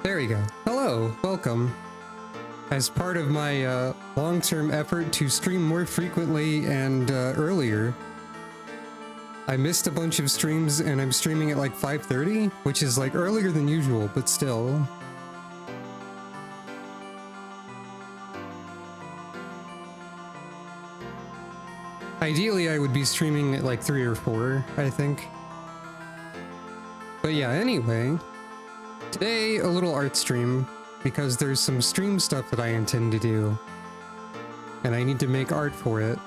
There you go. Hello, welcome. As part of my long-term effort to stream more frequently and earlier, I missed a bunch of streams and I'm streaming at like 5:30, which is like earlier than usual, but still. Ideally, I would be streaming at like 3 or 4, I think. But yeah, anyway, today a little art stream because there's some stream stuff that I intend to do and I need to make art for it.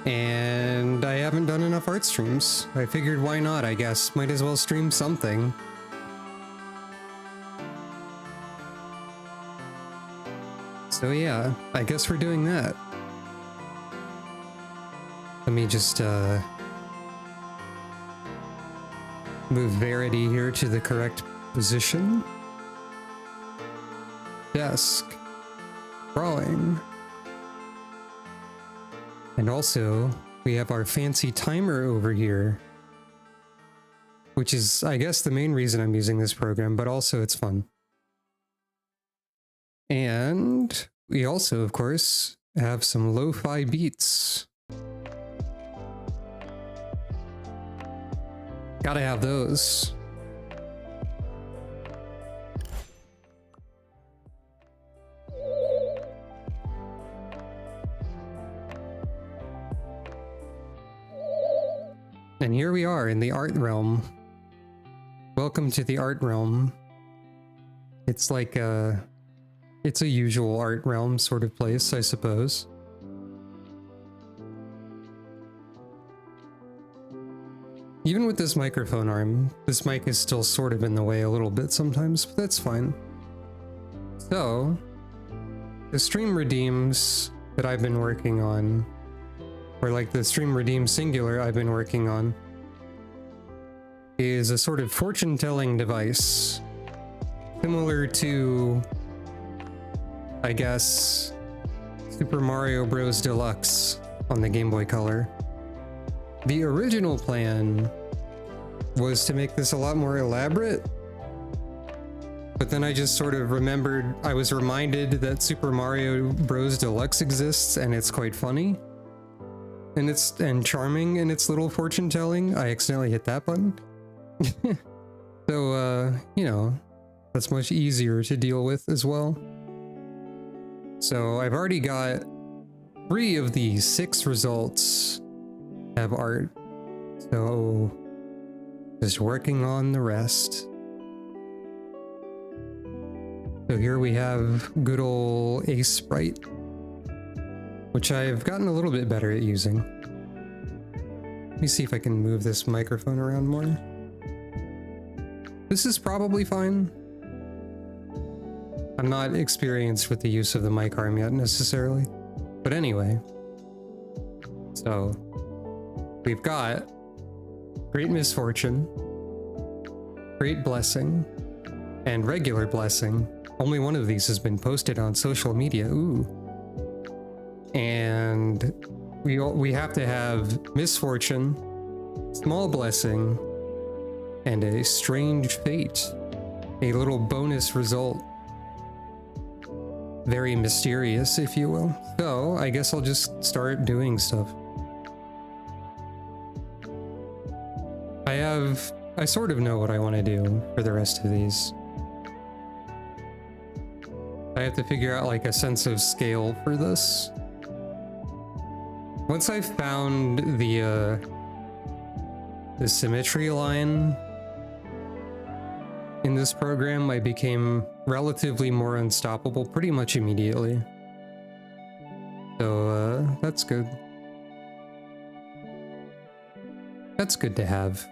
And I haven't done enough art streams. I figured why not, I guess. Might as well stream something. So yeah, I guess we're doing that. Let me just move Verity here to the correct position. Desk. Drawing. And also, we have our fancy timer over here. Which is, I guess, the main reason I'm using this program, but also it's fun. And we also, of course, have some lo-fi beats. Gotta have those. And here we are in the art realm. Welcome to the art realm. It's like it's a usual art realm sort of place, I suppose. Even with this microphone arm, this mic is still sort of in the way a little bit sometimes, but that's fine. So, the stream redeems that I've been working on, or like the stream redeem singular I've been working on, is a sort of fortune-telling device. Similar to, I guess, Super Mario Bros. Deluxe on the Game Boy Color. The original plan was to make this a lot more elaborate, but then I just sort of remembered, I was reminded that Super Mario Bros. Deluxe exists and it's quite funny. And charming in its little fortune telling. I accidentally hit that button. So, you know, that's much easier to deal with as well. So I've already got 3 of the 6 results have art. So just working on the rest. So here we have good old Ace Sprite, which I've gotten a little bit better at using. Let me see if I can move this microphone around more. This is probably fine. I'm not experienced with the use of the mic arm yet necessarily. But anyway. So, we've got Great Misfortune, Great Blessing, and Regular Blessing. Only one of these has been posted on social media. Ooh. And we have to have Misfortune, Small Blessing, and a Strange Fate. A little bonus result. Very mysterious, if you will. So, I guess I'll just start doing stuff. I sort of know what I want to do for the rest of these. I have to figure out like a sense of scale for this. Once I found the symmetry line in this program, I became relatively more unstoppable pretty much immediately. So, that's good. That's good to have.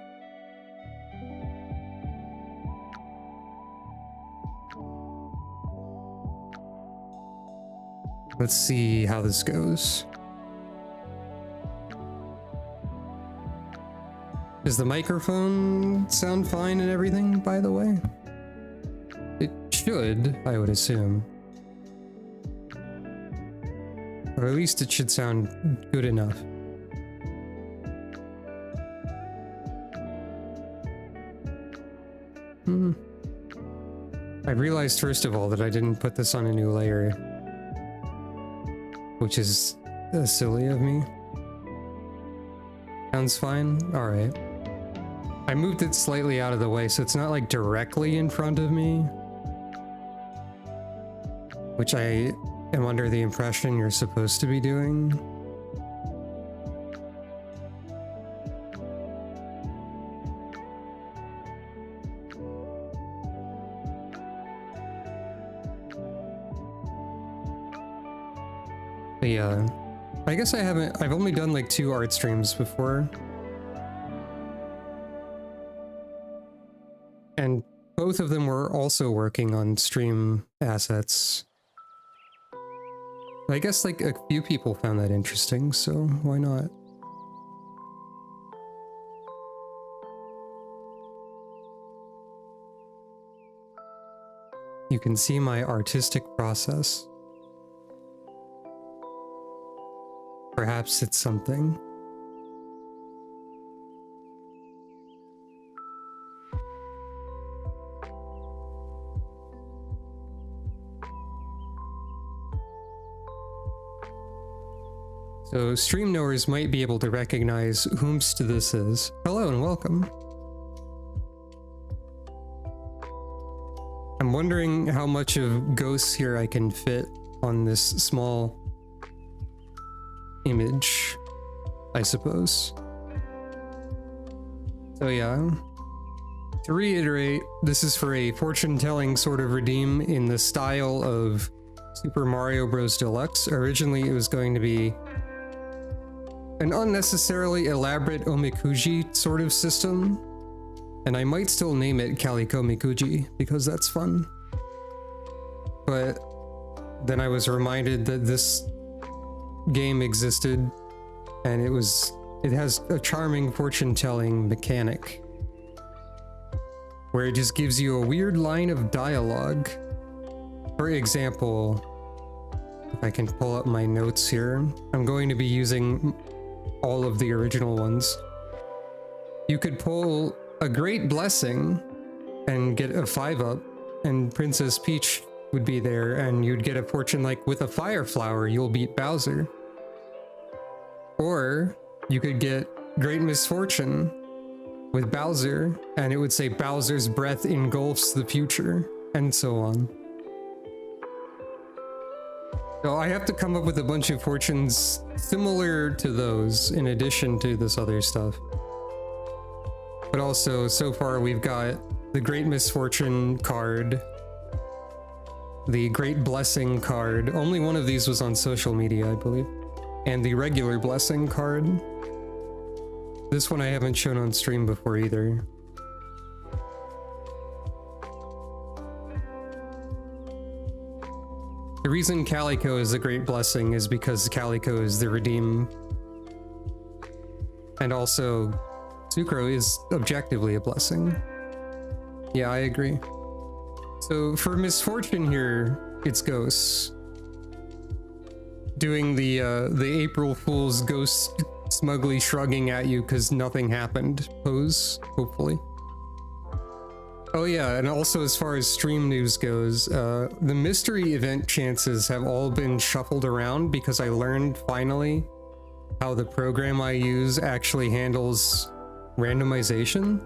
Let's see how this goes. Does the microphone sound fine and everything, by the way? It should, I would assume. Or at least it should sound good enough. I realized first of all that I didn't put this on a new layer, which is silly of me. Sounds fine? Alright. I moved it slightly out of the way so it's not like directly in front of me, which I am under the impression you're supposed to be doing. But yeah, I guess I've only done like 2 art streams before. And both of them were also working on stream assets. I guess like a few people found that interesting, so why not? You can see my artistic process. Perhaps it's something. So stream knowers might be able to recognize whomst this is. Hello and welcome. I'm wondering how much of ghosts here I can fit on this small image, I suppose. So yeah, to reiterate, this is for a fortune-telling sort of redeem in the style of Super Mario Bros. Deluxe. Originally it was going to be an unnecessarily elaborate omikuji sort of system, and I might still name it Calico Mikuji because that's fun. But then I was reminded that this game existed, and it has a charming fortune-telling mechanic where it just gives you a weird line of dialogue. For example, if I can pull up my notes here, I'm going to be using all of the original ones. You could pull a great blessing and get a 5-up, and Princess Peach would be there, and you'd get a fortune like, with a fire flower, you'll beat Bowser. Or you could get great misfortune with Bowser, and it would say Bowser's breath engulfs the future, and so on. So I have to come up with a bunch of fortunes similar to those in addition to this other stuff. But also, so far we've got the Great Misfortune card, the Great Blessing card. Only one of these was on social media, I believe. And the regular Blessing card. This one I haven't shown on stream before either. The reason Calico is the Great Blessing is because Calico is the redeem. And also, Sucro is objectively a blessing. Yeah, I agree. So for misfortune here, it's ghosts. Doing the April Fool's ghost smugly shrugging at you because nothing happened pose, hopefully. Oh yeah, and also as far as stream news goes, the mystery event chances have all been shuffled around because I learned finally how the program I use actually handles randomization.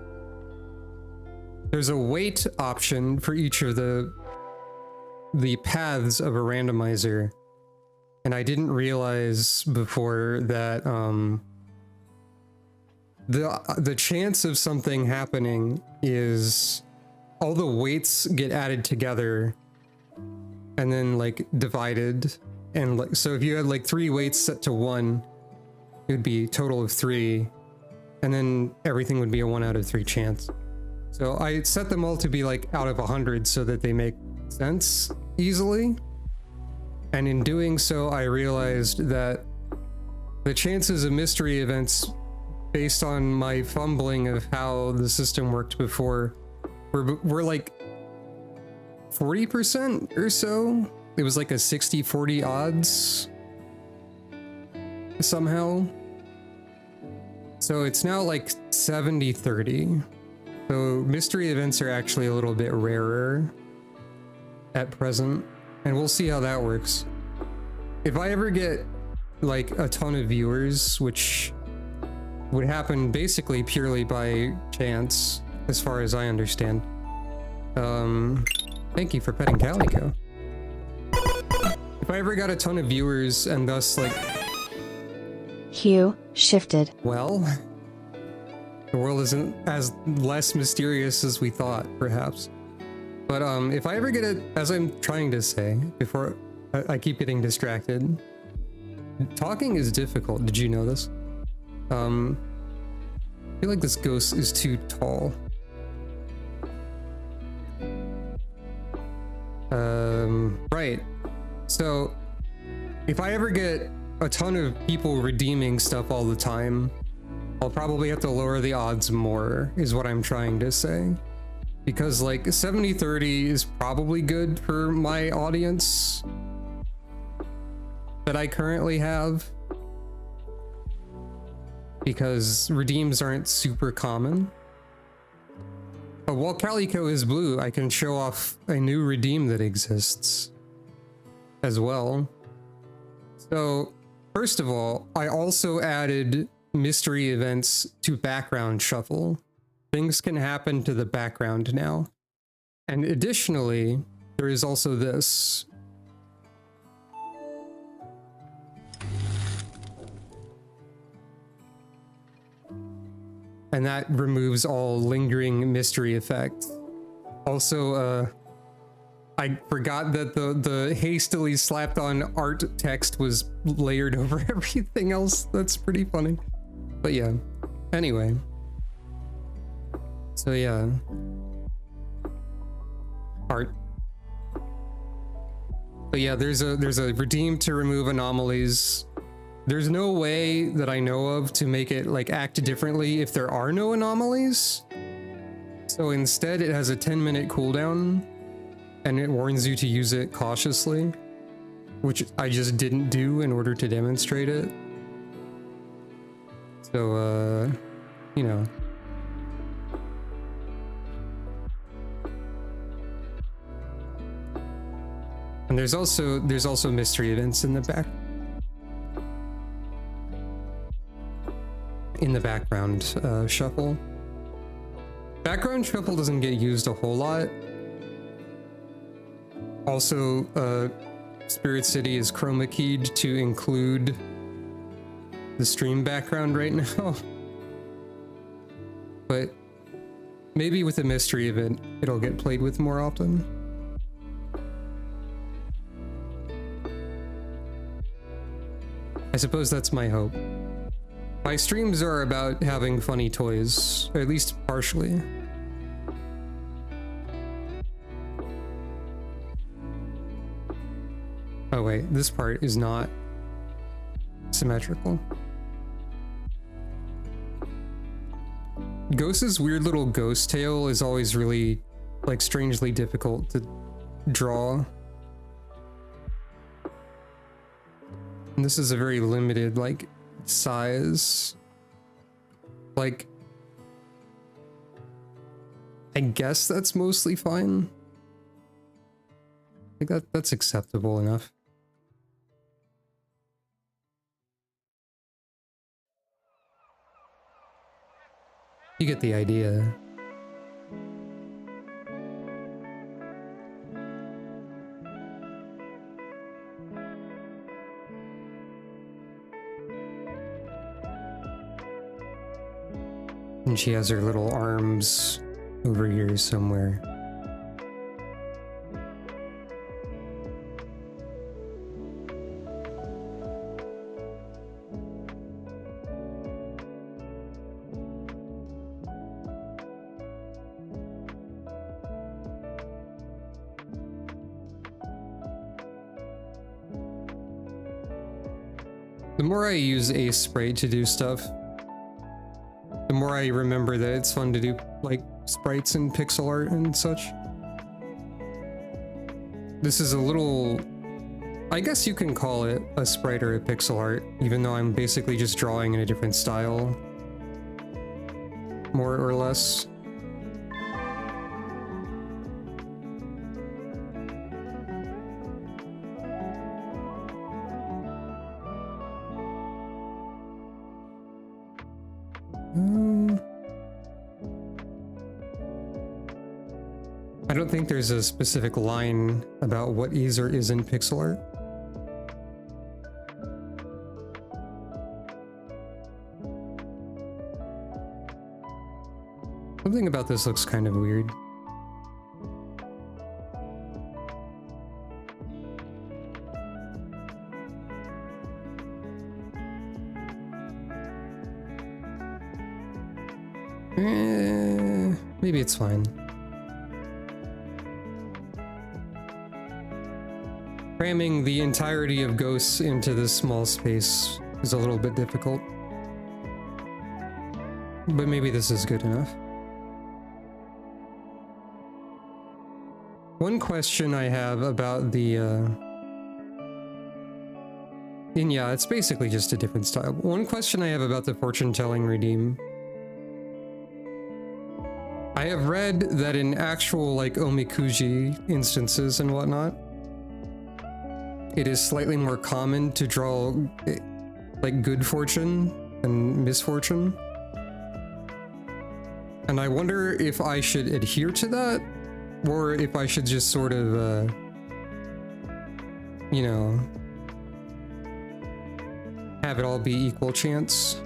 There's a weight option for each of the paths of a randomizer, and I didn't realize before that the chance of something happening is all the weights get added together and then like divided, and like, so if you had like 3 weights set to 1, it would be a total of 3, and then everything would be a 1 out of 3 chance. So I set them all to be like out of 100 so that they make sense easily. And in doing so, I realized that the chances of mystery events, based on my fumbling of how the system worked before, were like 40% or so. It was like a 60-40 odds somehow. So it's now like 70-30. So mystery events are actually a little bit rarer. at present, and we'll see how that works. If I ever get like a ton of viewers, which would happen basically purely by chance, as far as I understand. Thank you for petting Calico. If I ever got a ton of viewers and thus like... Hugh shifted. Well, the world isn't as less mysterious as we thought, perhaps. But if I ever get it, as I'm trying to say before I keep getting distracted, talking is difficult. Did you know this? I feel like this ghost is too tall. Right. So, if I ever get a ton of people redeeming stuff all the time, I'll probably have to lower the odds more, is what I'm trying to say. Because, like, 70-30 is probably good for my audience that I currently have. Because redeems aren't super common. But while Calico is blue, I can show off a new redeem that exists as well. So, first of all, I also added mystery events to background shuffle. Things can happen to the background now. And additionally, there is also this. And that removes all lingering mystery effect. Also, I forgot that the hastily slapped on art text was layered over everything else. That's pretty funny. But yeah, anyway. So yeah. Art. But yeah, there's a redeem to remove anomalies. There's no way that I know of to make it like act differently if there are no anomalies. So instead it has a 10-minute cooldown and it warns you to use it cautiously, which I just didn't do in order to demonstrate it. So, you know. And there's also mystery events in the background shuffle. Background shuffle doesn't get used a whole lot. Also, Spirit City is chroma keyed to include the stream background right now. But maybe with a mystery event, it'll get played with more often. I suppose that's my hope. My streams are about having funny toys, or at least partially. Oh wait, this part is not symmetrical. Ghost's weird little ghost tail is always really, like, strangely difficult to draw. And this is a very limited, like, size. Like, I guess that's mostly fine. I think that's acceptable enough. You get the idea. And she has her little arms over here somewhere. The more I use Ace Spray to do stuff, the more I remember that it's fun to do, like, sprites and pixel art and such. This is a little... I guess you can call it a sprite or a pixel art, even though I'm basically just drawing in a different style. More or less. I don't think there's a specific line about what is or isn't pixel art. Something about this looks kind of weird. Maybe it's fine. Cramming the entirety of ghosts into this small space is a little bit difficult. But maybe this is good enough. One question I have about the, and yeah, it's basically just a different style. One question I have about the fortune-telling redeem. I have read that in actual, like, omikuji instances and whatnot, it is slightly more common to draw, like, good fortune than misfortune. And I wonder if I should adhere to that, or if I should just sort of, you know, have it all be equal chance.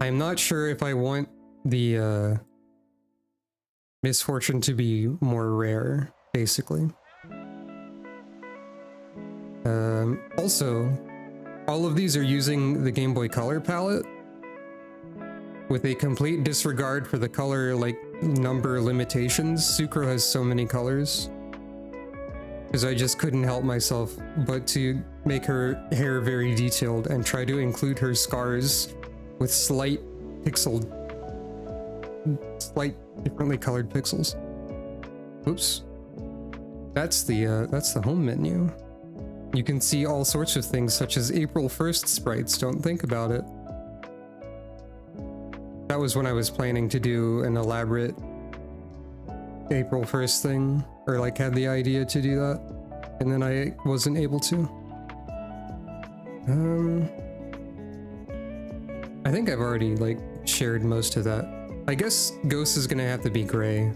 I'm not sure if I want the misfortune to be more rare, basically. Also, all of these are using the Game Boy Color palette with a complete disregard for the color, like, number limitations. Sucro has so many colors. Because I just couldn't help myself but to make her hair very detailed and try to include her scars with slight differently colored pixels. Oops. That's the home menu. You can see all sorts of things such as April 1st sprites, don't think about it. That was when I was planning to do an elaborate April 1st thing, or like had the idea to do that, and then I wasn't able to. I think I've already, like, shared most of that. I guess Ghost is gonna have to be gray.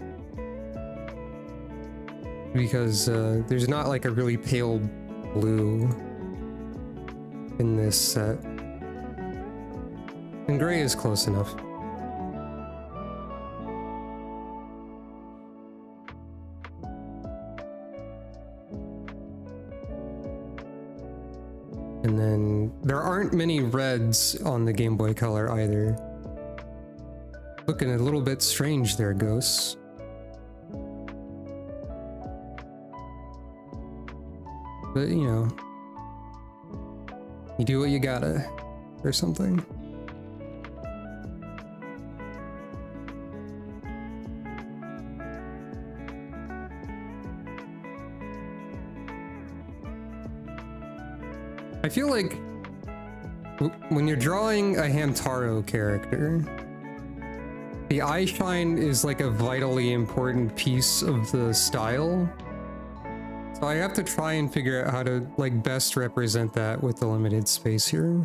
Because there's not, like, a really pale blue in this set. And gray is close enough. And then there aren't many reds on the Game Boy Color either. Looking a little bit strange there, Ghosts. But, you know, you do what you gotta, or something. I feel like when you're drawing a Hamtaro character, the eye shine is like a vitally important piece of the style. So I have to try and figure out how to, like, best represent that with the limited space here.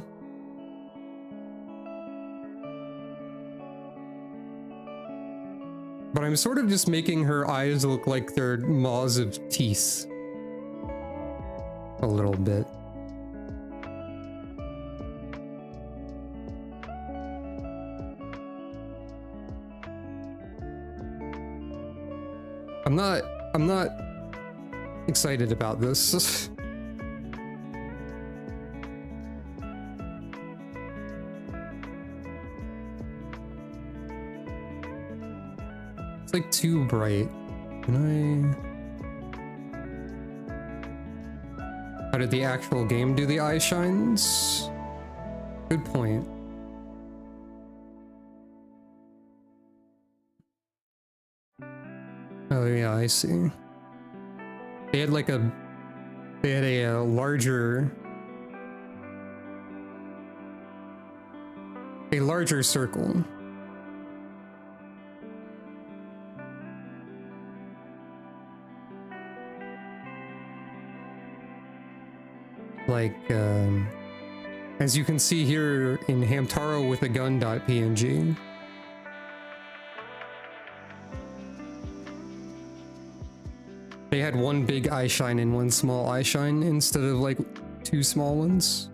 But I'm sort of just making her eyes look like they're maws of teeth. A little bit. I'm not excited about this. It's like too bright. Can I... How did the actual game do the eye shines? Good point. Oh yeah, I see. They had like a larger circle. Like, as you can see here in Hamtaro with a gun.png. They had one big eye shine and one small eye shine instead of like two small ones.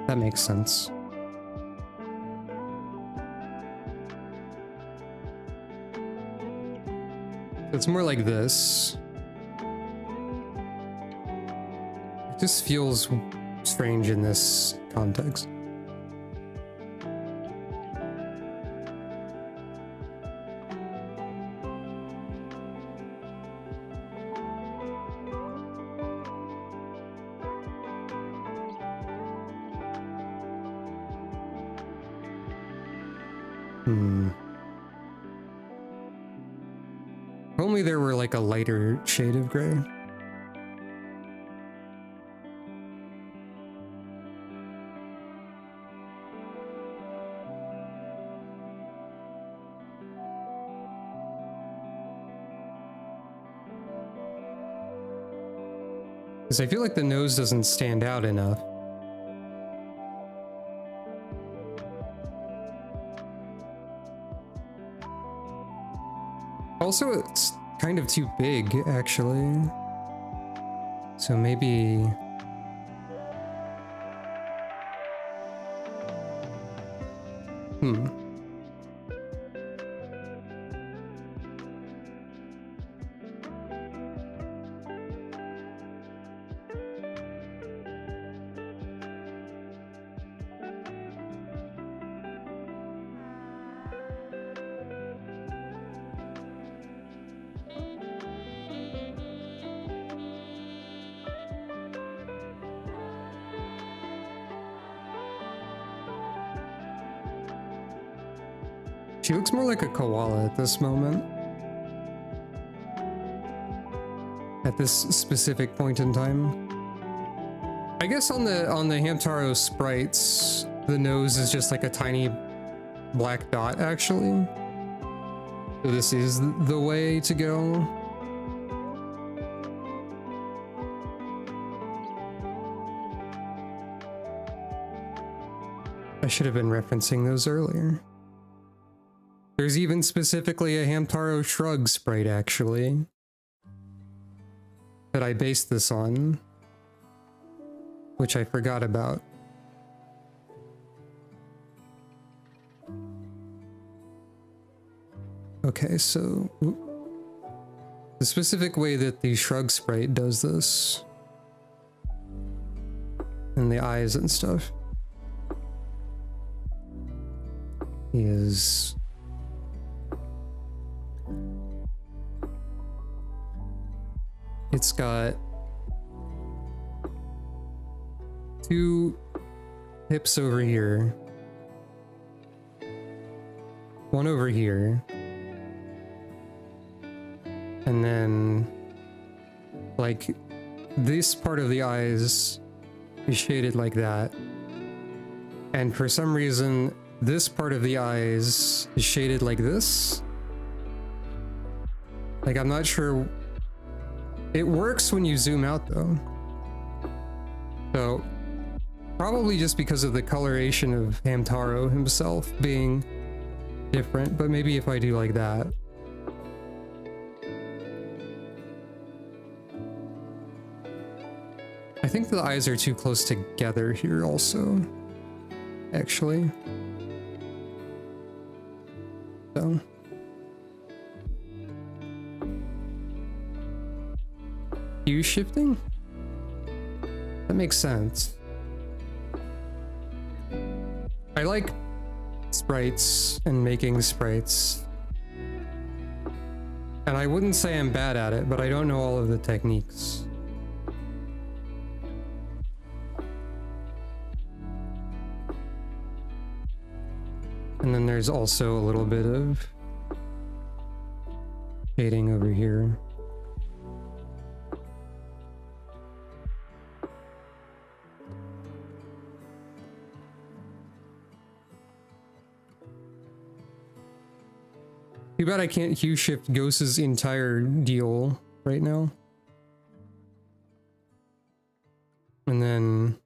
That makes sense. It's more like this. It just feels strange in this context. If only there were like a lighter shade of gray. Because I feel like the nose doesn't stand out enough. Also, it's kind of too big, actually. So maybe... She looks more like a koala at this moment. At this specific point in time. I guess on the Hamtaro sprites, the nose is just like a tiny black dot, actually. So this is the way to go. I should have been referencing those earlier. There's even specifically a Hamtaro Shrug sprite, actually, that I based this on, which I forgot about. Okay, so the specific way that the Shrug sprite does this, and the eyes and stuff, is... it's got two hips over here, one over here, and then like this part of the eyes is shaded like that, and for some reason this part of the eyes is shaded like this. Like, I'm not sure. It works when you zoom out though. So probably just because of the coloration of Hamtaro himself being different, but maybe if I do like that. I think the eyes are too close together here also, actually. So. Hue shifting? That makes sense. I like sprites and making sprites. And I wouldn't say I'm bad at it, but I don't know all of the techniques. And then there's also a little bit of shading over here. Too bad I can't hue shift Ghost's entire deal right now. And then...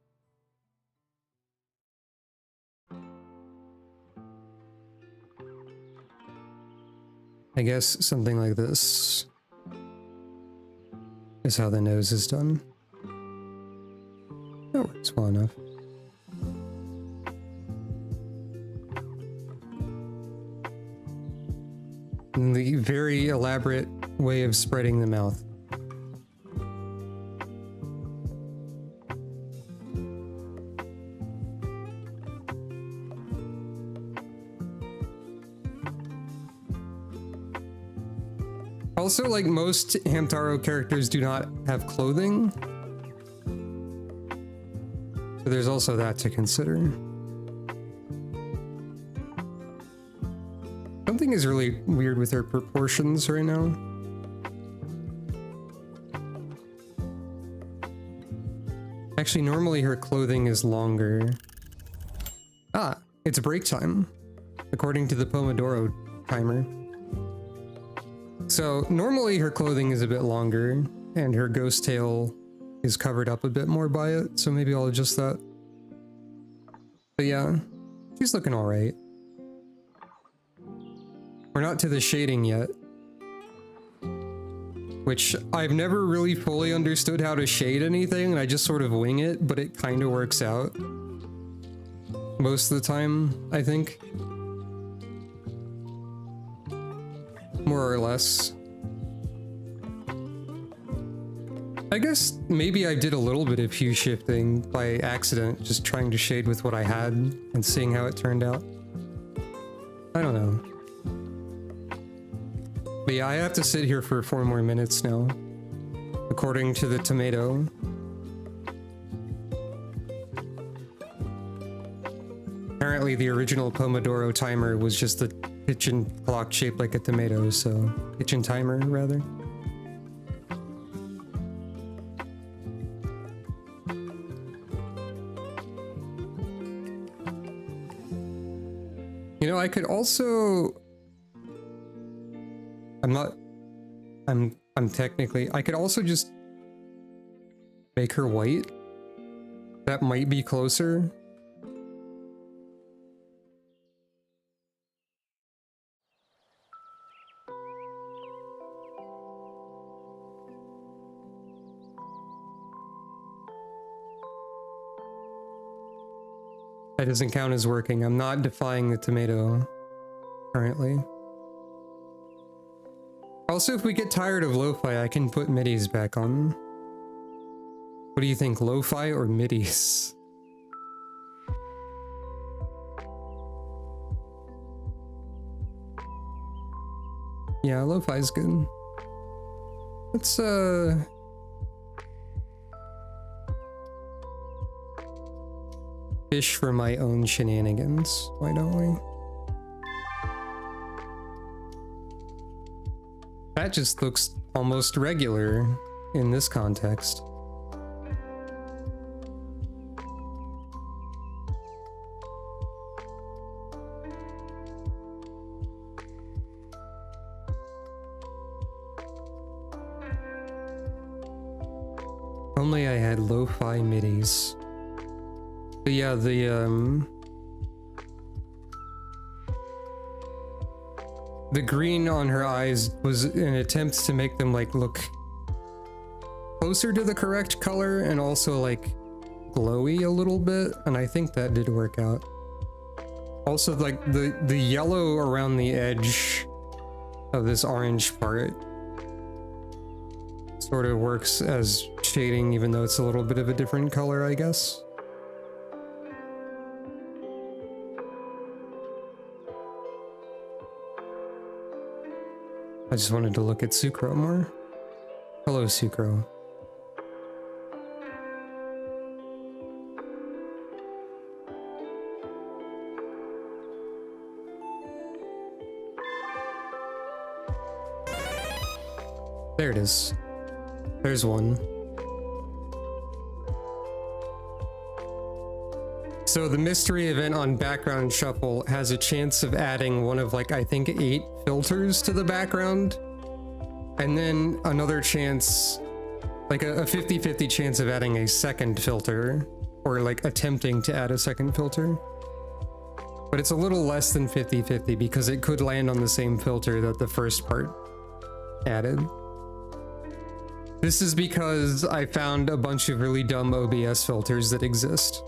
I guess something like this is how the nose is done. That works well enough. And the very elaborate way of spreading the mouth. Also, like, most Hamtaro characters do not have clothing. So there's also that to consider. Something is really weird with her proportions right now. Actually, normally her clothing is longer. Ah, it's break time, according to the Pomodoro timer. So normally her clothing is a bit longer and her ghost tail is covered up a bit more by it, so maybe I'll adjust that. But yeah, she's looking all right. We're not to the shading yet, which I've never really fully understood how to shade anything, and I just sort of wing it, but it kind of works out most of the time, I think. More or less. I guess maybe I did a little bit of hue shifting by accident, just trying to shade with what I had and seeing how it turned out. I don't know. But yeah, I have to sit here for 4 more minutes now, according to the tomato. Apparently the original Pomodoro timer was just the kitchen clock shaped like a tomato, so kitchen timer rather. You know, I could also... I'm technically... I could also just make her white. That might be closer. That doesn't count as working. I'm not defying the tomato currently. Also, if we get tired of lo-fi, I can put midis back on. What do you think, lo-fi or midis? Yeah, lo-fi is good. Let's fish for my own shenanigans. Why don't we? That just looks almost regular in this context. Only I had lo-fi midis. But yeah, the green on her eyes was an attempt to make them like look closer to the correct color and also like glowy a little bit, and I think that did work out. Also, like the yellow around the edge of this orange part sort of works as shading, even though it's a little bit of a different color, I guess. I just wanted to look at Sucro more. Hello, Sucro. There it is. There's one. So the mystery event on background shuffle has a chance of adding one of like, I think 8 filters to the background. And then another chance, like a 50-50 chance of adding a second filter, or like attempting to add a second filter. But it's a little less than 50-50 because it could land on the same filter that the first part added. This is because I found a bunch of really dumb OBS filters that exist.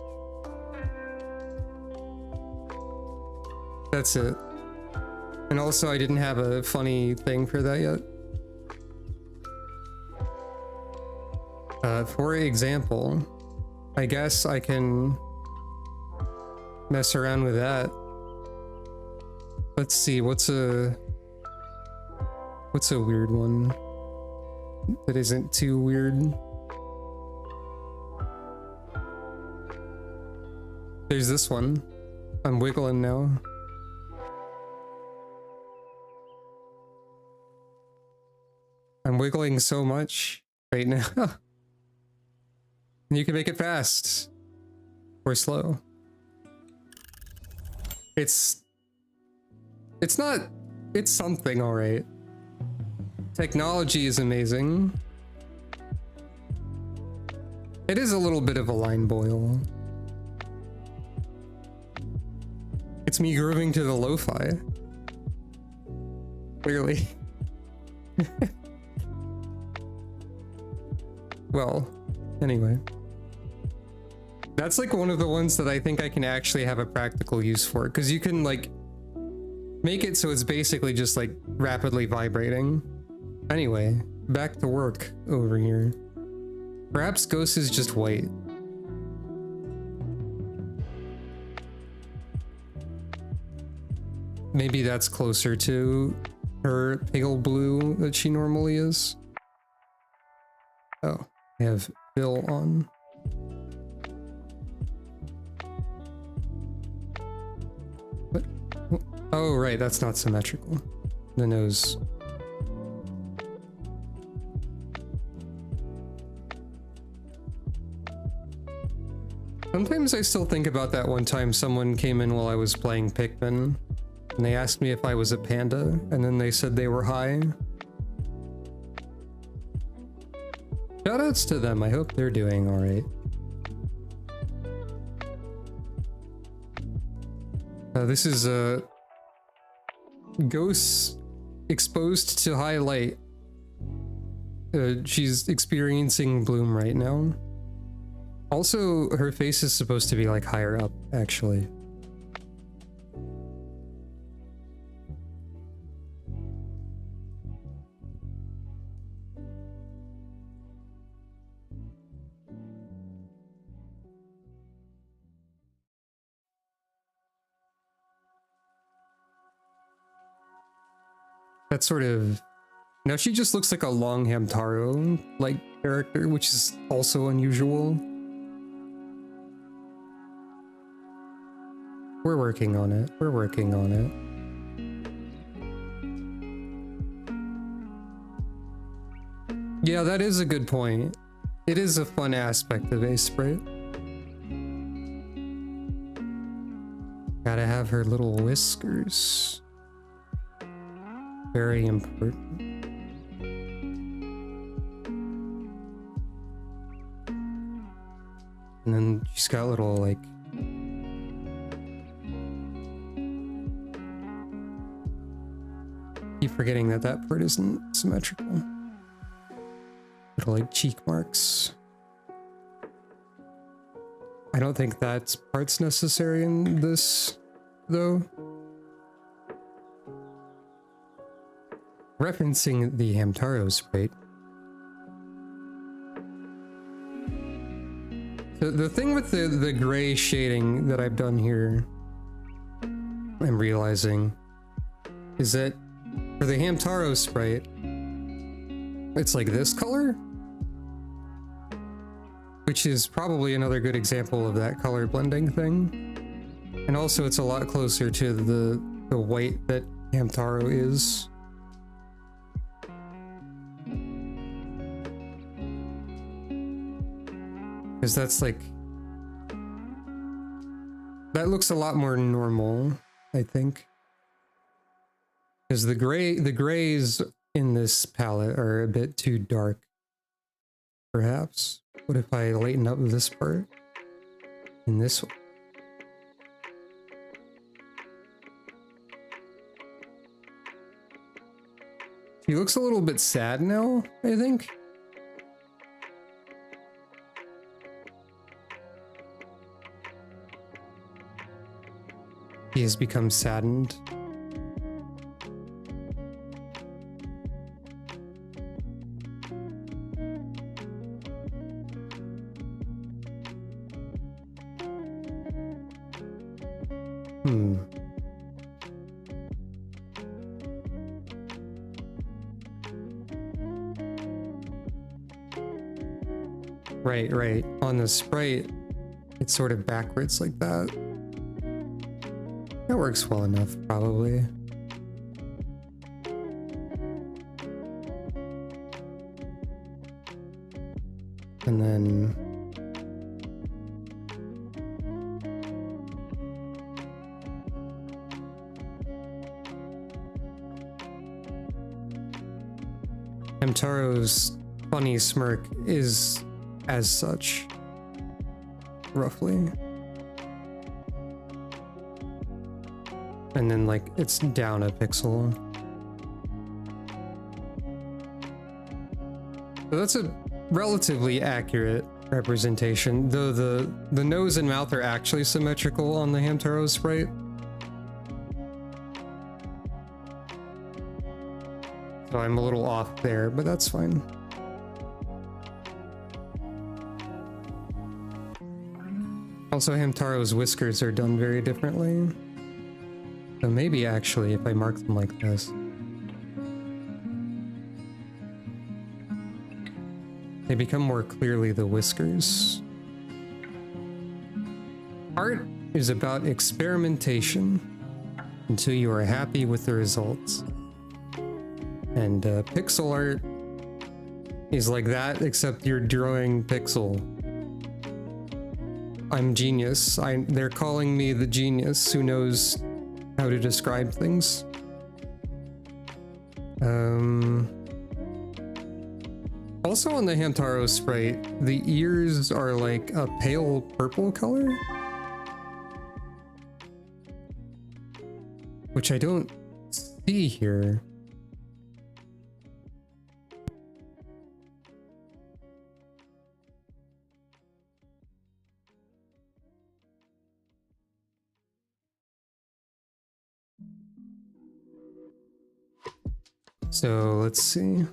That's it. And also I didn't have a funny thing for that yet. For example, I guess I can mess around with that. Let's see, what's a weird one that isn't too weird? There's this one. I'm wiggling now. I'm wiggling so much right now. You can make it fast or slow. It's something, all right. Technology is amazing. It is a little bit of a line boil. It's me grooving to the lo-fi. Clearly. Well, anyway. That's like one of the ones that I think I can actually have a practical use for, because you can like make it so it's basically just like rapidly vibrating. Anyway, back to work over here. Perhaps Ghost is just white. Maybe that's closer to her pale blue that she normally is. Oh, I have Bill on. What? Oh, right, that's not symmetrical. The nose. Sometimes I still think about that one time someone came in while I was playing Pikmin, and they asked me if I was a panda, and then they said they were high. Shoutouts to them, I hope they're doing alright. This is a ghost exposed to high light. She's experiencing bloom right now. Also, her face is supposed to be like higher up, actually. That sort of... Now she just looks like a long Hamtaro like character, which is also unusual. We're working on it. We're working on it. Yeah, that is a good point. It is a fun aspect of Ace Sprite. Gotta have her little whiskers. Very important. And then she's got little, like... Keep forgetting that that part isn't symmetrical. Little, like, cheek marks. I don't think that part's necessary in this, though. Referencing the Hamtaro sprite. The thing with the gray shading that I've done here, I'm realizing, is that for the Hamtaro sprite, it's like this color, which is probably another good example of that color blending thing. And also it's a lot closer to the white that Hamtaro is. Because that's like... That looks a lot more normal, I think. Because the grays in this palette are a bit too dark, perhaps. What if I lighten up this part? And this one? He looks a little bit sad now, I think. He has become saddened. Right. On the sprite, it's sort of backwards like that. That works well enough, probably. And then... Hamtaro's funny smirk is as such, roughly. And then, like, it's down a pixel. So that's a relatively accurate representation, though the nose and mouth are actually symmetrical on the Hamtaro sprite. So I'm a little off there, but that's fine. Also, Hamtaro's whiskers are done very differently. So maybe actually if I mark them like this, they become more clearly the whiskers. Art is about experimentation until you are happy with the results. And pixel art is like that, except you're drawing pixel. I'm genius. They're calling me the genius who knows how to describe things. Also on the Hamtaro sprite, the ears are like a pale purple color, which I don't see here. So let's see.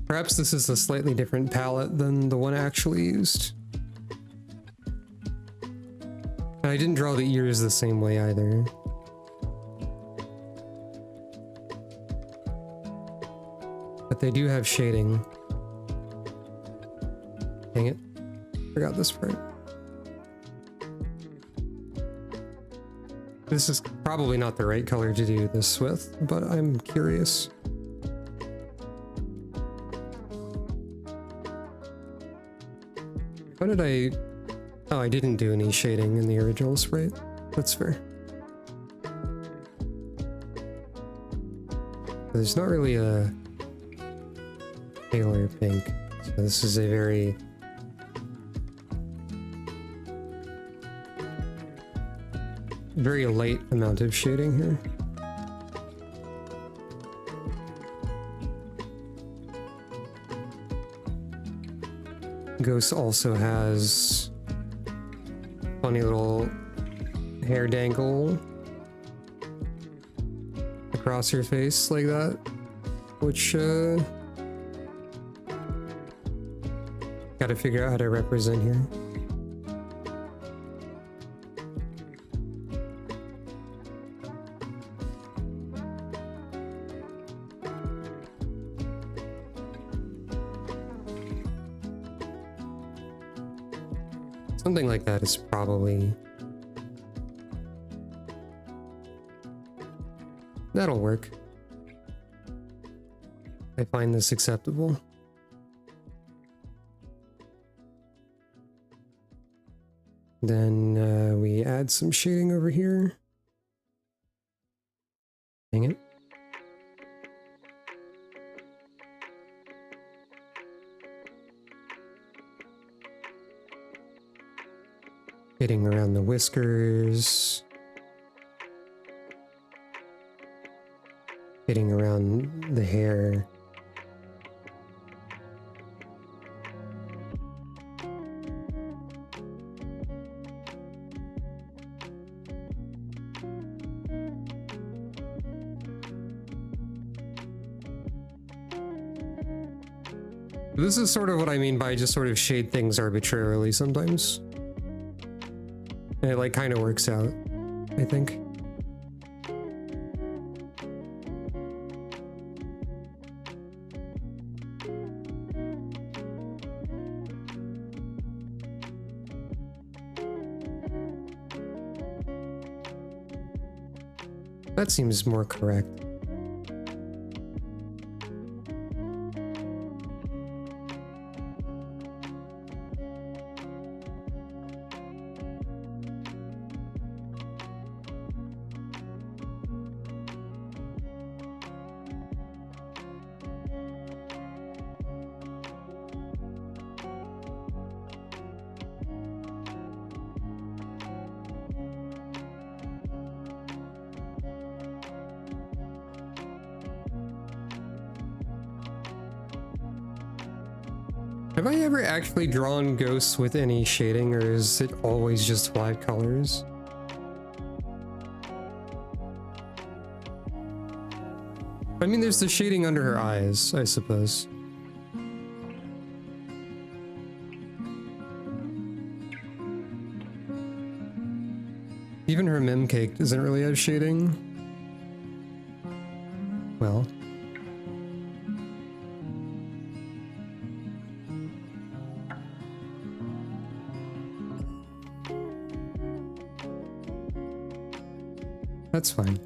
Perhaps this is a slightly different palette than the one actually used. And I didn't draw the ears the same way either. But they do have shading. Dang it. Forgot this part. This is probably not the right color to do this with, but I'm curious. How did I... Oh, I didn't do any shading in the original sprite. That's fair. There's not really a paler pink, so this is a very... very light amount of shading here. Ghost also has funny little hair dangle across her face like that, which gotta figure out how to represent here. Something like that is probably... that'll work. I find this acceptable. add some shading over here. Dang it. Getting around the whiskers. Getting around the hair. This is sort of what I mean by just sort of shade things arbitrarily sometimes. And it like kind of works out, I think. That seems more correct. Have I ever actually drawn ghosts with any shading, or is it always just flat colors? I mean, there's the shading under her eyes, I suppose. Even her mem cake doesn't really have shading. Well. That's fine.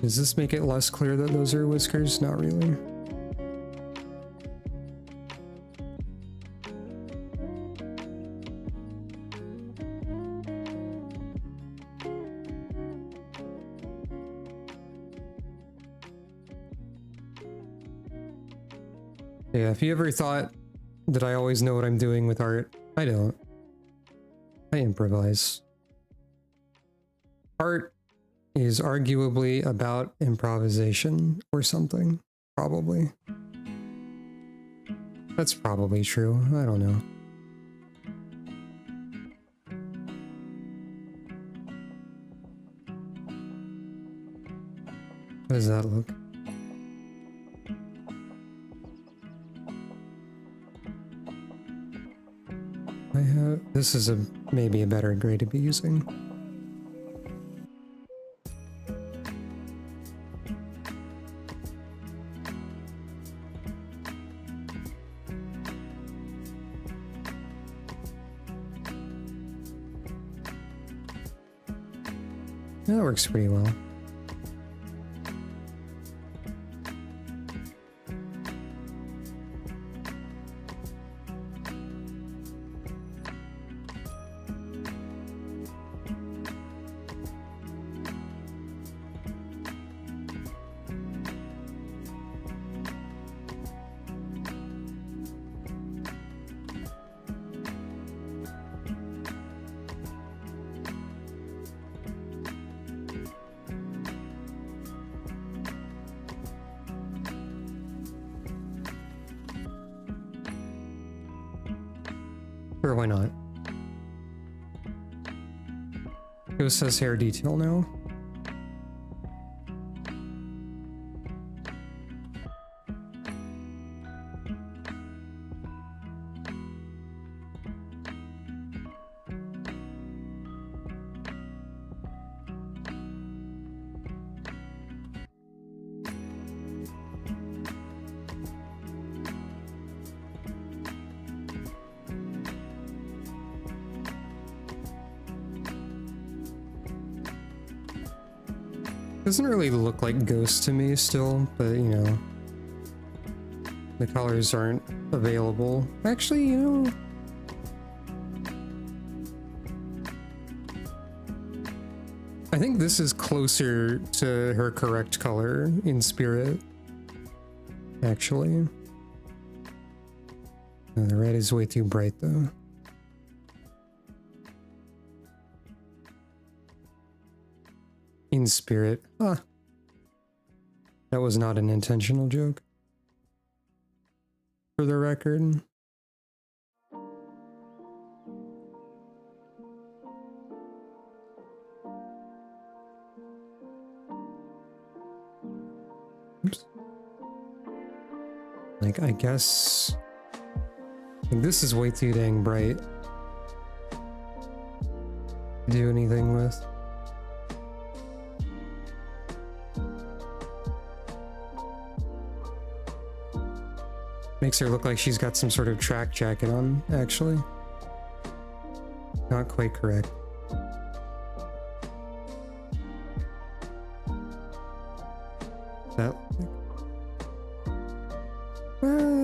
Does this make it less clear that those are whiskers? Not really. Yeah, if you ever thought that I always know what I'm doing with art, I don't. I improvise. Art is arguably about improvisation or something. Probably. That's probably true. I don't know. How does that look? This is maybe a better gray to be using. That works pretty well. Sure, why not? It says hair detail now. Doesn't really look like Ghost to me still, but you know, the colors aren't available. Actually, you know, I think this is closer to her correct color in spirit, actually. The red is way too bright though. In spirit. Ah. That was not an intentional joke. For the record. Oops. Like, I guess... Like, this is way too dang bright to do anything with. Makes her look like she's got some sort of track jacket on, actually. Not quite correct. That...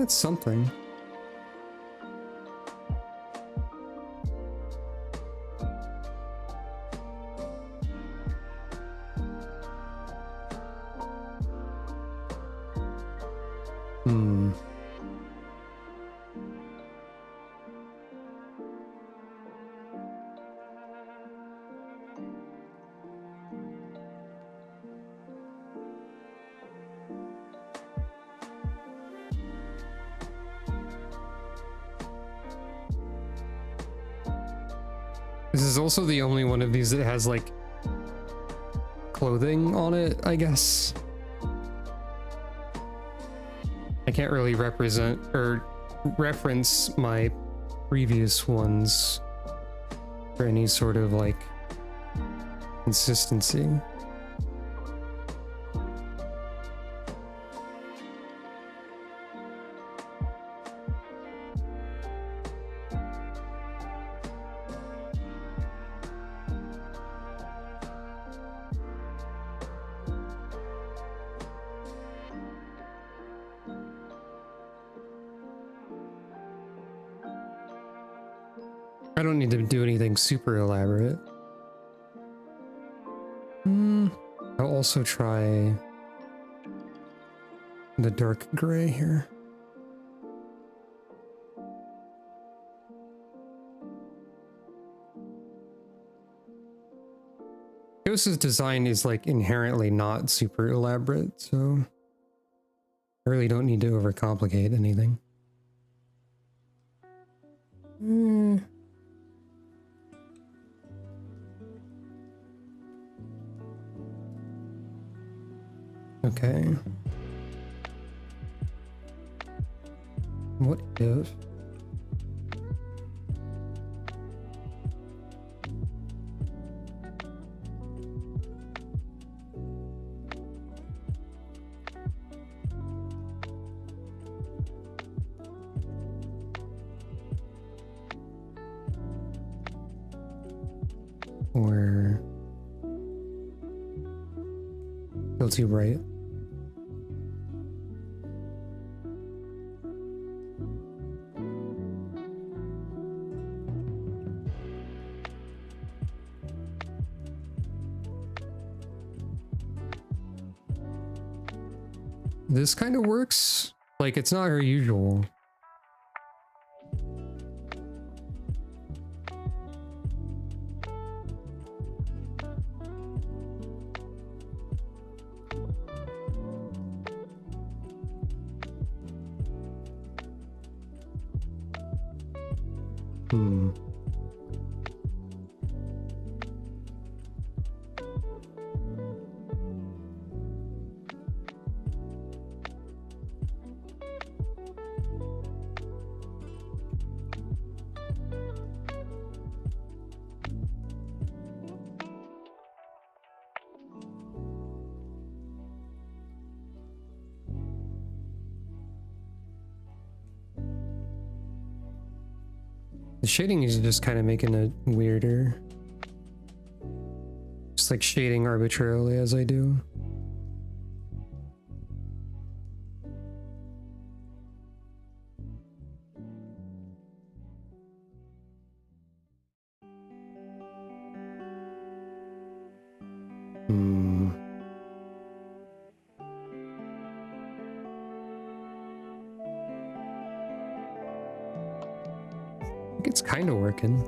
it's something. This is also the only one of these that has, like, clothing on it, I guess. I can't really represent or reference my previous ones for any sort of, like, consistency. I don't need to do anything super elaborate. I'll also try the dark gray here. Ghost's design is, like, inherently not super elaborate, so I really don't need to overcomplicate anything. Okay. What if... or... Still too bright. This kind of works. Like, it's not her usual. The shading is just kind of making it weirder. Just like shading arbitrarily as I do. Hmm. I think it's kind of working.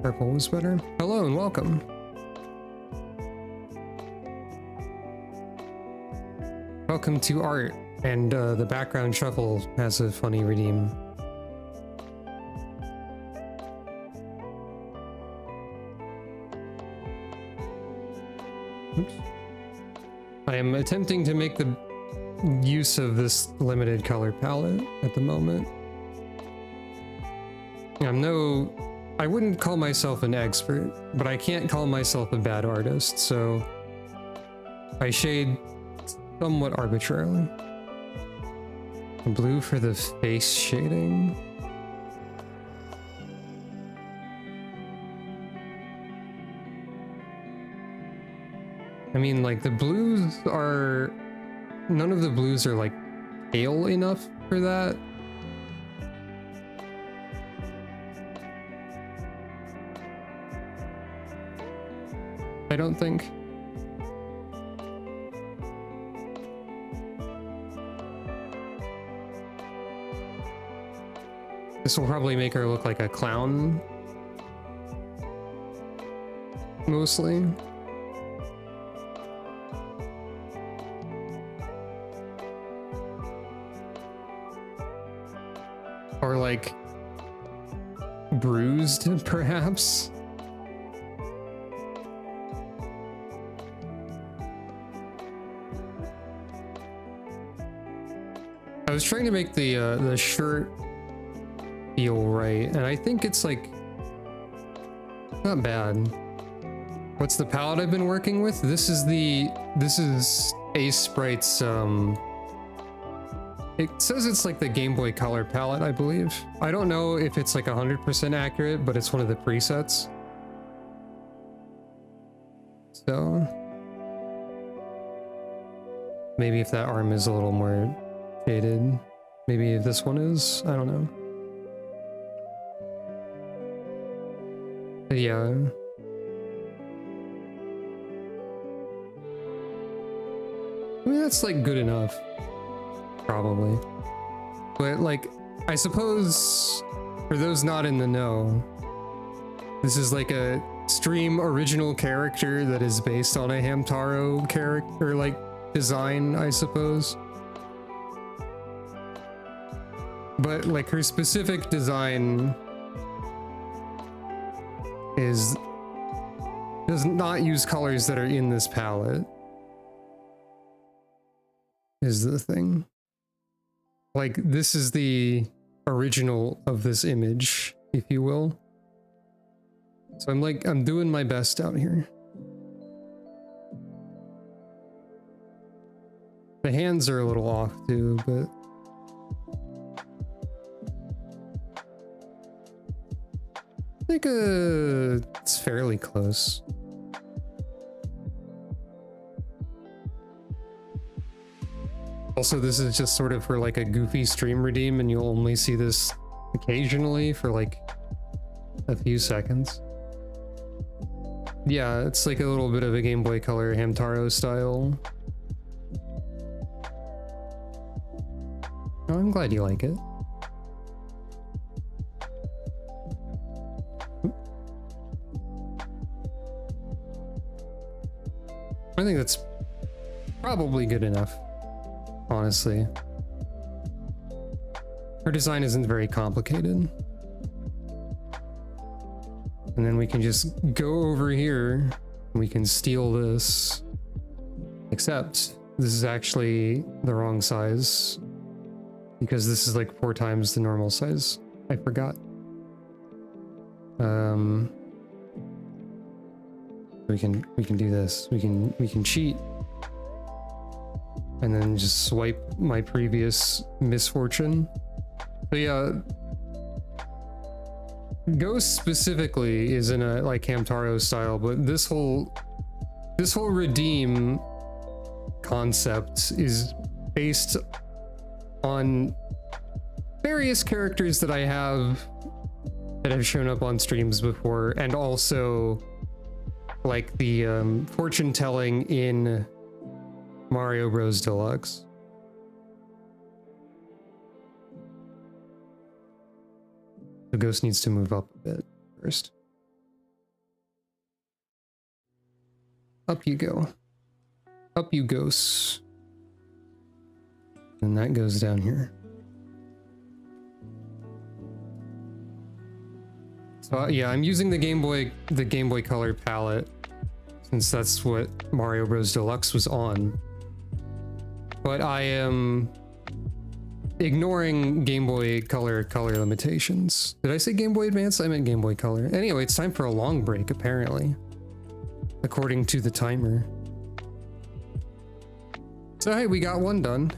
Purple was better. Hello and welcome. Welcome to art, and the background shuffle has a funny redeem. Oops. I am attempting to make the use of this limited color palette at the moment. I wouldn't call myself an expert, but I can't call myself a bad artist, so I shade somewhat arbitrarily. Blue for the face shading. I mean, like, none of the blues are like pale enough for that. I don't think. This will probably make her look like a clown. Mostly. Or like bruised, perhaps. I was trying to make the shirt feel right, and I think it's like not bad. What's the palette I've been working with? This is Ace Sprite's it says it's like the Game Boy Color palette, I believe. I don't know if it's like 100% accurate, but it's one of the presets. So maybe if that arm is a little more shaded, maybe if this one is, I don't know. But yeah. I mean, that's like good enough. Probably. But like, I suppose for those not in the know, this is like a stream original character that is based on a Hamtaro character, like design, I suppose. But like her specific design does not use colors that are in this palette. Is the thing. Like, this is the original of this image, if you will. So I'm doing my best out here. The hands are a little off too, but I think it's fairly close. Also, this is just sort of for like a goofy stream redeem, and you'll only see this occasionally for like a few seconds. Yeah, it's like a little bit of a Game Boy Color Hamtaro style. Oh, I'm glad you like it. I think that's probably good enough. Honestly, her design isn't very complicated. And then we can just go over here and we can steal this. Except this is actually the wrong size because this is like 4 times the normal size. I forgot. We can do this. We can cheat. And then just swipe my previous misfortune. But yeah, Ghost specifically is in a like Hamtaro style, but this whole redeem concept is based on various characters that I have that have shown up on streams before, and also like the fortune telling in Mario Bros. Deluxe. The ghost needs to move up a bit first. Up you go. Up you ghosts. And that goes down here. So yeah, I'm using the Game Boy Color palette since that's what Mario Bros. Deluxe was on. But I am ignoring Game Boy Color limitations. Did I say Game Boy Advance? I meant Game Boy Color. Anyway, it's time for a long break, apparently, according to the timer. So hey, we got one done.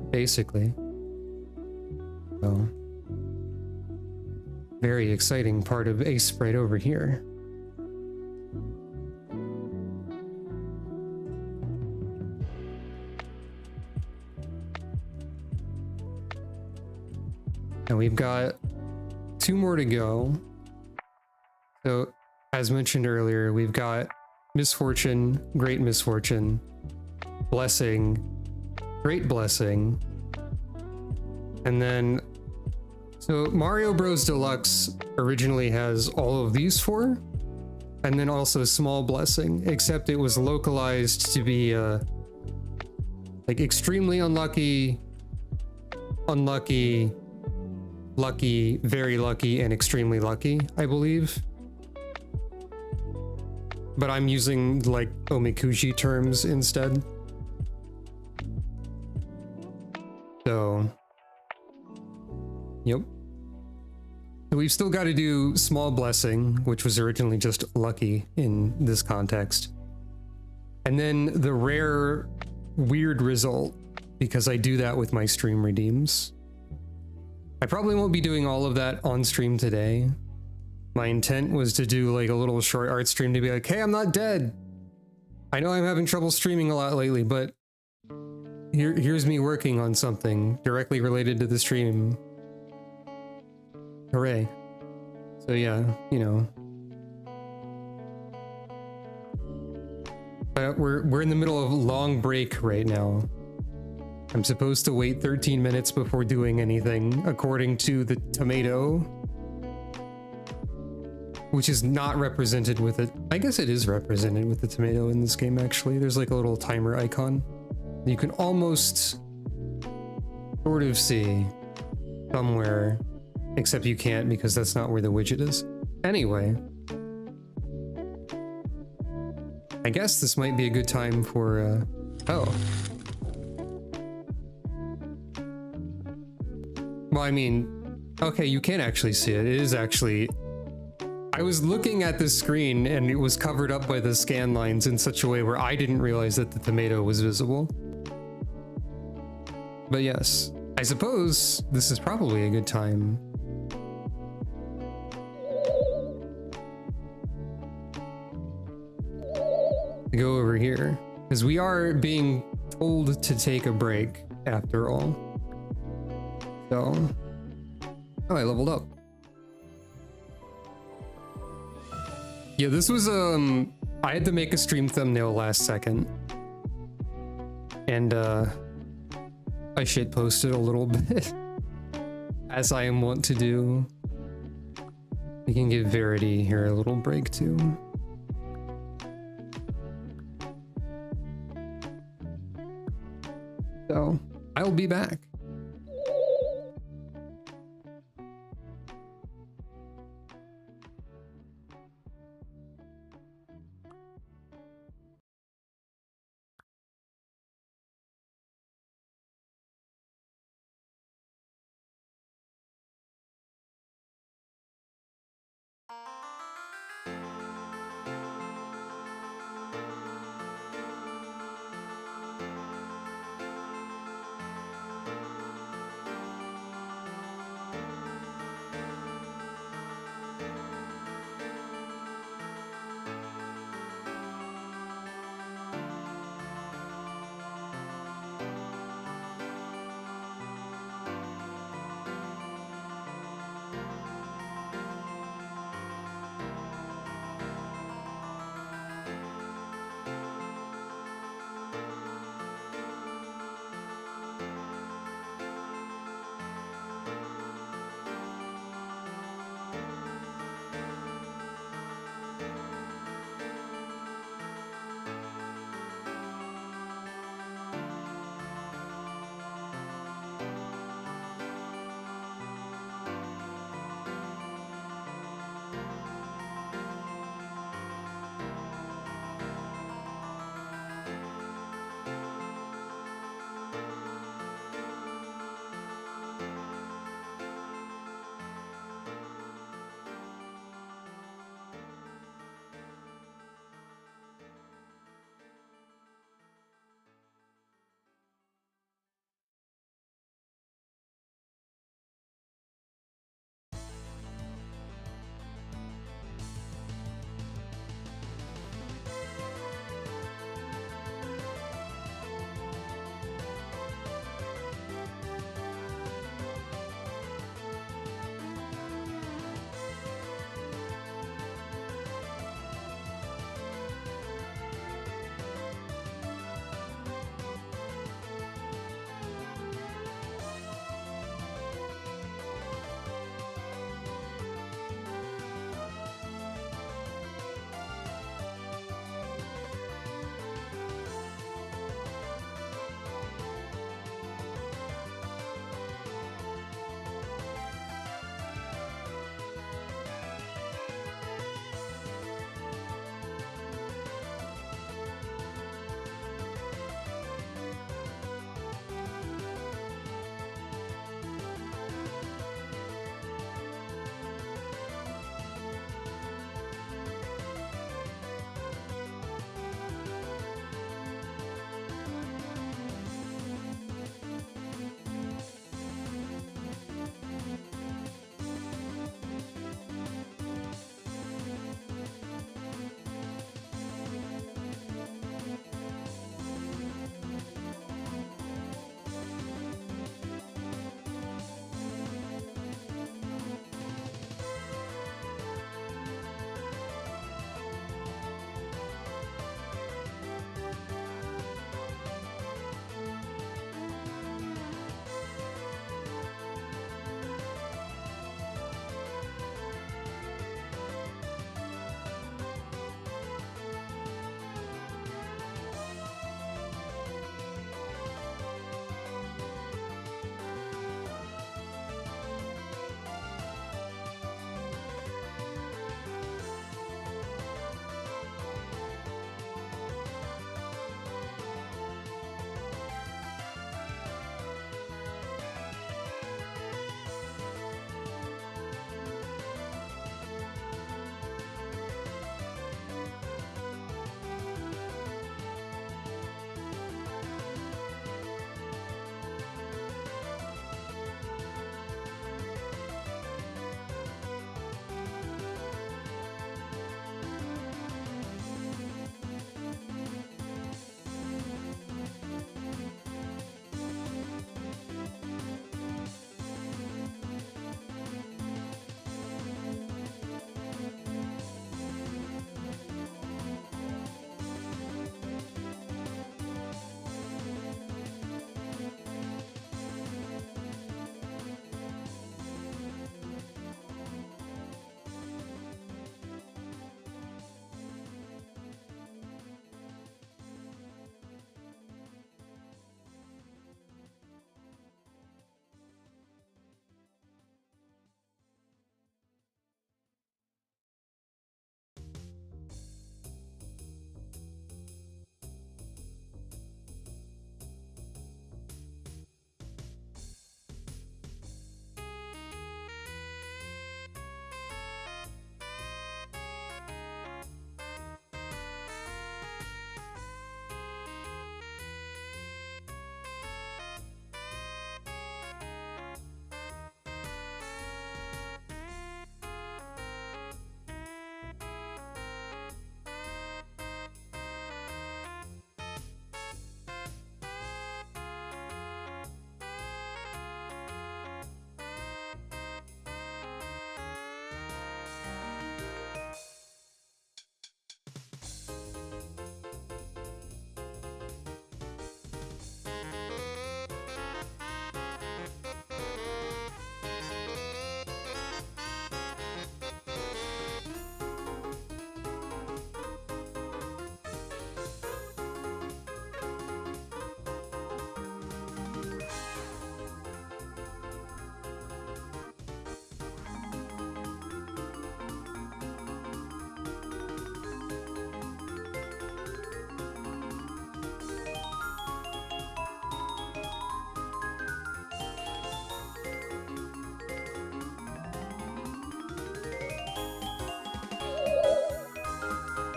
Basically. So, very exciting part of Ace right over here. And we've got 2 more to go. So, as mentioned earlier, we've got Misfortune, Great Misfortune, Blessing, Great Blessing, and then, so Mario Bros. Deluxe originally has all of these 4, and then also Small Blessing, except it was localized to be like extremely unlucky, unlucky, lucky, very lucky, and extremely lucky, I believe. But I'm using like Omikuji terms instead. So, yep. So we've still got to do Small Blessing, which was originally just lucky in this context. And then the rare weird result, because I do that with my stream redeems. I probably won't be doing all of that on stream today. My intent was to do like a little short art stream to be like, hey, I'm not dead. I know I'm having trouble streaming a lot lately, but here's me working on something directly related to the stream. Hooray. So yeah, you know. But we're in the middle of a long break right now. I'm supposed to wait 13 minutes before doing anything, according to the tomato. Which is not represented with it. I guess it is represented with the tomato in this game, actually. There's like a little timer icon. You can almost sort of see somewhere, except you can't because that's not where the widget is. Anyway. I guess this might be a good time for, oh. Well, I mean, okay, you can actually see it. It is actually... I was looking at the screen and it was covered up by the scan lines in such a way where I didn't realize that the tomato was visible. But yes, I suppose this is probably a good time to go over here, because we are being told to take a break after all. So, oh, I leveled up. Yeah, this was, I had to make a stream thumbnail last second. And, I shitposted a little bit, as I am wont to do. We can give Verity here a little break too. So, I'll be back.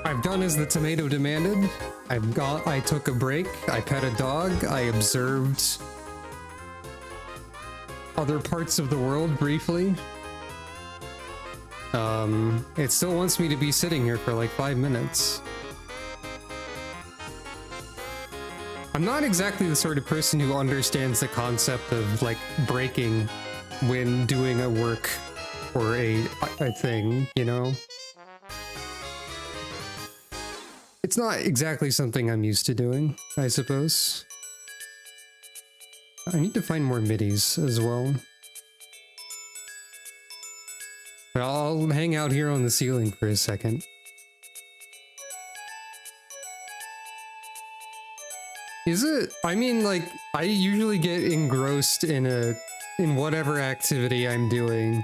I've done as the tomato demanded. I took a break, I pet a dog, I observed other parts of the world briefly. It still wants me to be sitting here for like 5 minutes. I'm not exactly the sort of person who understands the concept of like breaking when doing a work or a thing, you know? It's not exactly something I'm used to doing, I suppose. I need to find more middies as well. But I'll hang out here on the ceiling for a second. Is it? I mean, like, I usually get engrossed in whatever activity I'm doing.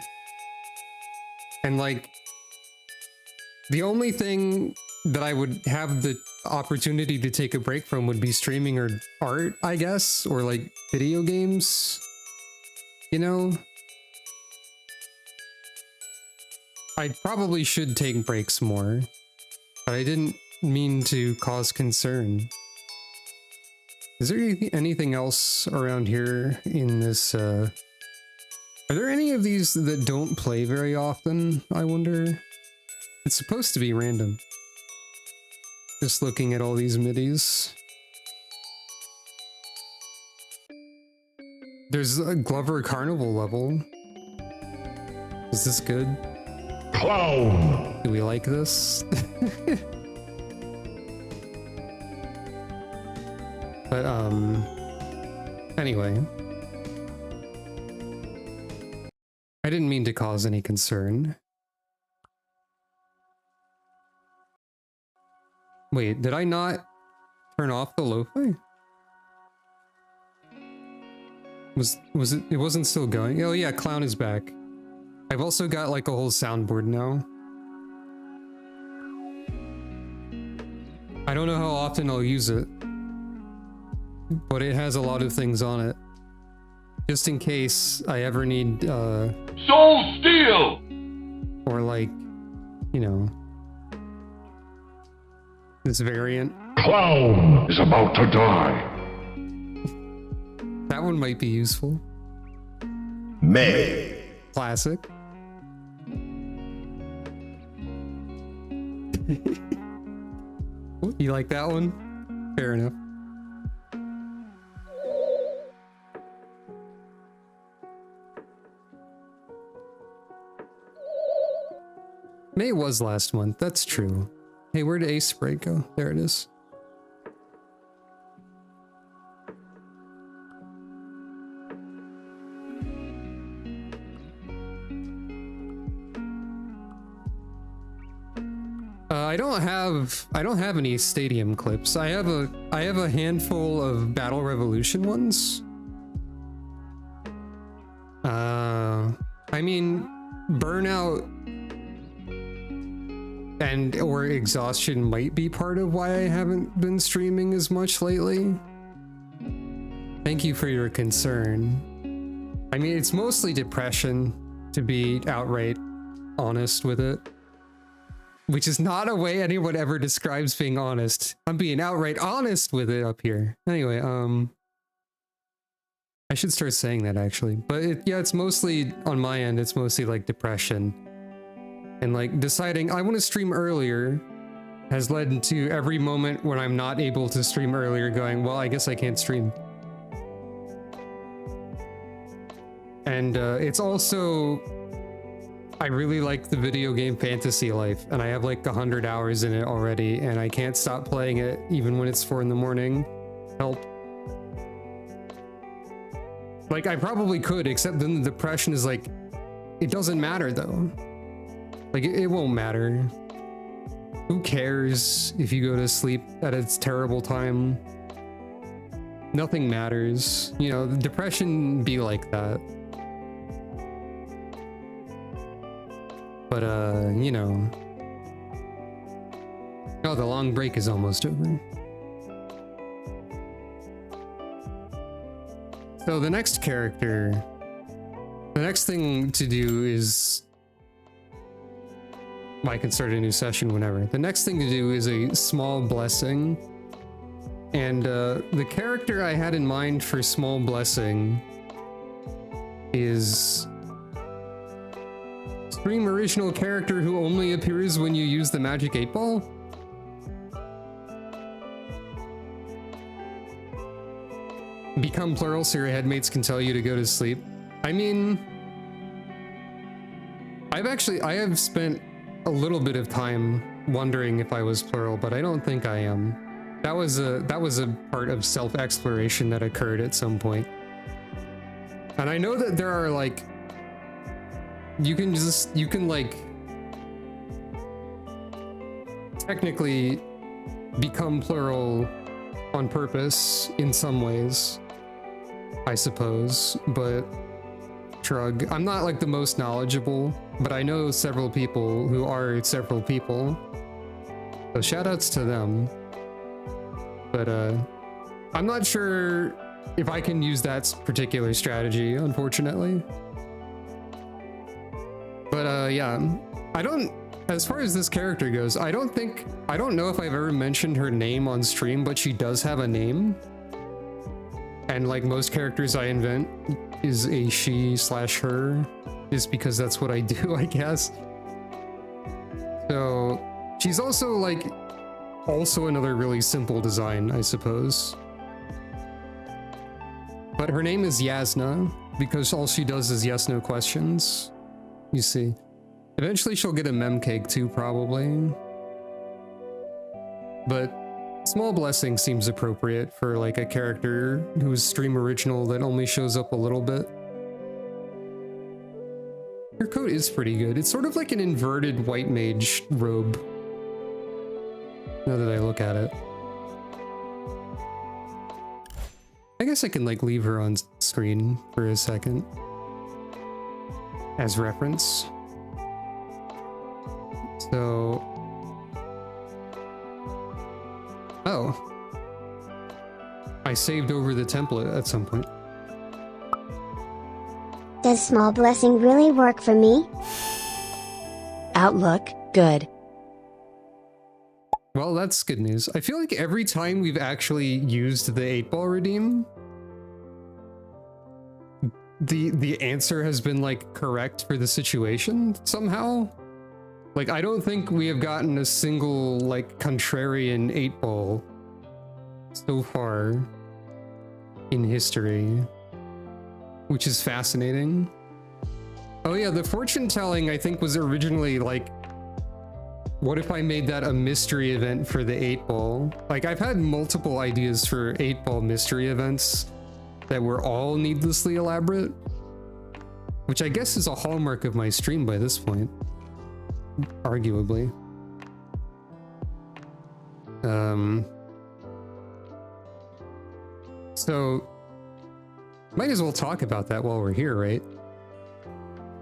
And like, the only thing that I would have the opportunity to take a break from would be streaming or art, I guess, or like video games, you know? I probably should take breaks more, but I didn't mean to cause concern. Is there anything else around here in this, Are there any of these that don't play very often, I wonder? It's supposed to be random. Just looking at all these middies. There's a Glover Carnival level. Is this good? Clown! Do we like this? But, anyway. I didn't mean to cause any concern. Wait, did I not turn off the lo-fi? Was it? It wasn't still going? Oh yeah, Clown is back. I've also got like a whole soundboard now. I don't know how often I'll use it, but it has a lot of things on it. Just in case I ever need, Soul Steel! or like, you know, this variant. Clown is about to die. That one might be useful. May. Classic. You like that one? Fair enough. May was last month, that's true. Hey, where did Ace Spray go? There it is. I don't have any stadium clips. I have a handful of Battle Revolution ones. I mean, burnout and or exhaustion might be part of why I haven't been streaming as much lately. Thank you for your concern. I mean, it's mostly depression, to be outright honest with it. Which is not a way anyone ever describes being honest. I'm being outright honest with it up here. Anyway, I should start saying that actually. But yeah, it's mostly, on my end, it's mostly like depression. And like deciding I want to stream earlier has led to every moment when I'm not able to stream earlier going, well, I guess I can't stream. And it's also, I really like the video game Fantasy Life, and I have like 100 hours in it already, and I can't stop playing it even when it's 4 in the morning. Help. Like, I probably could, except then the depression is like, it doesn't matter though. Like, it won't matter. Who cares if you go to sleep at a terrible time? Nothing matters. You know, the depression be like that. But, you know. Oh, the long break is almost over. So the next character, the next thing to do is I can start a new session whenever. The next thing to do is a small blessing. And the character I had in mind for small blessing is stream original character who only appears when you use the magic 8-ball. Become plural so your headmates can tell you to go to sleep. I mean, I have spent a little bit of time wondering if I was plural, but I don't think I am. That was a part of self-exploration that occurred at some point. And I know that there are like, you can like technically become plural on purpose in some ways, I suppose, but shrug. I'm not like the most knowledgeable, but I know several people who are several people. So shout outs to them. But I'm not sure if I can use that particular strategy, unfortunately. But yeah, as far as this character goes, I don't know if I've ever mentioned her name on stream, but she does have a name. And like most characters I invent is a she/her, just because that's what I do, I guess. So she's also another really simple design, I suppose. But her name is Yasna, because all she does is yes/no questions. You see. Eventually she'll get a mem cake too, probably. But small blessing seems appropriate for like a character who's stream original that only shows up a little bit. Her coat is pretty good. It's sort of like an inverted white mage robe, now that I look at it. I guess I can like leave her on screen for a second as reference. So, oh, I saved over the template at some point. Does small blessing really work for me? Outlook, good. Well, that's good news. I feel like every time we've actually used the 8-ball redeem, the answer has been like correct for the situation somehow. Like, I don't think we have gotten a single like contrarian 8-ball so far in history, which is fascinating. Oh yeah, the fortune telling I think was originally like, what if I made that a mystery event for the 8-ball? Like, I've had multiple ideas for 8-ball mystery events that were all needlessly elaborate, which I guess is a hallmark of my stream by this point, arguably. So might as well talk about that while we're here, right?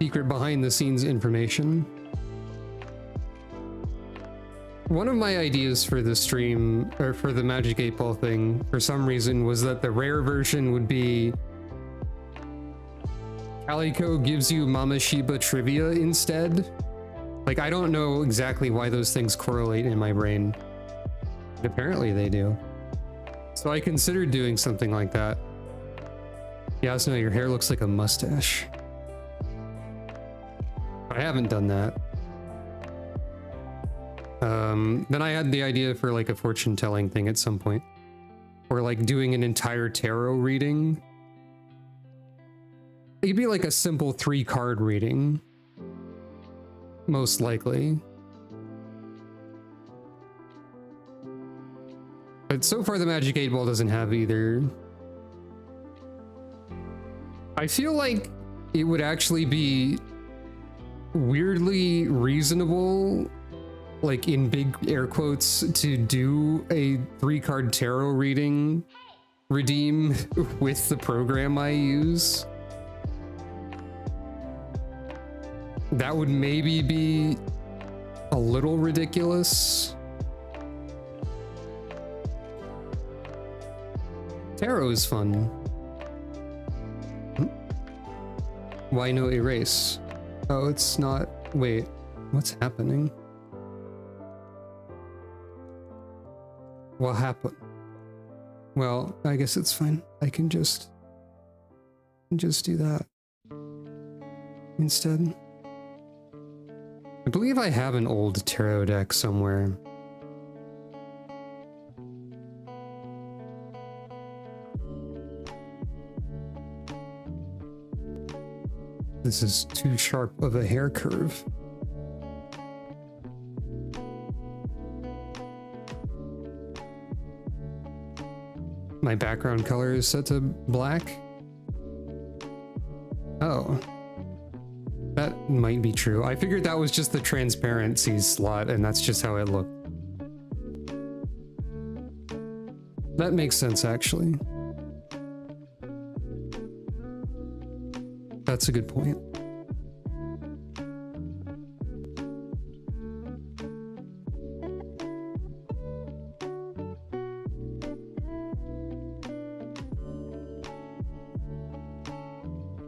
Secret behind the scenes information. One of my ideas for the stream, or for the Magic 8-ball thing, for some reason, was that the rare version would be Calico gives you Mama Shiba trivia instead. Like, I don't know exactly why those things correlate in my brain, but apparently they do. So I considered doing something like that. Yasna, your hair looks like a mustache. I haven't done that. Then I had the idea for like a fortune telling thing at some point, or like doing an entire tarot reading. It'd be like a simple 3-card reading, most likely. But so far the Magic 8-ball doesn't have either. I feel like it would actually be weirdly reasonable, like in big air quotes, to do a 3-card tarot reading redeem with the program I use. That would maybe be a little ridiculous. Tarot is fun. Why no erase? Oh, it's not. Wait, what's happening? What happened? Well, I guess it's fine. I can just do that instead. I believe I have an old tarot deck somewhere. This is too sharp of a hair curve. My background color is set to black. Oh. That might be true. I figured that was just the transparency slot and that's just how it looked. That makes sense, actually. That's a good point.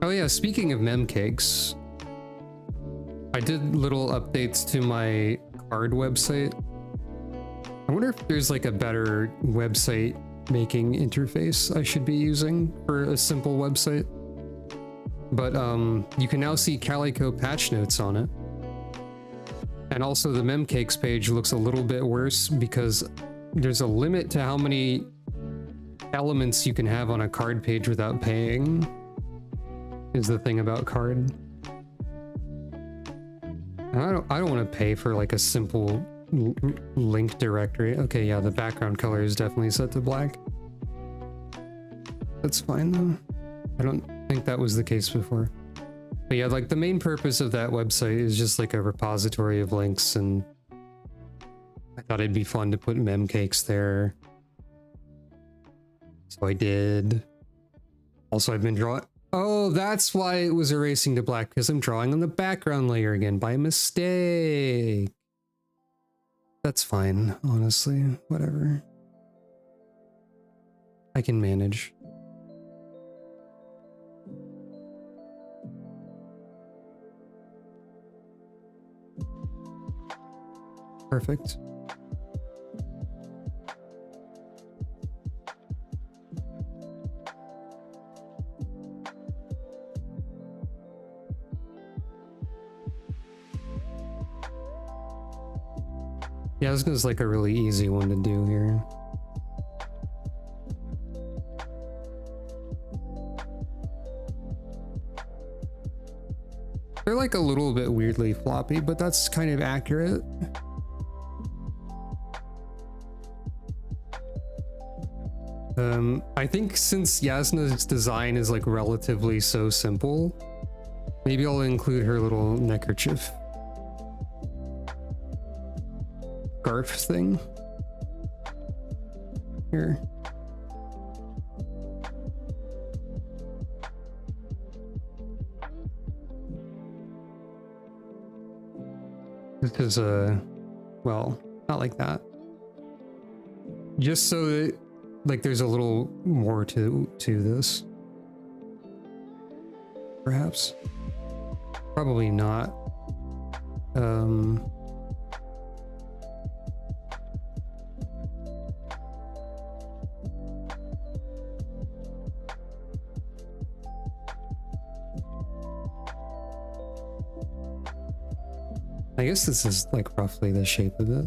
Oh yeah, speaking of mem cakes, I did little updates to my card website. I wonder if there's like a better website making interface I should be using for a simple website. But you can now see Calico patch notes on it. And also the memcakes page looks a little bit worse because there's a limit to how many elements you can have on a card page without paying, is the thing about card. I don't want to pay for like a simple link directory. Okay, yeah, the background color is definitely set to black. That's fine though. I don't think that was the case before. But yeah, like the main purpose of that website is just like a repository of links, and I thought it'd be fun to put memcakes there. So I did. Also, I've been drawing. Oh, that's why it was erasing to black, because I'm drawing on the background layer again by mistake. That's fine, honestly. Whatever. I can manage. Perfect. Yeah, this is like a really easy one to do here. They're like a little bit weirdly floppy, but that's kind of accurate. I think since Yasna's design is like relatively so simple, maybe I'll include her little neckerchief scarf thing here. This is well, not like that. Just so that like there's a little more to this. Perhaps. Probably not. I guess this is like roughly the shape of it.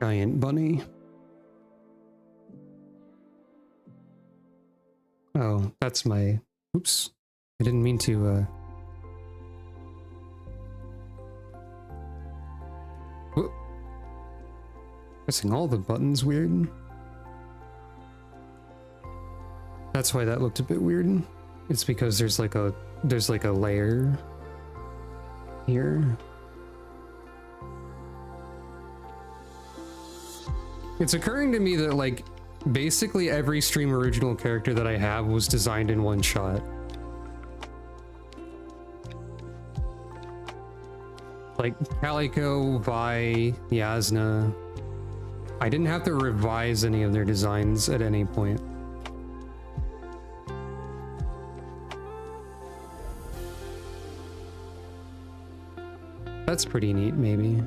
Giant bunny. Oh, that's my... Oops. I didn't mean to, pressing all the buttons weird. That's why that looked a bit weird. It's because there's like a layer here. It's occurring to me that like basically every stream original character that I have was designed in one shot. Like Calico, Vi, Yasna, I didn't have to revise any of their designs at any point. That's pretty neat, maybe.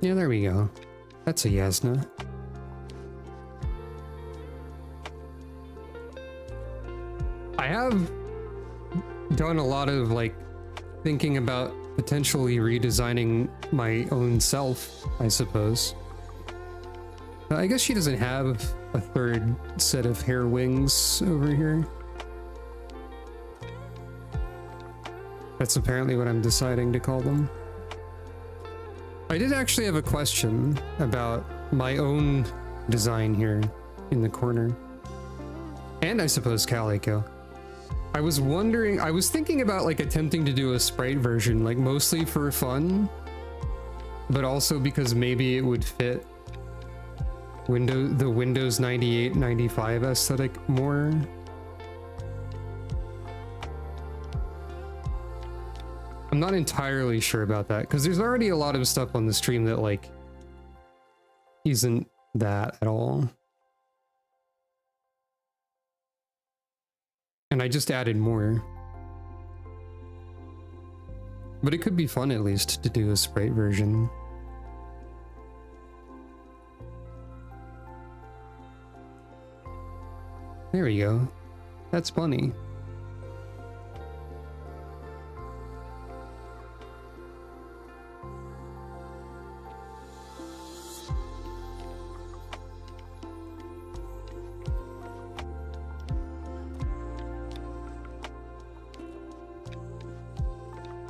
Yeah, there we go. That's a Yasna. I have done a lot of like thinking about potentially redesigning my own self, I suppose. I guess she doesn't have a third set of hair wings over here. That's apparently what I'm deciding to call them. I did actually have a question about my own design here in the corner. And I suppose Calico. I was wondering, I was thinking about like attempting to do a sprite version, like mostly for fun, but also because maybe it would fit the Windows 98, 95 aesthetic more. I'm not entirely sure about that because there's already a lot of stuff on the stream that like isn't that at all. And I just added more. But it could be fun at least to do a sprite version. There we go. That's funny.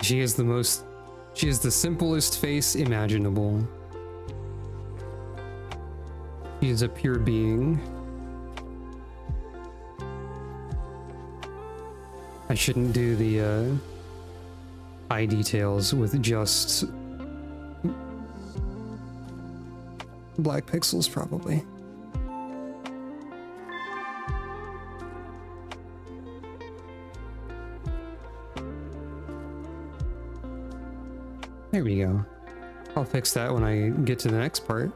She is the simplest face imaginable. She is a pure being. I shouldn't do the eye details with just black pixels, probably. There we go. I'll fix that when I get to the next part.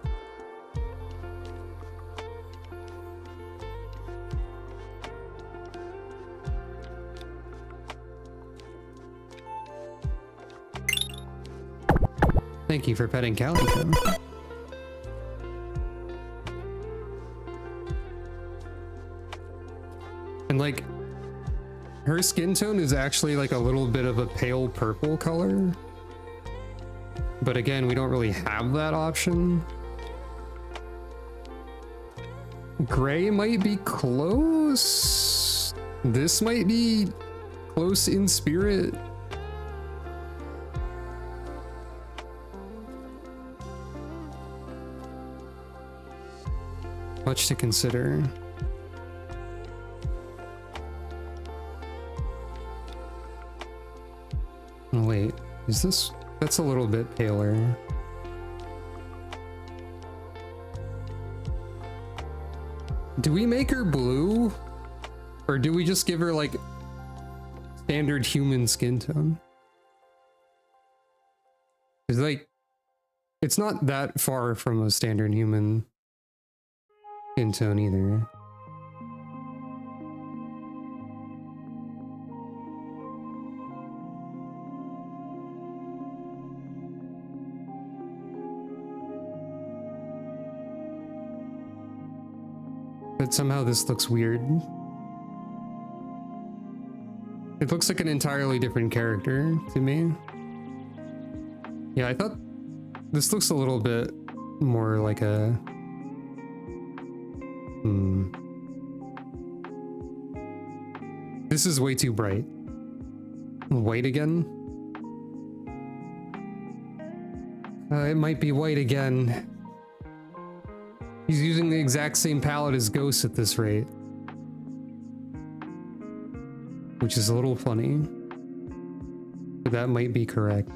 Thank you for petting Calico. And like, her skin tone is actually like a little bit of a pale purple color. But again, we don't really have that option. Gray might be close. This might be close in spirit. Much to consider. Oh, wait, is this? That's a little bit paler. Do we make her blue? Or do we just give her like standard human skin tone? It's like, it's not that far from a standard human skin tone either. But somehow this looks weird. It looks like an entirely different character to me. Yeah, I thought this looks a little bit more like a... This is way too bright. White again? It might be white again. He's using the exact same palette as Ghost at this rate. which is a little funny. But that might be correct.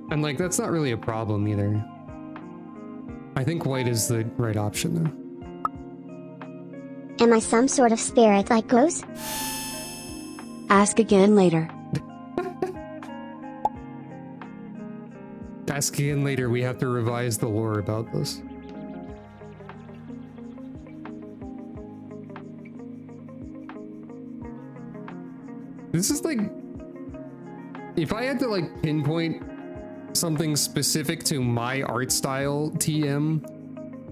And like, that's not really a problem either. I think white is the right option though. Am I some sort of spirit like ghost? Ask again later. Ask again later, we have to revise the lore about this. This is like, if I had to like pinpoint something specific to my art style, TM,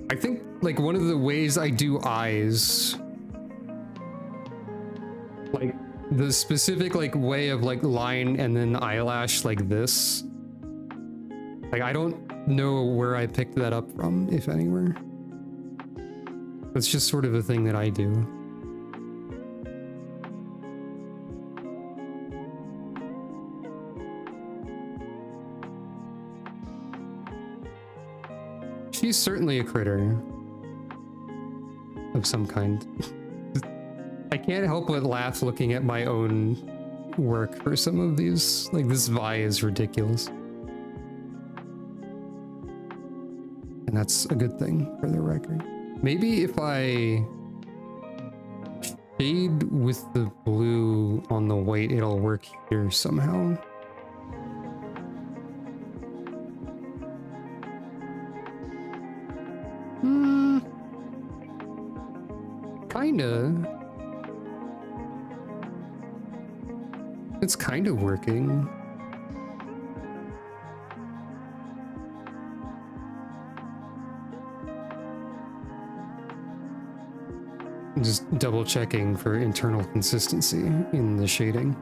I think like one of the ways I do eyes, like the specific like way of like line and then eyelash like this, like I don't know where I picked that up from, if anywhere. That's just sort of a thing that I do. She's certainly a critter of some kind. I can't help but laugh looking at my own work for some of these. Like, this Vi is ridiculous. And that's a good thing for the record. Maybe if I shade with the blue on the white, it'll work here somehow. Kinda. It's kind of working. Just double checking for internal consistency in the shading.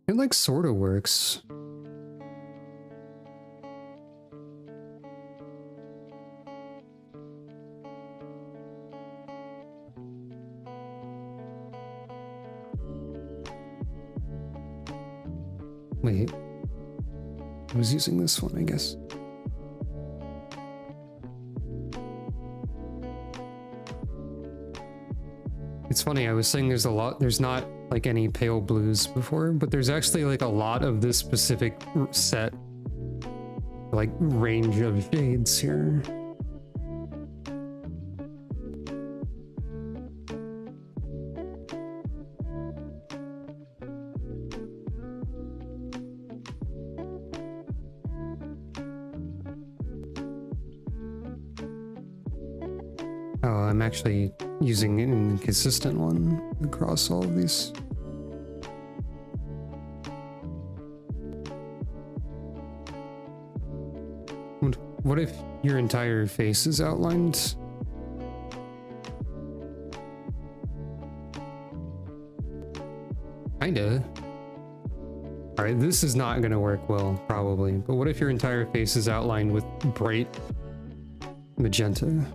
It like sort of works. Wait, I was using this one, I guess. It's funny, I was saying there's not like any pale blues before, but there's actually like a lot of this specific set, like range of shades here. Oh, I'm actually using an inconsistent one across all of these. What if your entire face is outlined? Kinda. Alright, this is not gonna work well, probably. But what if your entire face is outlined with bright magenta?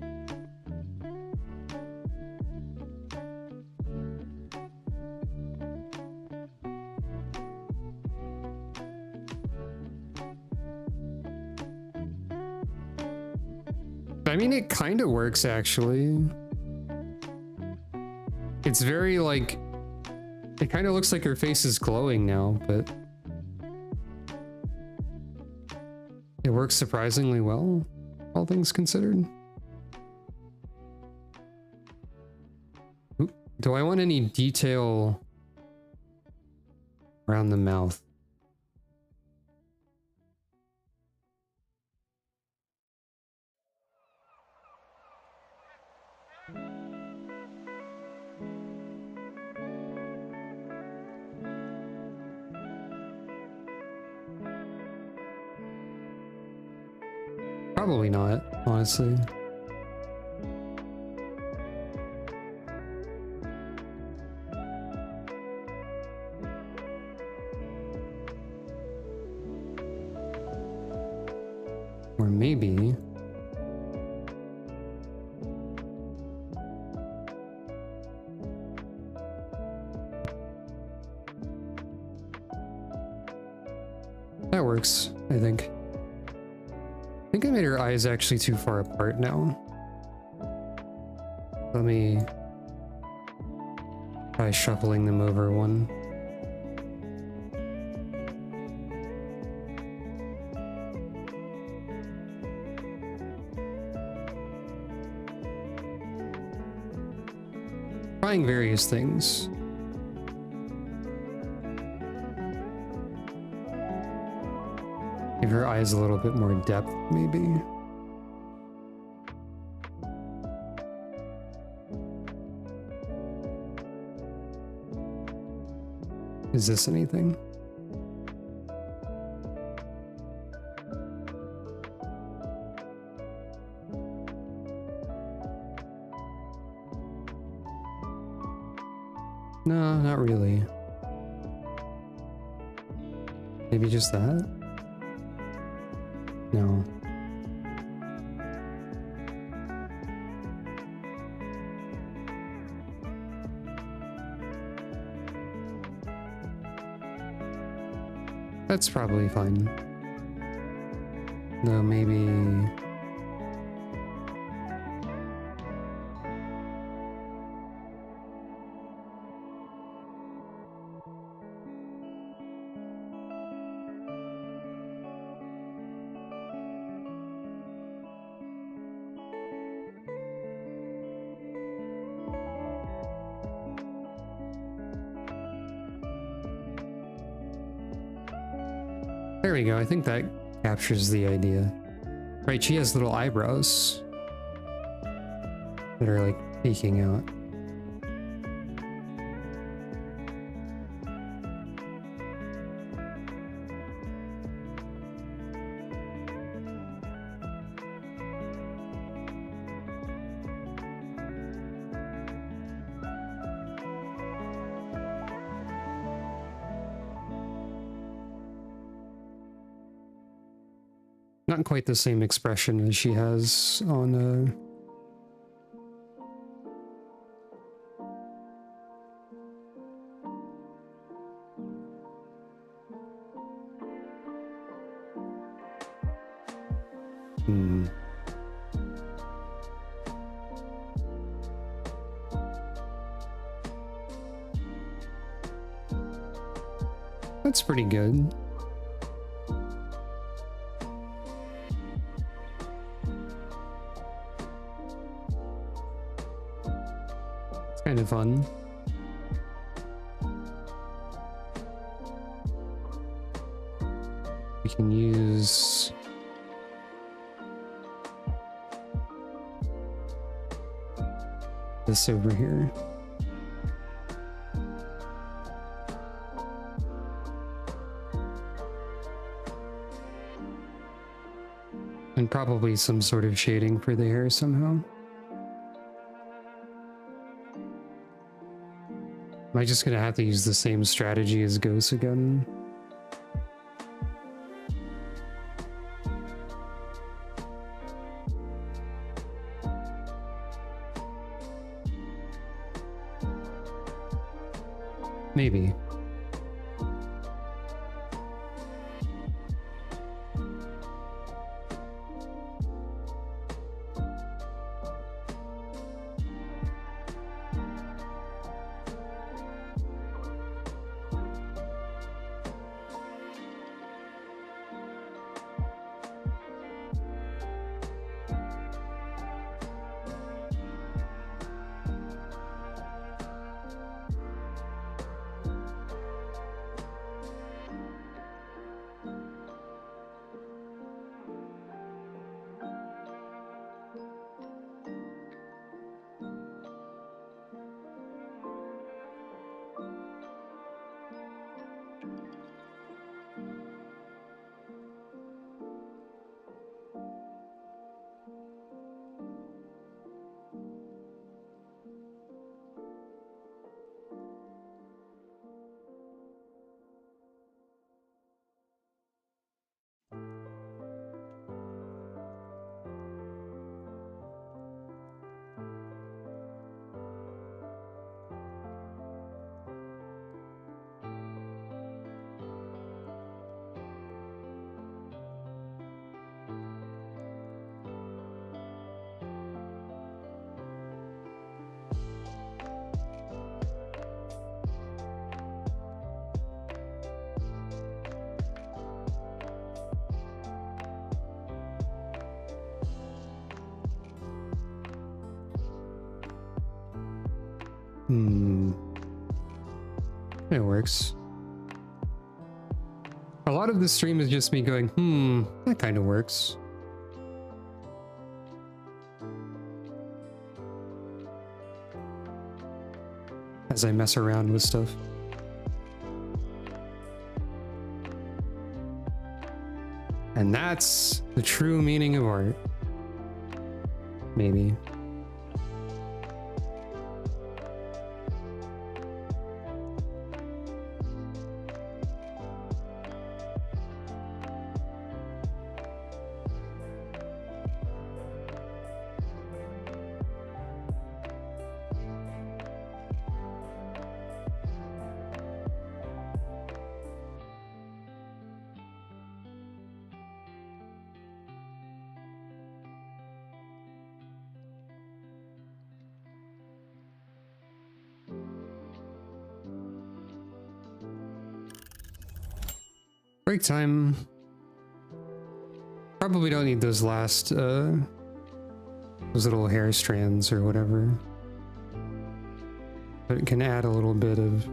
I mean, it kind of works, actually. It's very, like... It kind of looks like her face is glowing now, but... It works surprisingly well, all things considered. Oop. Do I want any detail around the mouth? Probably not, honestly. Or maybe... that works, I think. I think I made her eyes actually too far apart now. Let me try shuffling them over one. Trying various things. Give her eyes a little bit more depth, maybe. Is this anything? No, not really. Maybe just that? No. That's probably fine. No, maybe... There we go, I think that captures the idea. Right, she has little eyebrows that are like peeking out. Not quite the same expression as she has on That's pretty good. Kind of fun. We can use this over here. And probably some sort of shading for the hair somehow. Am I just gonna have to use the same strategy as Ghost again? Maybe. It works. A lot of the stream is just me going, that kind of works. As I mess around with stuff. And that's the true meaning of art. Maybe. Break time. Probably don't need those last, those little hair strands or whatever. But it can add a little bit of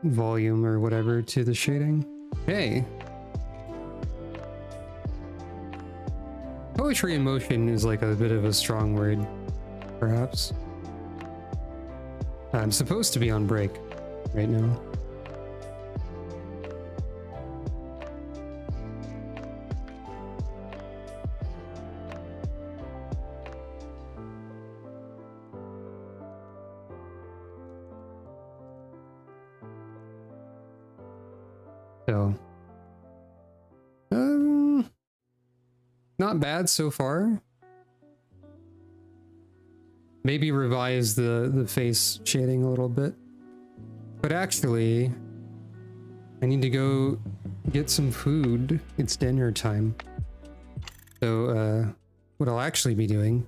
volume or whatever to the shading. Hey! Poetry in motion is like a bit of a strong word, perhaps. I'm supposed to be on break right now. So, not bad so far. Maybe revise the face shading a little bit. But actually, I need to go get some food. It's dinner time. So, what I'll actually be doing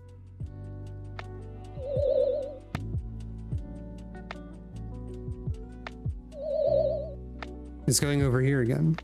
is going over here again.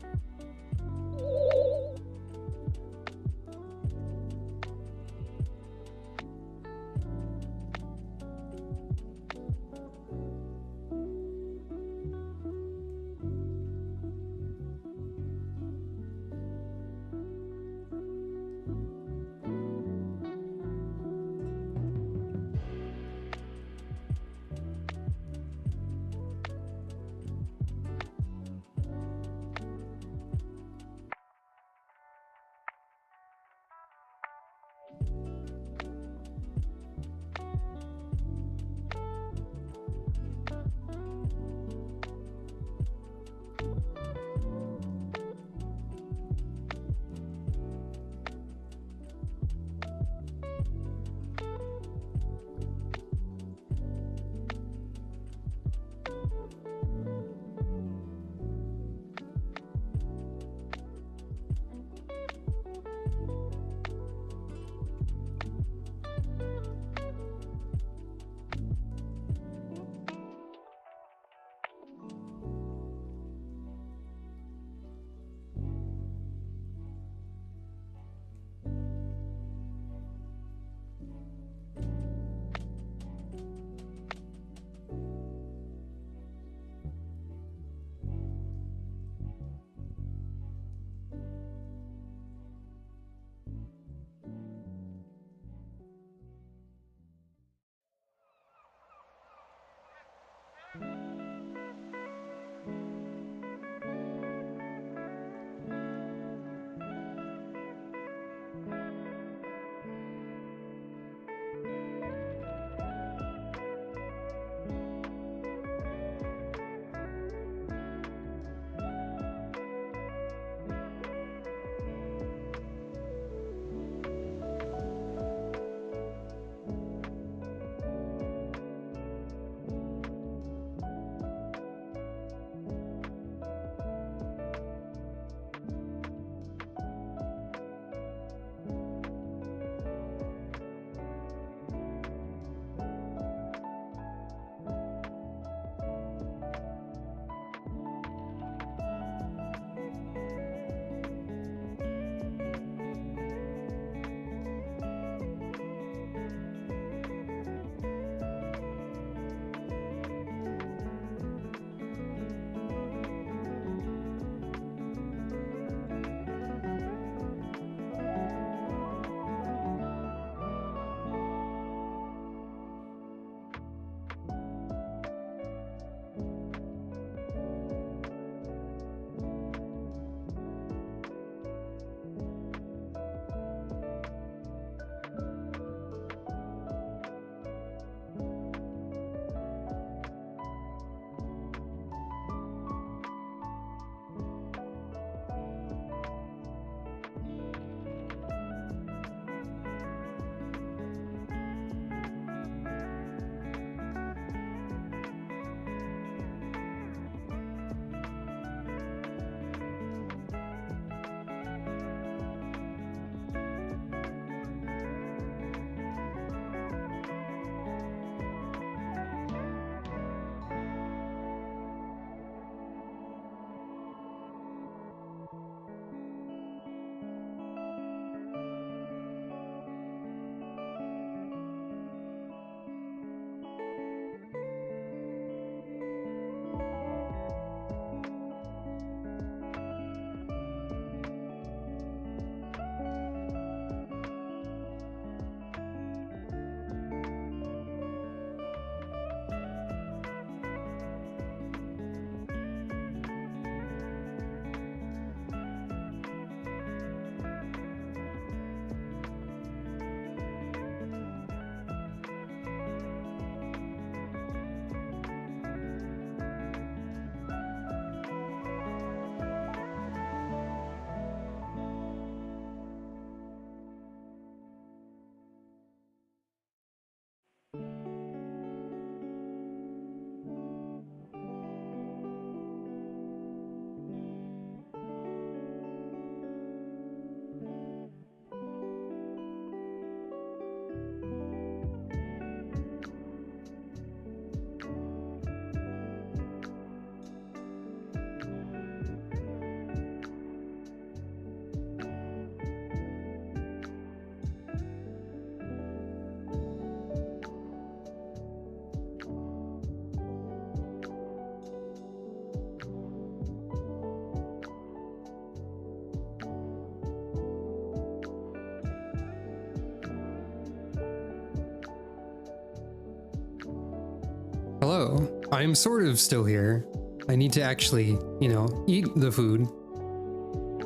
Hello. I'm sort of still here. I need to actually, you know, eat the food.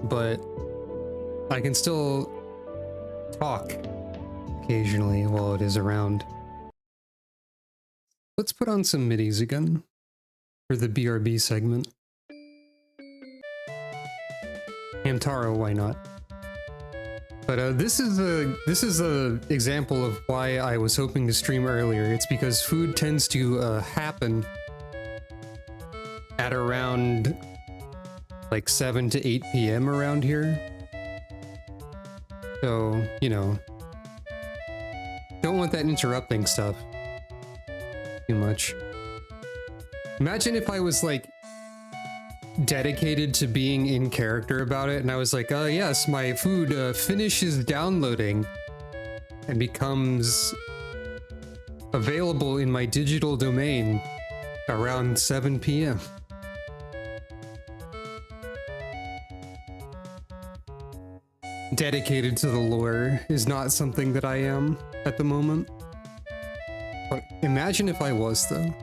But I can still talk occasionally while it is around. Let's put on some midis again for the BRB segment. Hamtaro, why not? But this is a example of why I was hoping to stream earlier. It's because food tends to happen at around like 7 to 8 p.m. around here. So, you know, don't want that interrupting stuff too much. Imagine if I was like dedicated to being in character about it and I was like, yes, my food finishes downloading and becomes available in my digital domain around 7 p.m. Dedicated to the lore is not something that I am at the moment. But imagine if I was, though.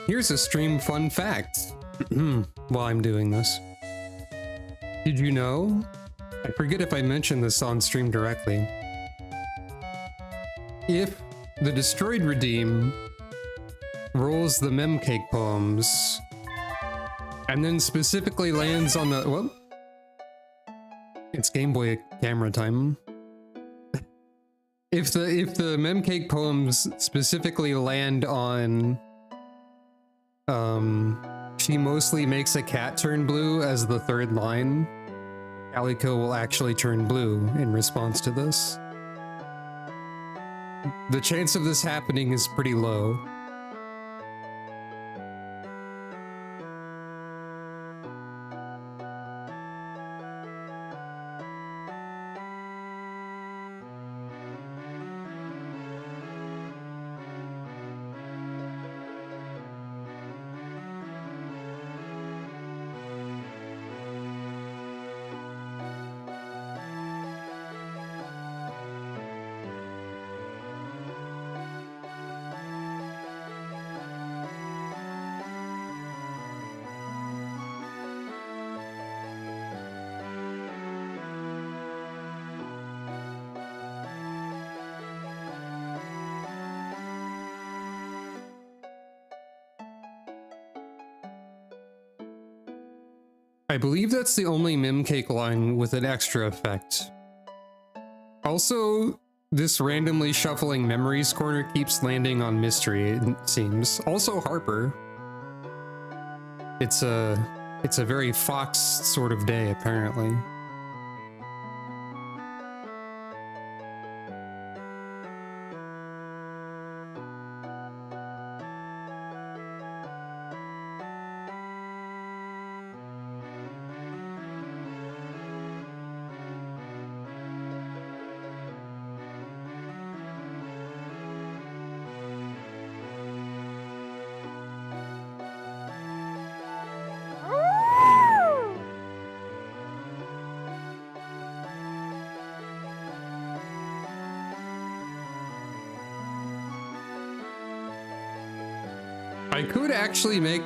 Here's a stream fun fact while I'm doing this. Did you know? I forget if I mentioned this on stream directly. If the Destroyed Redeem rolls the Memcake poems and then specifically lands on the... Well, it's Game Boy camera time. If the Memcake poems specifically land on she mostly makes a cat turn blue as the third line, Calico will actually turn blue in response to this. The chance of this happening is pretty low. I believe that's the only Memcake line with an extra effect. Also, this randomly shuffling memories corner keeps landing on Mystery, it seems. Also Harper. It's a very Fox sort of day, apparently. I could actually make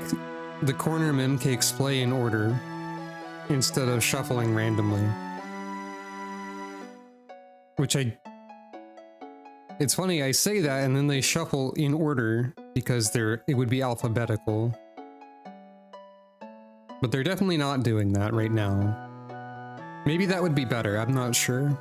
the corner Memcakes play in order instead of shuffling randomly. Which it's funny, I say that and then they shuffle in order because it would be alphabetical. But they're definitely not doing that right now. Maybe that would be better, I'm not sure.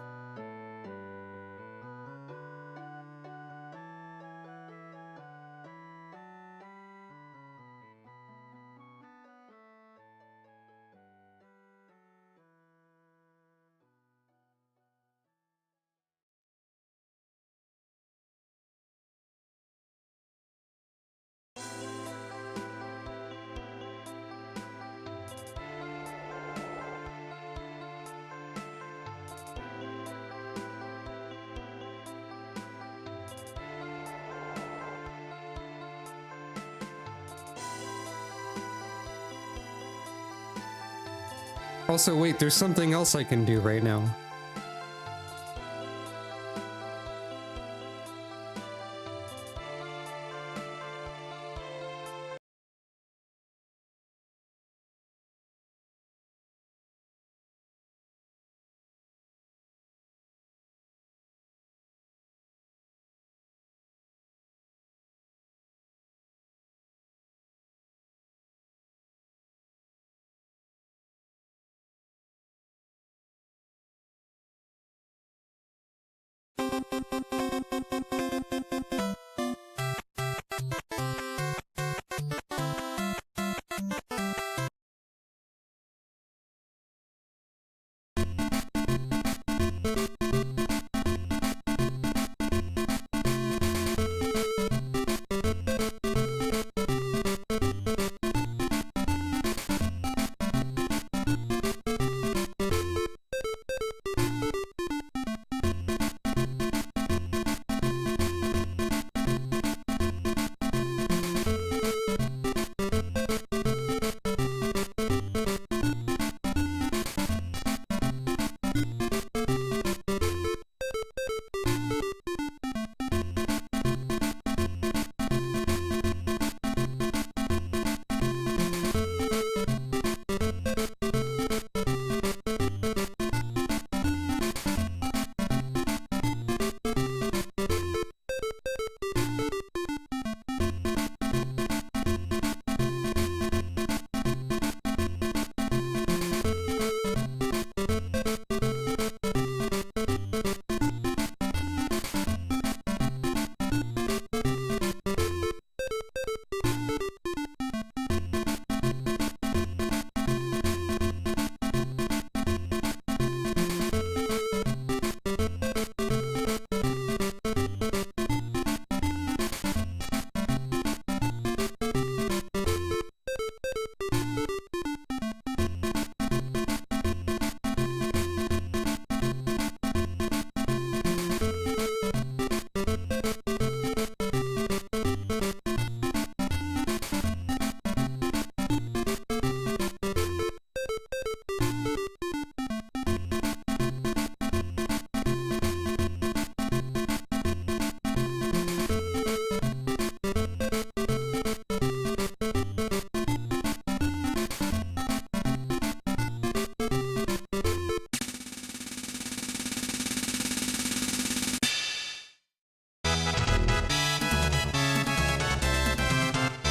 Also, wait, there's something else I can do right now.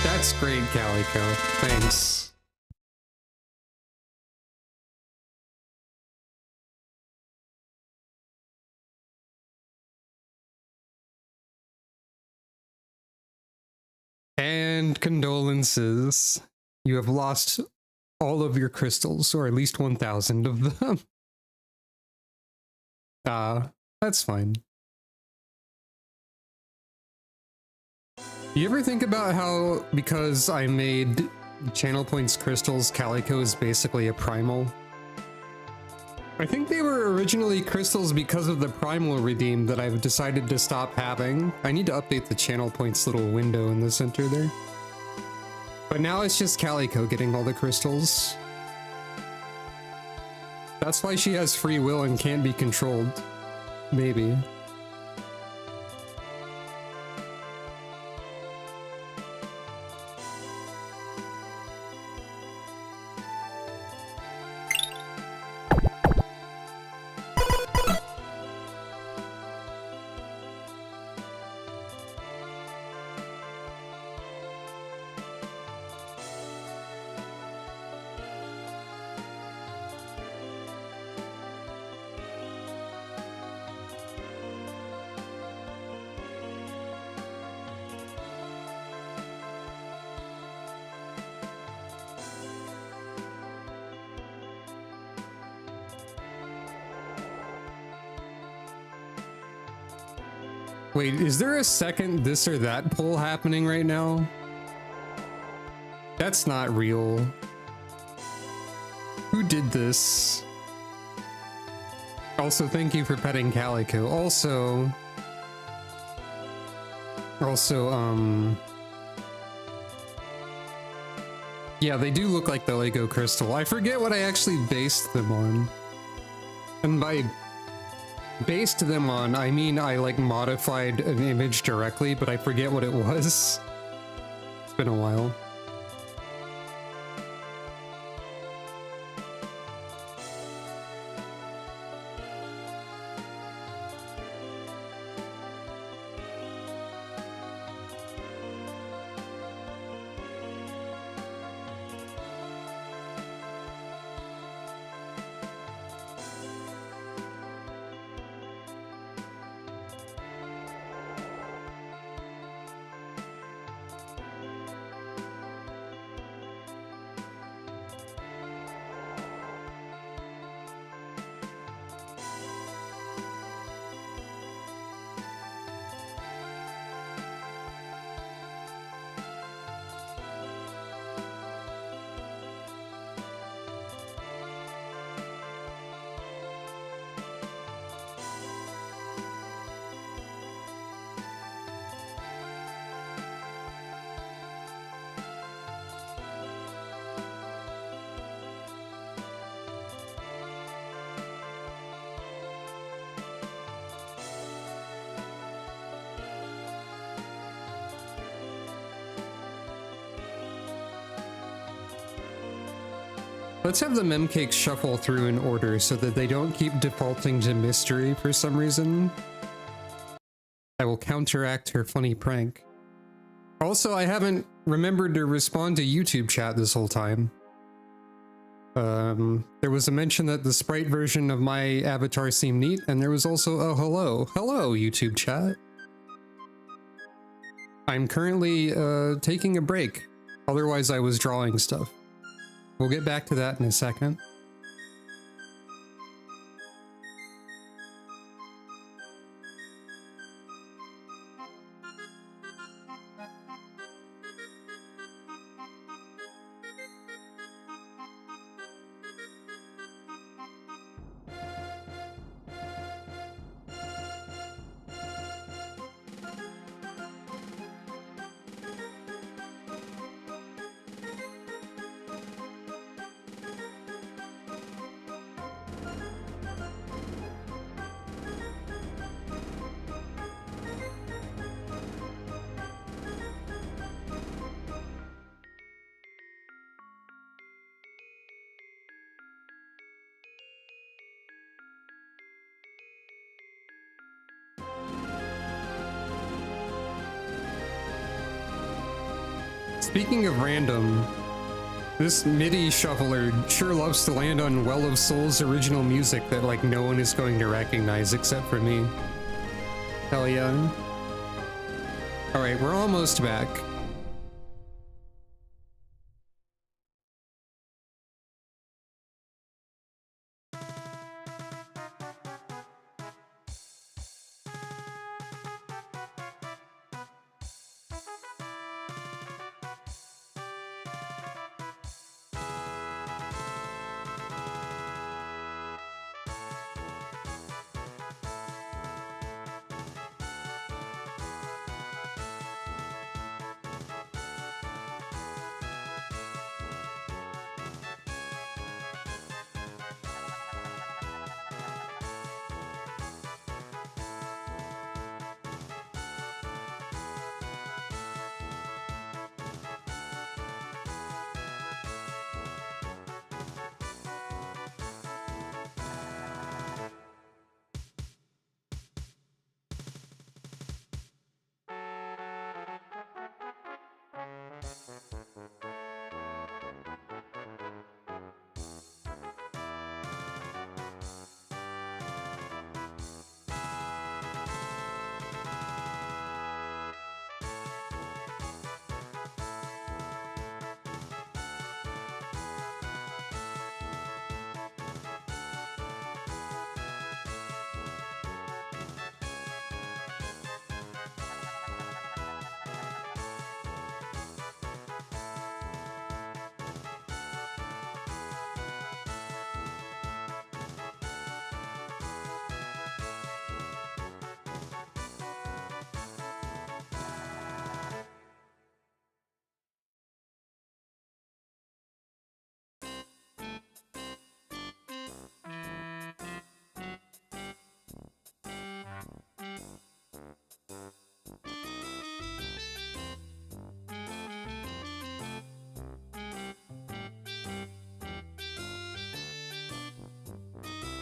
That's great, Calico. Thanks. And condolences. You have lost all of your crystals, or at least 1,000 of them. That's fine. You ever think about how, because I made channel points crystals, Calico is basically a primal? I think they were originally crystals because of the primal redeem that I've decided to stop having. I need to update the channel points little window in the center there. But now it's just Calico getting all the crystals. That's why she has free will and can't be controlled. Maybe. Wait, is there a second this or that poll happening right now? That's not real. Who did this? Also, thank you for petting Calico. Also, yeah, they do look like the Lego crystal. I forget what I actually based them on. And by based them on, I mean I like modified an image directly, but I forget what it was. It's been a while. Let's have the memcakes shuffle through in order so that they don't keep defaulting to mystery for some reason. I will counteract her funny prank. Also, I haven't remembered to respond to YouTube chat this whole time. There was a mention that the sprite version of my avatar seemed neat, and there was also a hello. Hello, YouTube chat. I'm currently taking a break. Otherwise, I was drawing stuff. We'll get back to that in a second. Speaking of random, this MIDI shuffler sure loves to land on Well of Souls original music that like no one is going to recognize except for me. Hell yeah. Alright, we're almost back.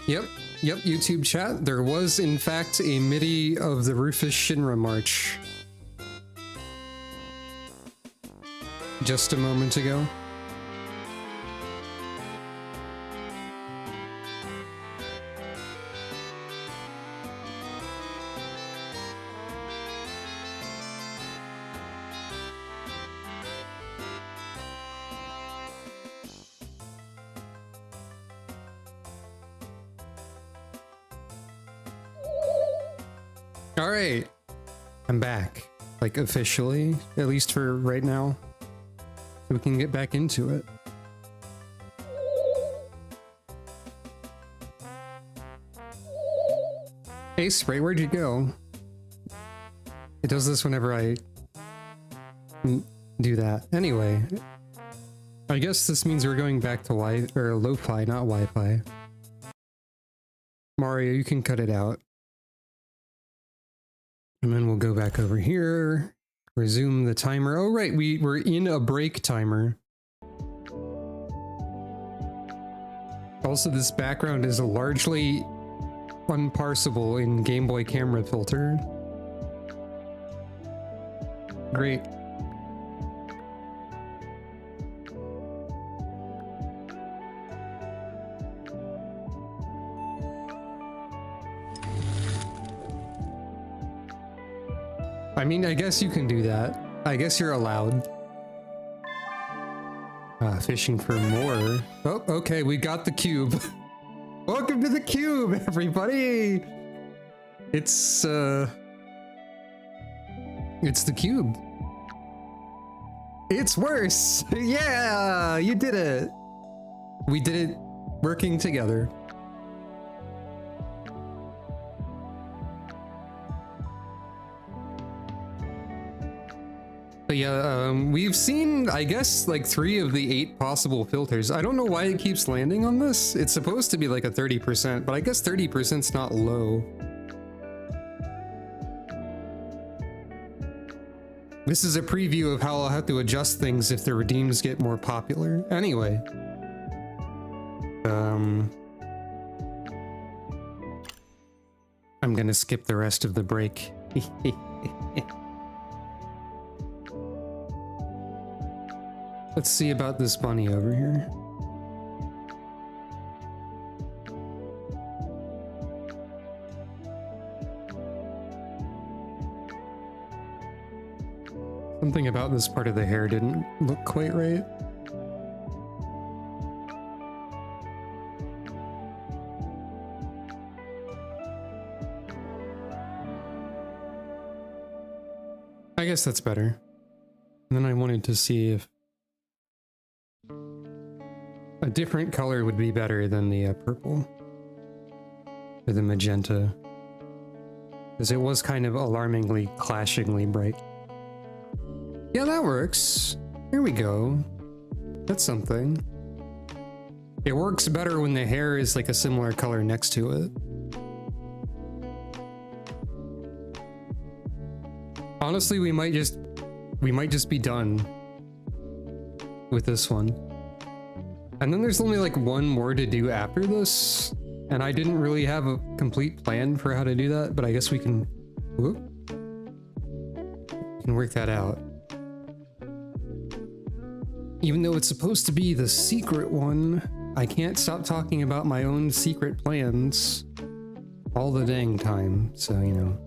Yep, YouTube chat. There was, in fact, a MIDI of the Rufus Shinra March. Just a moment ago. All right, I'm back, like officially, at least for right now, so we can get back into it. Hey, Spray, where'd you go? It does this whenever I do that. Anyway, I guess this means we're going back to lo-fi, not Wi-Fi. Mario, you can cut it out. And then we'll go back over here, resume the timer. Oh, right, we're in a break timer. Also, this background is largely unparsable in Game Boy camera filter. Great. I mean, I guess you can do that. I guess you're allowed. Fishing for more. Oh, okay, we got the cube. Welcome to the cube, everybody! It's the cube. It's worse! Yeah! You did it! We did it working together. But yeah, we've seen, I guess, like 3 of the 8 possible filters. I don't know why it keeps landing on this. It's supposed to be like a 30%, but I guess 30%'s not low. This is a preview of how I'll have to adjust things if the redeems get more popular. Anyway. I'm gonna skip the rest of the break. Let's see about this bunny over here. Something about this part of the hair didn't look quite right. I guess that's better. And then I wanted to see if a different color would be better than the purple or the magenta, because it was kind of alarmingly, clashingly bright. Yeah, that works. Here we go. That's something. It works better when the hair is like a similar color next to it. Honestly, we might just be done with this one. And then there's only like one more to do after this, and I didn't really have a complete plan for how to do that, but I guess we can work that out. Even though it's supposed to be the secret one, I can't stop talking about my own secret plans all the dang time, so you know.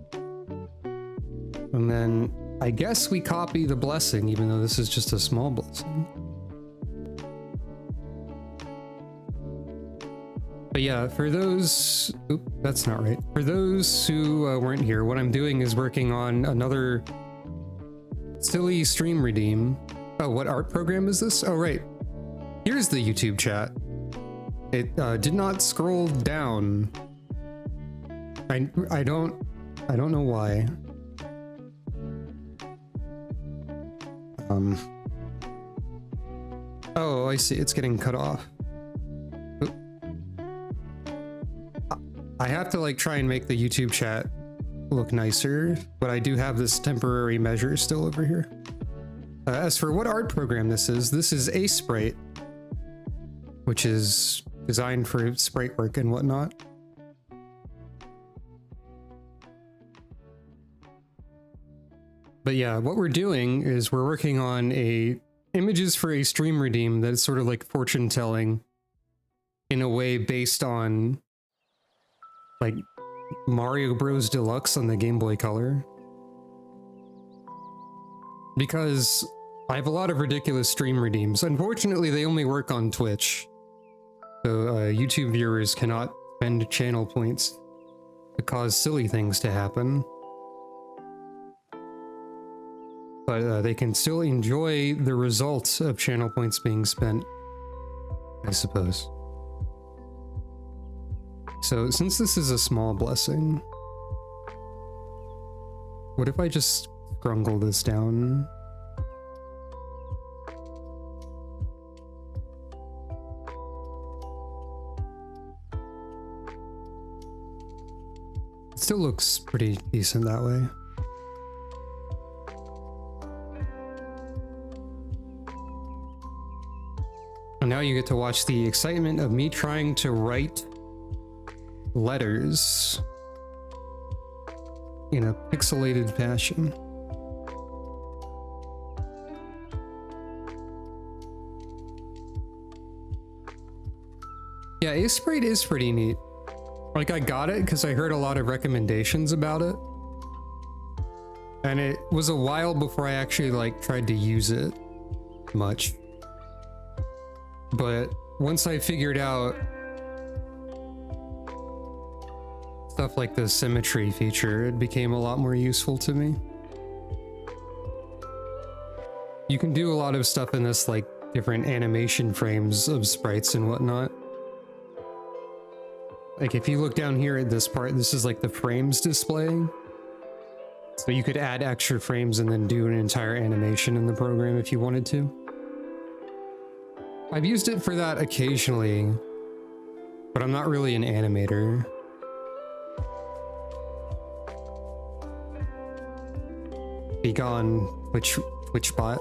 And then I guess we copy the blessing, even though this is just a small blessing. But yeah, for those, that's not right. For those who weren't here, what I'm doing is working on another silly stream redeem. Oh, what art program is this? Oh, right. Here's the YouTube chat. It did not scroll down. I don't know why. Oh, I see. It's getting cut off. I have to like try and make the YouTube chat look nicer, but I do have this temporary measure still over here. As for what art program this is A Sprite, which is designed for sprite work and whatnot. But yeah, what we're doing is we're working on images for a stream redeem that is sort of like fortune telling in a way based on like Mario Bros. Deluxe on the Game Boy Color. Because I have a lot of ridiculous stream redeems. Unfortunately, they only work on Twitch. So YouTube viewers cannot spend channel points to cause silly things to happen. But they can still enjoy the results of channel points being spent, I suppose. So since this is a small blessing, what if I just grungle this down? It still looks pretty decent that way. And now you get to watch the excitement of me trying to write letters in a pixelated fashion. Yeah, Aseprite is pretty neat. Like, I got it because I heard a lot of recommendations about it. And it was a while before I actually, like, tried to use it much. But once I figured out stuff like the symmetry feature, it became a lot more useful to me. You can do a lot of stuff in this, like, different animation frames of sprites and whatnot. Like, if you look down here at this part, this is like the frames displaying. So you could add extra frames and then do an entire animation in the program if you wanted to. I've used it for that occasionally, but I'm not really an animator. Be gone, Twitch bot.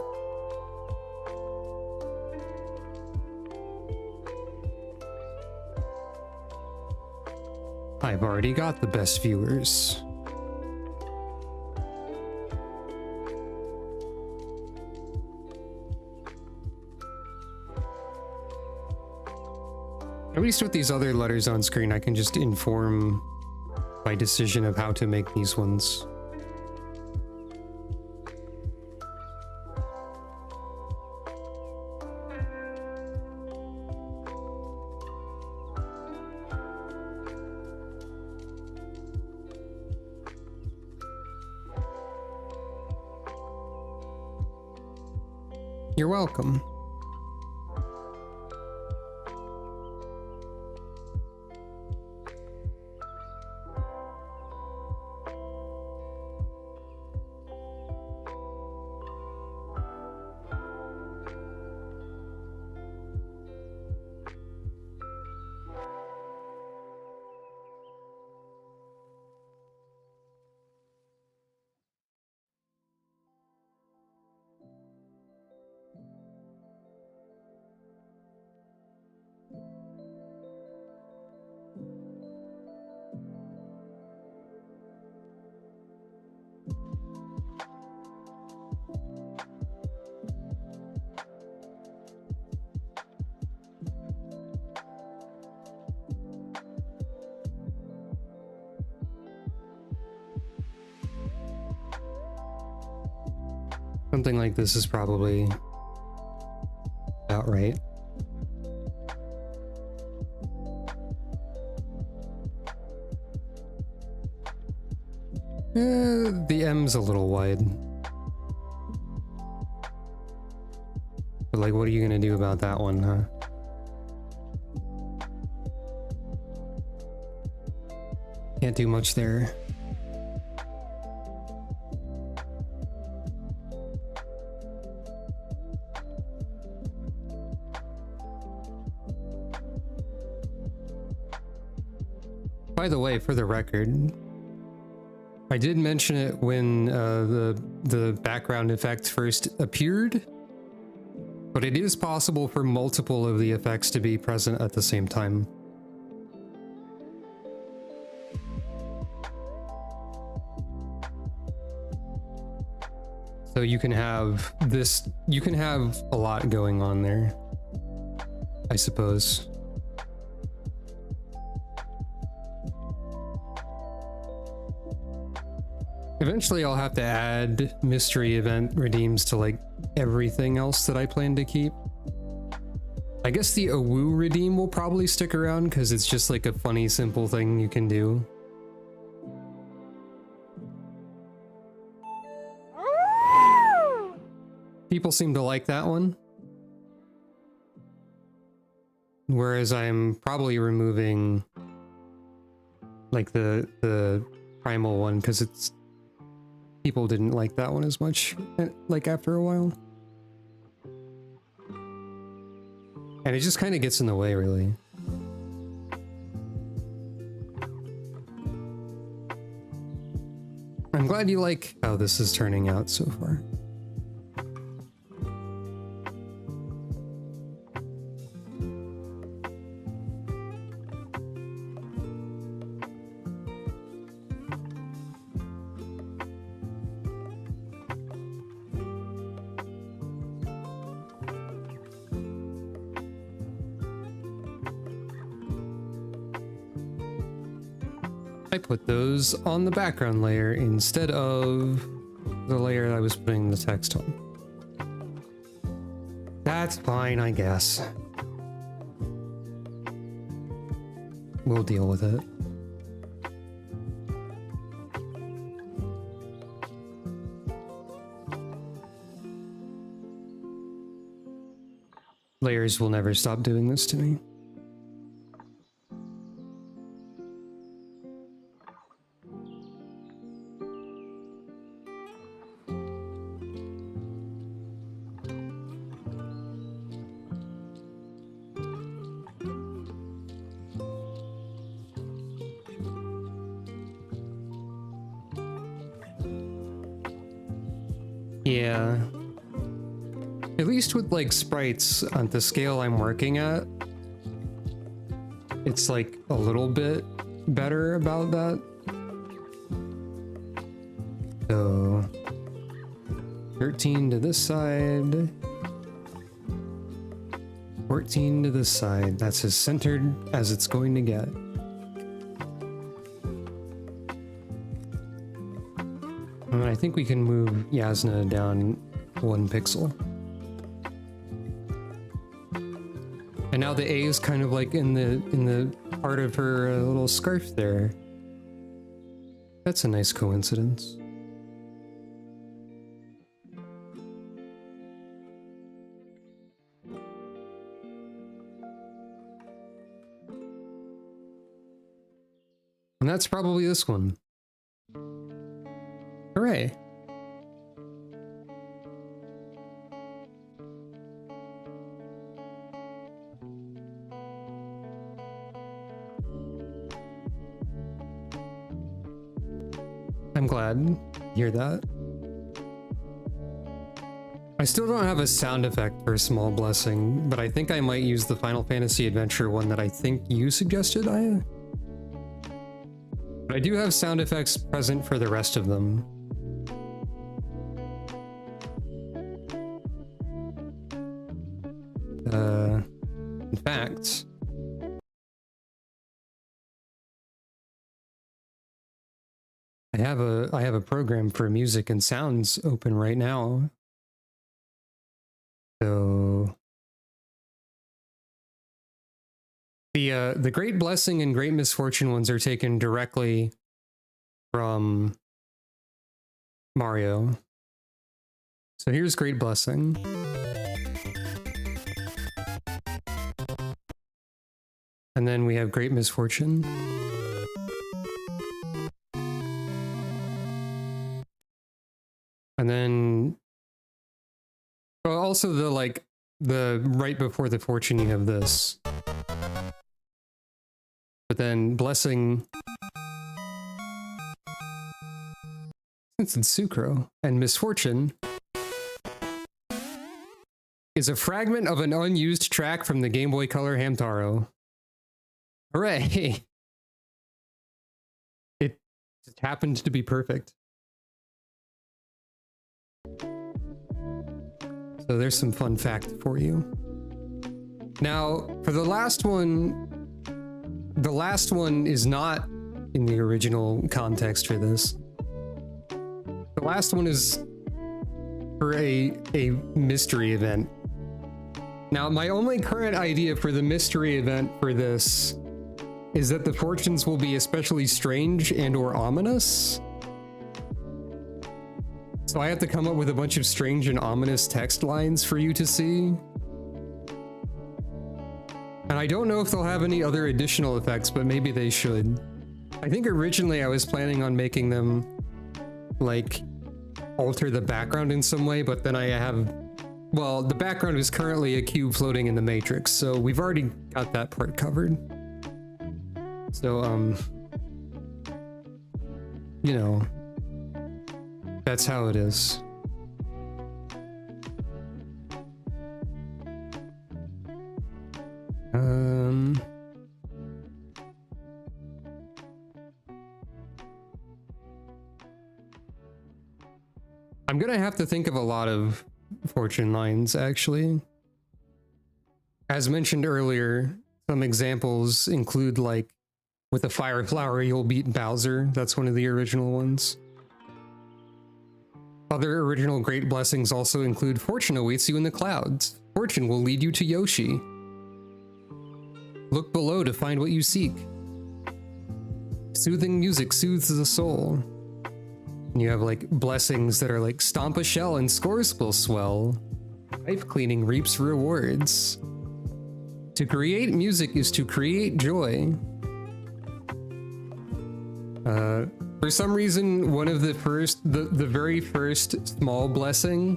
I've already got the best viewers. At least with these other letters on screen, I can just inform my decision of how to make these ones. You're welcome. Something like this is probably about right. The M's a little wide. But like, what are you gonna do about that one, huh? Can't do much there. By the way, for the record, I did mention it when the background effect first appeared, But it is possible for multiple of the effects to be present at the same time. So you can have this, you can have a lot going on there, I suppose. Eventually I'll have to add mystery event redeems to like everything else that I plan to keep. I guess the Awu redeem will probably stick around because it's just like a funny, simple thing you can do. People seem to like that one. Whereas I'm probably removing like the primal one because it's people didn't like that one as much like after a while. And it just kind of gets in the way, really. I'm glad you like how this is turning out so far. I put those on the background layer instead of the layer I was putting the text on. That's fine, I guess. We'll deal with it. Layers will never stop doing this to me. Yeah. At least with like sprites on the scale I'm working at, it's like a little bit better about that. So 13 to this side, 14 to this side. That's as centered as it's going to get. And I think we can move Yasna down 1 pixel. And now the A is kind of like in the part of her little scarf there. That's a nice coincidence. And that's probably this one. Hooray. I'm glad to hear that. I still don't have a sound effect for Small Blessing, but I think I might use the Final Fantasy Adventure one that I think you suggested, Aya. But I do have sound effects present for the rest of them. In fact, I have a program for music and sounds open right now. So the Great Blessing and Great Misfortune ones are taken directly from Mario. So here's Great Blessing. And then we have Great Misfortune. And then also the right before the fortune you have this. But then Blessing, since it's Sucro, and Misfortune is a fragment of an unused track from the Game Boy Color Hamtaro. Hooray! It just happened to be perfect. So there's some fun fact for you. Now, for the last one is not in the original context for this. The last one is for a mystery event. Now, my only current idea for the mystery event for this is that the fortunes will be especially strange and or ominous. So I have to come up with a bunch of strange and ominous text lines for you to see. And I don't know if they'll have any other additional effects, but maybe they should. I think originally I was planning on making them, like, alter the background in some way, but then I have... Well, the background is currently a cube floating in the matrix, so we've already got that part covered. So, you know, that's how it is. I'm gonna have to think of a lot of fortune lines, actually. As mentioned earlier, some examples include, like, with a fire flower, you'll beat Bowser. That's one of the original ones. Other original great blessings also include fortune awaits you in the clouds. Fortune will lead you to Yoshi. Look below to find what you seek. Soothing music soothes the soul. And you have, like, blessings that are like, stomp a shell and scores will swell. Pipe cleaning reaps rewards. To create music is to create joy. For some reason, one of the very first small blessing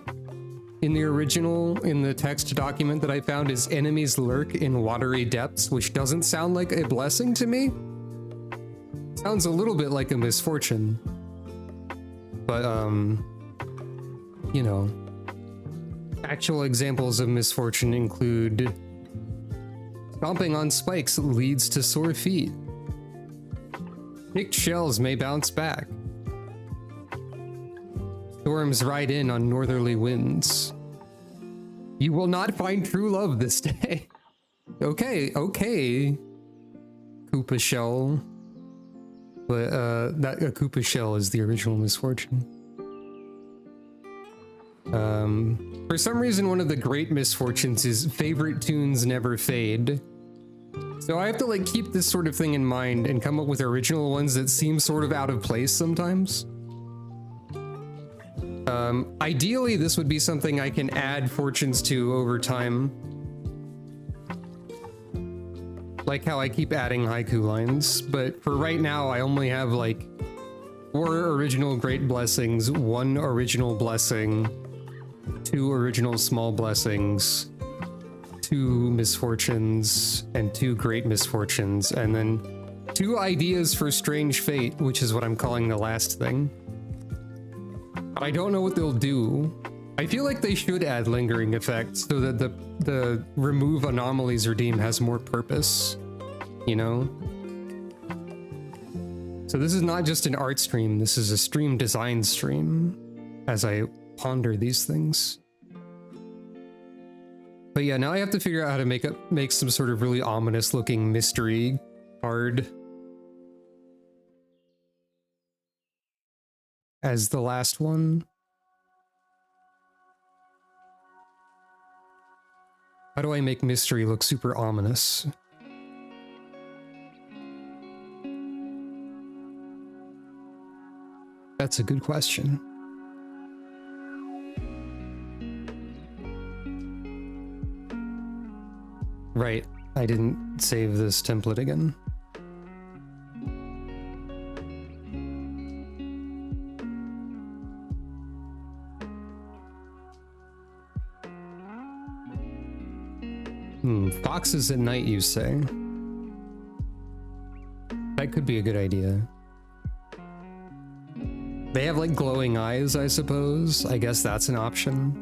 in the original, in the text document that I found, is enemies lurk in watery depths, which doesn't sound like a blessing to me. Sounds a little bit like a misfortune. But, you know, actual examples of misfortune include stomping on spikes leads to sore feet. Picked shells may bounce back. Storms ride in on northerly winds. You will not find true love this day. Okay, Koopa shell. But that a Koopa shell is the original misfortune. For some reason, one of the great misfortunes is favorite tunes never fade. So I have to, like, keep this sort of thing in mind and come up with original ones that seem sort of out of place sometimes. Ideally, this would be something I can add fortunes to over time. Like how I keep adding haiku lines, but for right now, I only have, like, 4 original great blessings, 1 original blessing, 2 original small blessings, 2 misfortunes, and 2 great misfortunes, and then 2 ideas for strange fate, which is what I'm calling the last thing. But I don't know what they'll do. I feel like they should add lingering effects so that the remove anomalies redeem has more purpose, you know? So this is not just an art stream, this is a stream design stream as I ponder these things. But yeah, now I have to figure out how to make some sort of really ominous looking mystery card as the last one. How do I make mystery look super ominous? That's a good question. Right, I didn't save this template again. Foxes at night, you say? That could be a good idea. They have, like, glowing eyes, I suppose. I guess that's an option.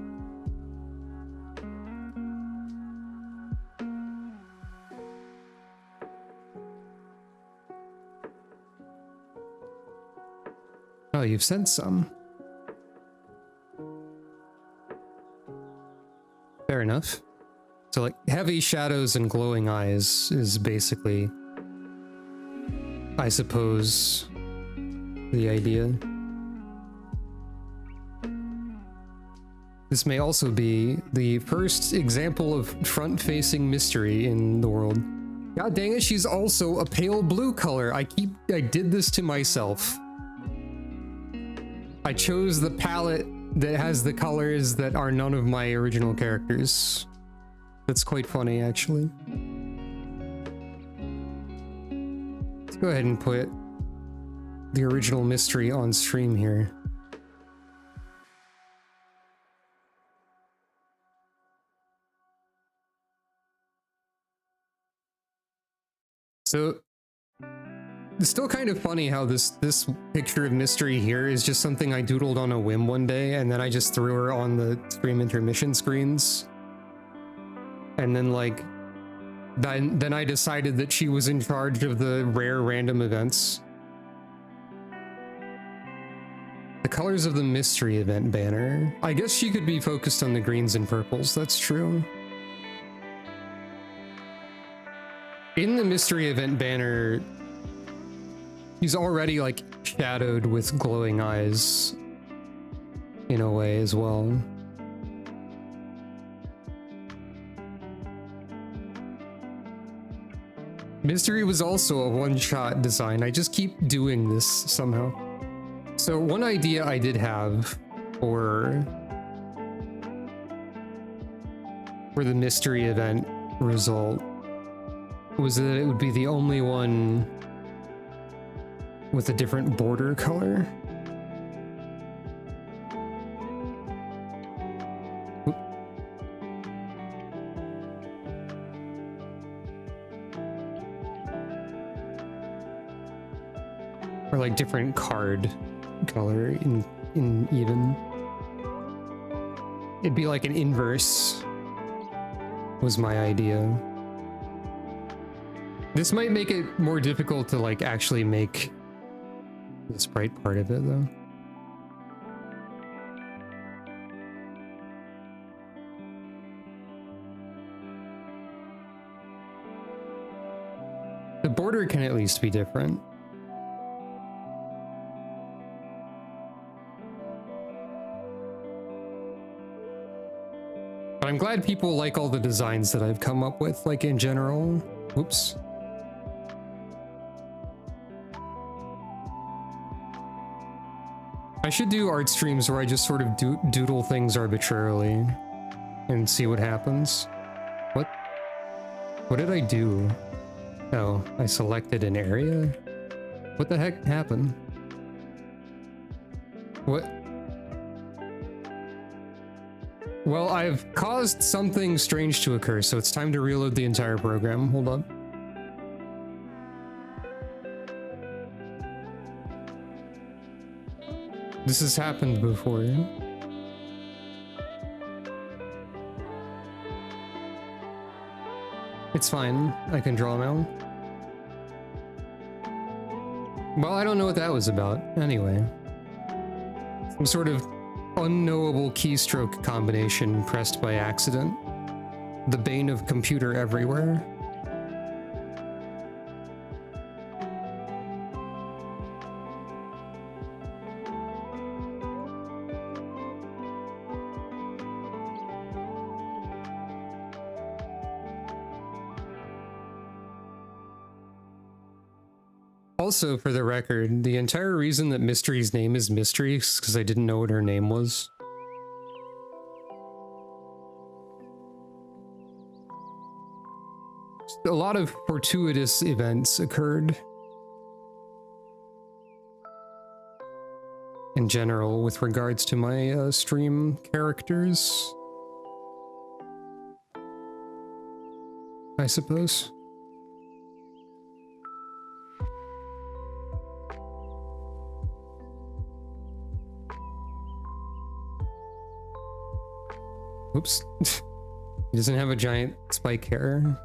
Oh, you've sent some. Fair enough. So like heavy shadows and glowing eyes is basically, I suppose, the idea. This may also be the first example of front-facing mystery in the world. God dang it, she's also a pale blue color. I did this to myself. I chose the palette that has the colors that are none of my original characters. That's quite funny, actually. Let's go ahead and put the original mystery on stream here. So, it's still kind of funny how this picture of mystery here is just something I doodled on a whim one day, and then I just threw her on the stream intermission screens. And then like, then I decided that she was in charge of the rare random events. The colors of the mystery event banner. I guess she could be focused on the greens and purples, that's true. In the mystery event banner, he's already like shadowed with glowing eyes in a way as well. Mystery was also a one-shot design. I just keep doing this somehow. So one idea I did have for the mystery event result was that it would be the only one with a different border color. Oop. Or like different card color in even. It'd be like an inverse was my idea. This might make it more difficult to like actually make the sprite part of it though. The border can at least be different. But I'm glad people like all the designs that I've come up with, like in general. Oops. I should do art streams where I just sort of doodle things arbitrarily and see what happens. What did I do? Oh, I selected an area? What the heck happened? What? Well, I've caused something strange to occur, so it's time to reload the entire program. Hold on. This has happened before. It's fine. I can draw now. Well, I don't know what that was about. Anyway. Some sort of unknowable keystroke combination pressed by accident. The bane of computer everywhere. Also, for the record, the entire reason that Mystery's name is Mystery is because I didn't know what her name was. A lot of fortuitous events occurred in general with regards to my stream characters, I suppose. Oops. He doesn't have a giant spike hair.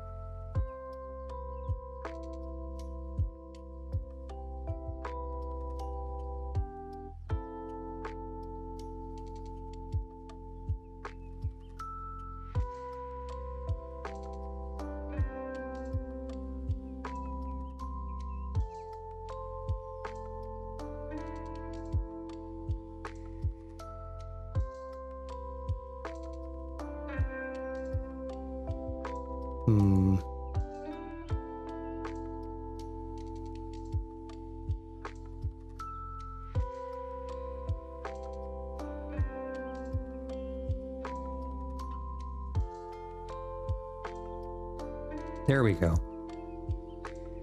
There we go.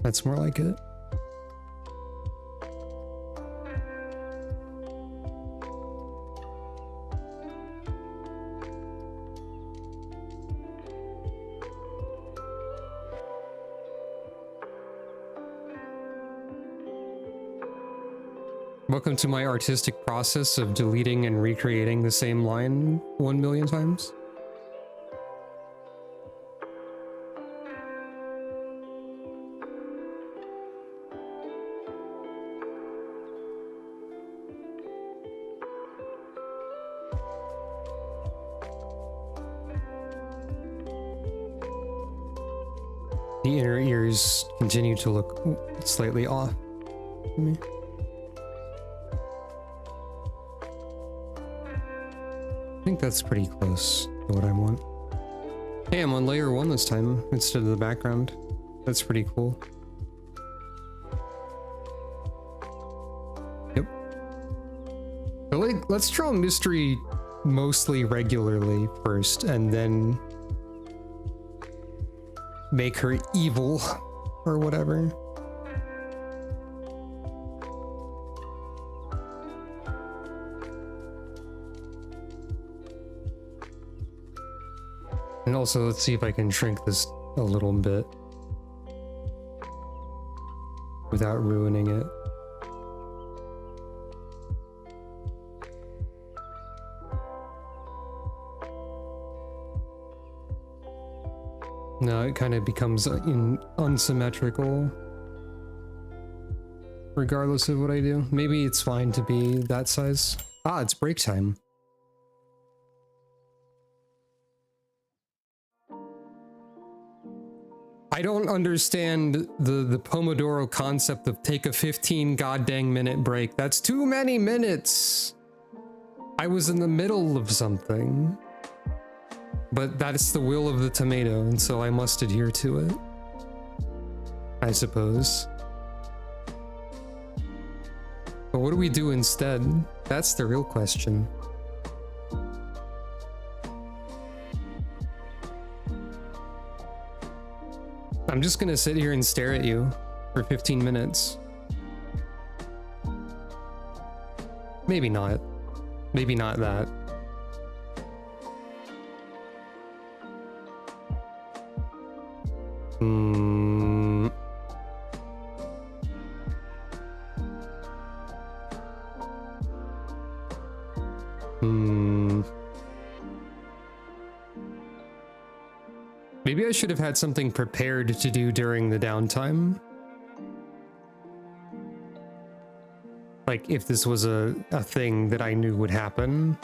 That's more like it. Welcome to my artistic process of deleting and recreating the same line 1 million times. The inner ears continue to look slightly off to me. I think that's pretty close to what I want. Hey, I'm on layer 1 this time instead of the background. That's pretty cool. Yep. But like, let's draw mystery mostly regularly first, and then make her evil or whatever. And also, let's see if I can shrink this a little bit without ruining it. No, it kind of becomes unsymmetrical regardless of what I do. Maybe it's fine to be that size. Ah, it's break time. I don't understand the Pomodoro concept of take a 15 goddamn minute break. That's too many minutes. I was in the middle of something. But that's the will of the tomato, and so I must adhere to it. I suppose. But what do we do instead? That's the real question. I'm just gonna sit here and stare at you for 15 minutes. Maybe not. Maybe not that. Maybe I should have had something prepared to do during the downtime. Like, if this was a thing that I knew would happen.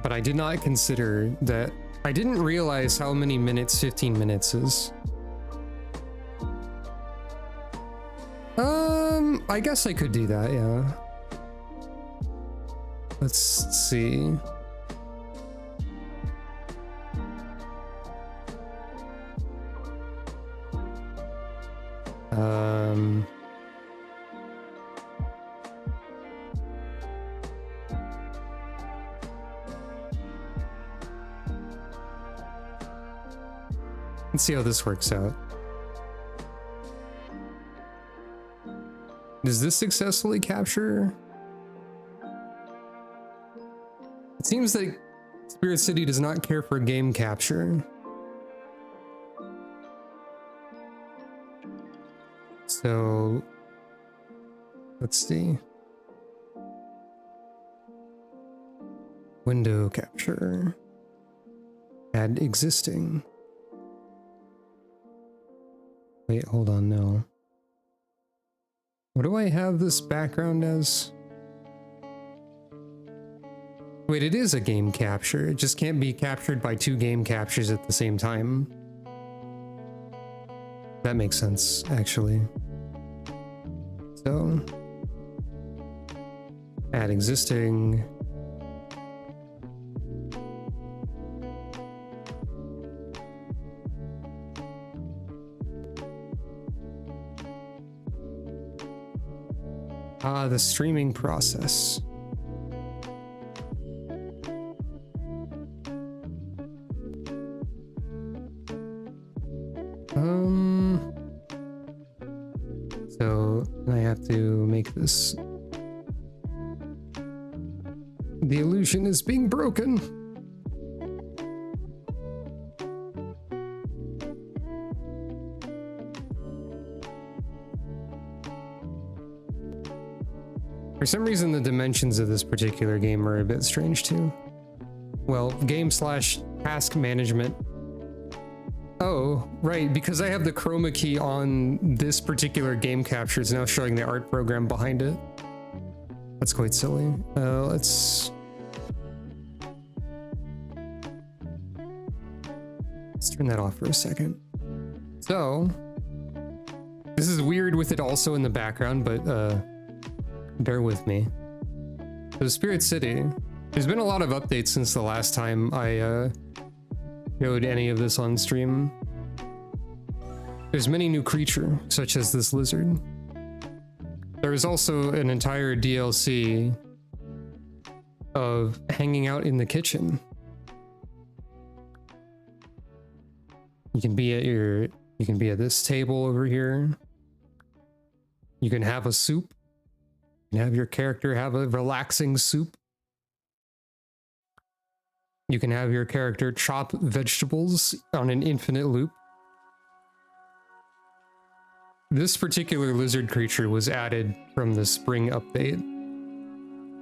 But I did not consider that. I didn't realize how many minutes 15 minutes is. I guess I could do that, yeah. Let's see. Let's see how this works out. Does this successfully capture? It seems that Spirit City does not care for game capture. So, let's see. Window capture. Add existing. Wait, hold on, no. What do I have this background as? Wait, it is a game capture. It just can't be captured by two game captures at the same time. That makes sense, actually. So, add existing, Ah, the streaming process. So I have to make this. The illusion is being broken. For some reason, the dimensions of this particular game are a bit strange too. Well, game/task management. Oh, right, because I have the chroma key on this particular game capture, it's now showing the art program behind it. That's quite silly. Let's turn that off for a second. So, this is weird with it also in the background, but bear with me. So Spirit City, there's been a lot of updates since the last time I showed any of this on stream. There's many new creatures, such as this lizard. There is also an entire DLC of hanging out in the kitchen. You can be at this table over here. You can have a soup. You can have your character have a relaxing soup. You can have your character chop vegetables on an infinite loop. This particular lizard creature was added from the spring update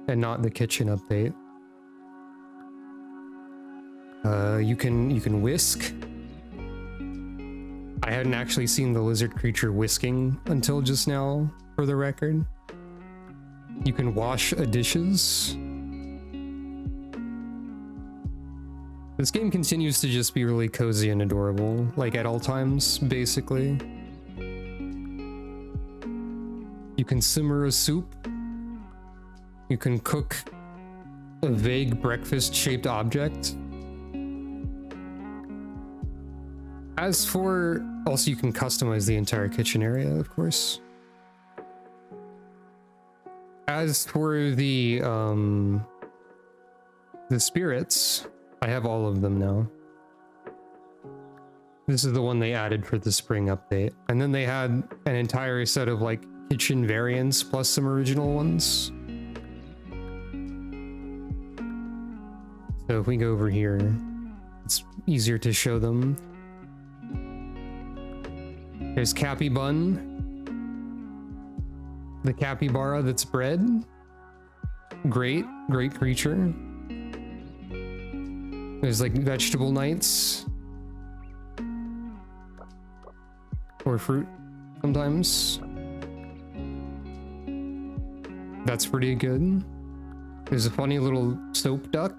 and not the kitchen update. You can whisk. I hadn't actually seen the lizard creature whisking until just now, for the record. You can wash dishes. This game continues to just be really cozy and adorable, like at all times, basically. You can simmer a soup. You can cook a vague breakfast-shaped object. As for... Also, you can customize the entire kitchen area, of course. As for the spirits, I have all of them now. This is the one they added for the spring update. And then they had an entire set of like kitchen variants plus some original ones. So if we go over here, it's easier to show them. There's Cappy Bun. The capybara that's bred. Great creature. There's like vegetable knights. Or fruit sometimes. That's pretty good. There's a funny little soap duck.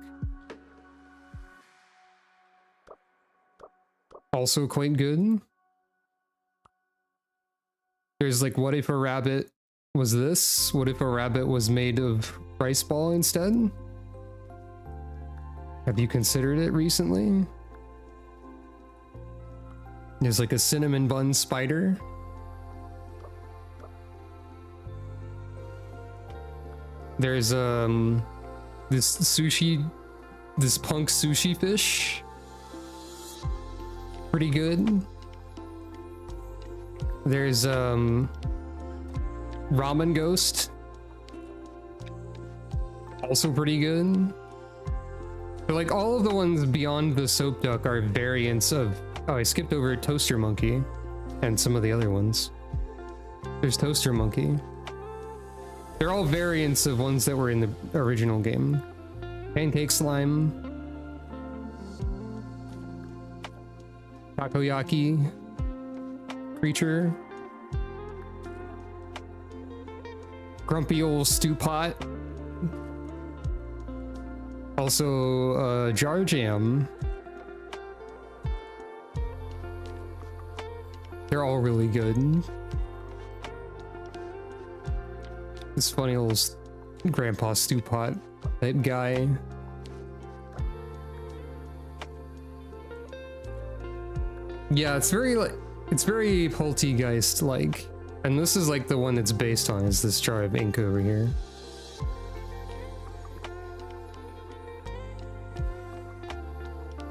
Also quite good. There's like, what if a rabbit was this? What if a rabbit was made of rice ball instead? Have you considered it recently? There's like a cinnamon bun spider. There's this punk sushi fish. Pretty good. There's ramen ghost. Also pretty good. But like all of the ones beyond the soap duck are variants of... Oh, I skipped over Toaster Monkey and some of the other ones. There's Toaster Monkey. They're all variants of ones that were in the original game. Pancake Slime. Takoyaki creature. Grumpy old stew pot. Also, Jar Jam. They're all really good. This funny little grandpa stew pot type guy. Yeah, it's very like, it's very Poltergeist like. And this is like the one that's based on, is this jar of ink over here.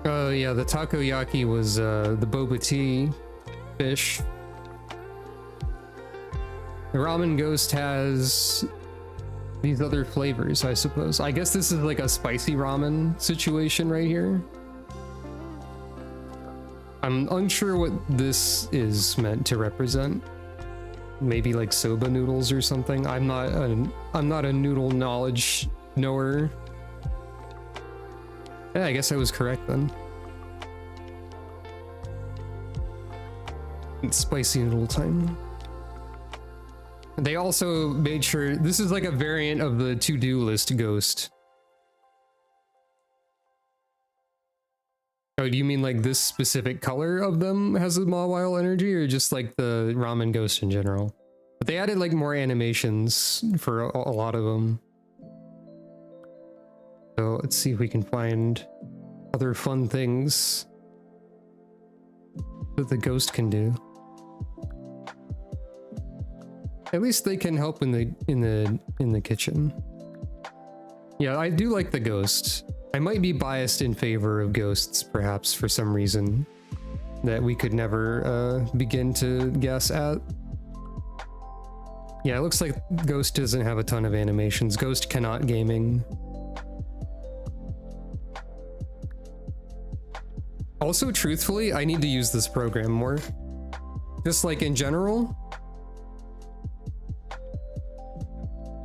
Oh yeah, the takoyaki was the boba tea fish. The ramen ghost has these other flavors, I suppose. I guess this is like a spicy ramen situation right here. I'm unsure what this is meant to represent. Maybe like soba noodles or something. I'm not a noodle knowledge knower. Yeah, I guess I was correct then. It's spicy noodle time. They also made sure this is like a variant of the to-do list ghost. Oh, do you mean like this specific color of them has a Mawile energy, or just like the ramen ghost in general? But they added like more animations for a lot of them. So let's see if we can find other fun things that the ghost can do. At least they can help in the kitchen. Yeah, I do like the ghost. I might be biased in favor of ghosts, perhaps, for some reason that we could never begin to guess at. Yeah, it looks like Ghost doesn't have a ton of animations. Ghost cannot gaming. Also, truthfully, I need to use this program more. Just like in general.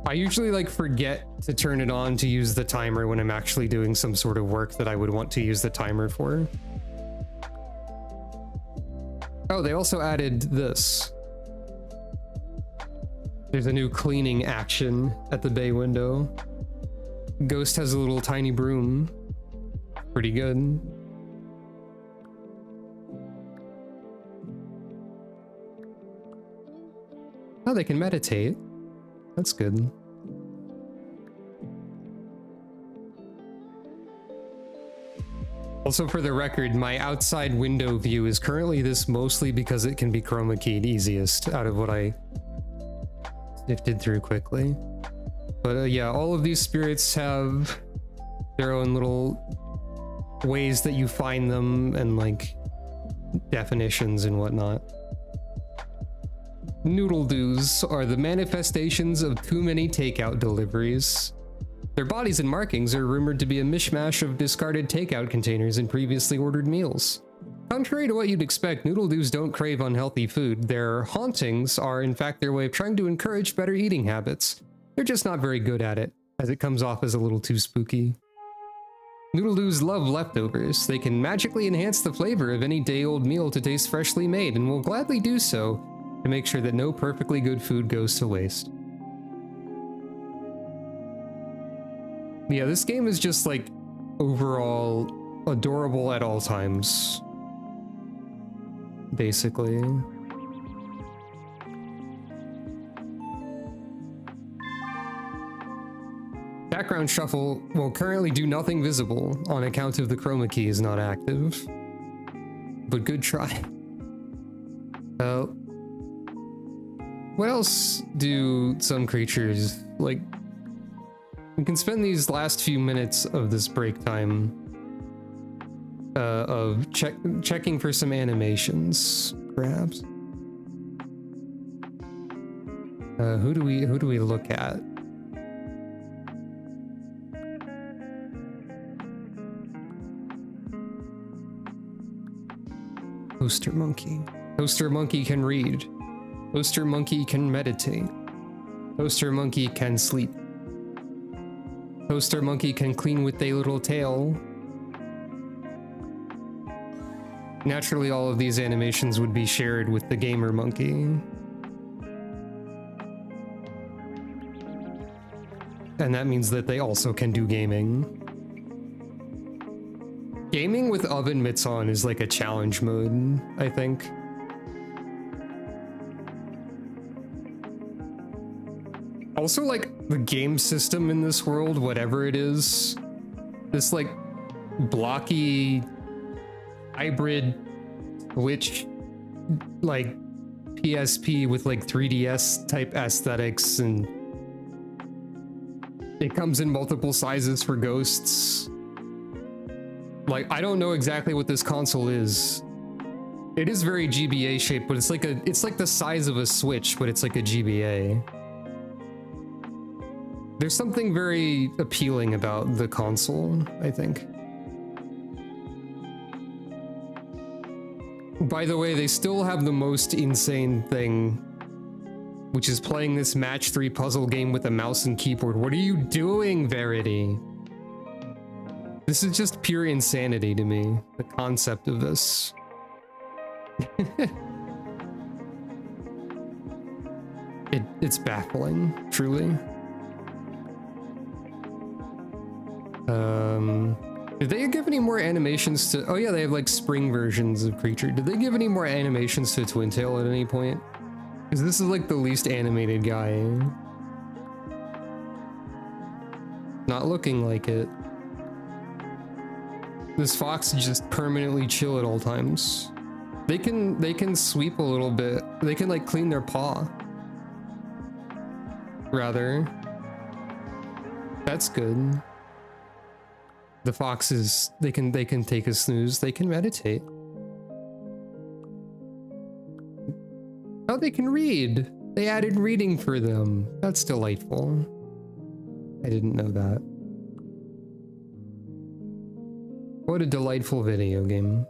I usually like forget to turn it on to use the timer when I'm actually doing some sort of work that I would want to use the timer for. Oh, they also added this. There's a new cleaning action at the bay window. Ghost has a little tiny broom. Pretty good. Oh, they can meditate. That's good. Also, for the record, my outside window view is currently this mostly because it can be chroma keyed easiest out of what I sifted through quickly. But yeah, all of these spirits have their own little ways that you find them and like definitions and whatnot. Noodle doos are the manifestations of too many takeout deliveries. Their bodies and markings are rumored to be a mishmash of discarded takeout containers and previously ordered meals. Contrary to what you'd expect, noodle doos don't crave unhealthy food. Their hauntings are in fact their way of trying to encourage better eating habits. They're just not very good at it, as it comes off as a little too spooky. Noodle doos love leftovers. They can magically enhance the flavor of any day-old meal to taste freshly made, and will gladly do so to make sure that no perfectly good food goes to waste. Yeah, this game is just like overall adorable at all times, basically. Background shuffle will currently do nothing visible on account of the chroma key is not active, but good try. What else do some creatures like? We can spend these last few minutes of this break time of checking for some animations, perhaps. Who do we look at? Toaster monkey. Toaster monkey can read. Toaster monkey can meditate. Toaster monkey can sleep. Toaster monkey can clean with a little tail. Naturally, all of these animations would be shared with the gamer monkey. And that means that they also can do gaming. Gaming with oven mitts on is like a challenge mode, I think. Also, like, the game system in this world, whatever it is, this, like, blocky, hybrid, Switch, like, PSP with like 3DS type aesthetics, and it comes in multiple sizes for ghosts. Like, I don't know exactly what this console is. It is very GBA shaped, but it's like the size of a Switch, but it's like a GBA. There's something very appealing about the console, I think. By the way, they still have the most insane thing, which is playing this match 3 puzzle game with a mouse and keyboard. What are you doing, Verity? This is just pure insanity to me, the concept of this. It's baffling, truly. Did they give any more animations to... Oh yeah, they have like spring versions of Creature. Did they give any more animations to Twin Tail at any point? Because this is like the least animated guy. Not looking like it. This fox is just permanently chill at all times. They can sweep a little bit. They can like clean their paw. Rather. That's good. The foxes, they can take a snooze, they can meditate. Oh, they can read. They added reading for them. That's delightful. I didn't know that. What a delightful video game.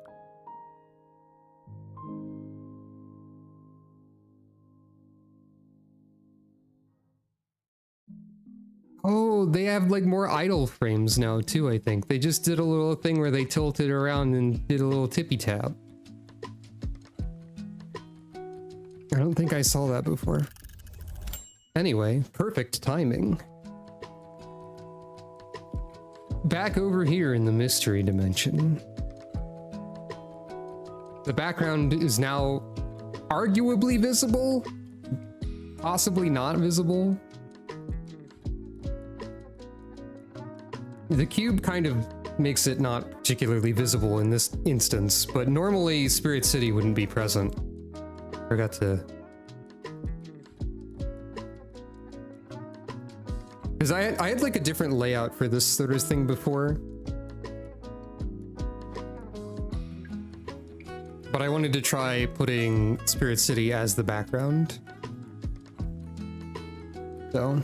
Oh, they have like more idle frames now too, I think. They just did a little thing where they tilted around and did a little tippy tap. I don't think I saw that before. Anyway, perfect timing. Back over here in the mystery dimension. The background is now arguably visible, possibly not visible. The cube kind of makes it not particularly visible in this instance, but normally Spirit City wouldn't be present. Forgot to... Because I had like a different layout for this sort of thing before. But I wanted to try putting Spirit City as the background. So...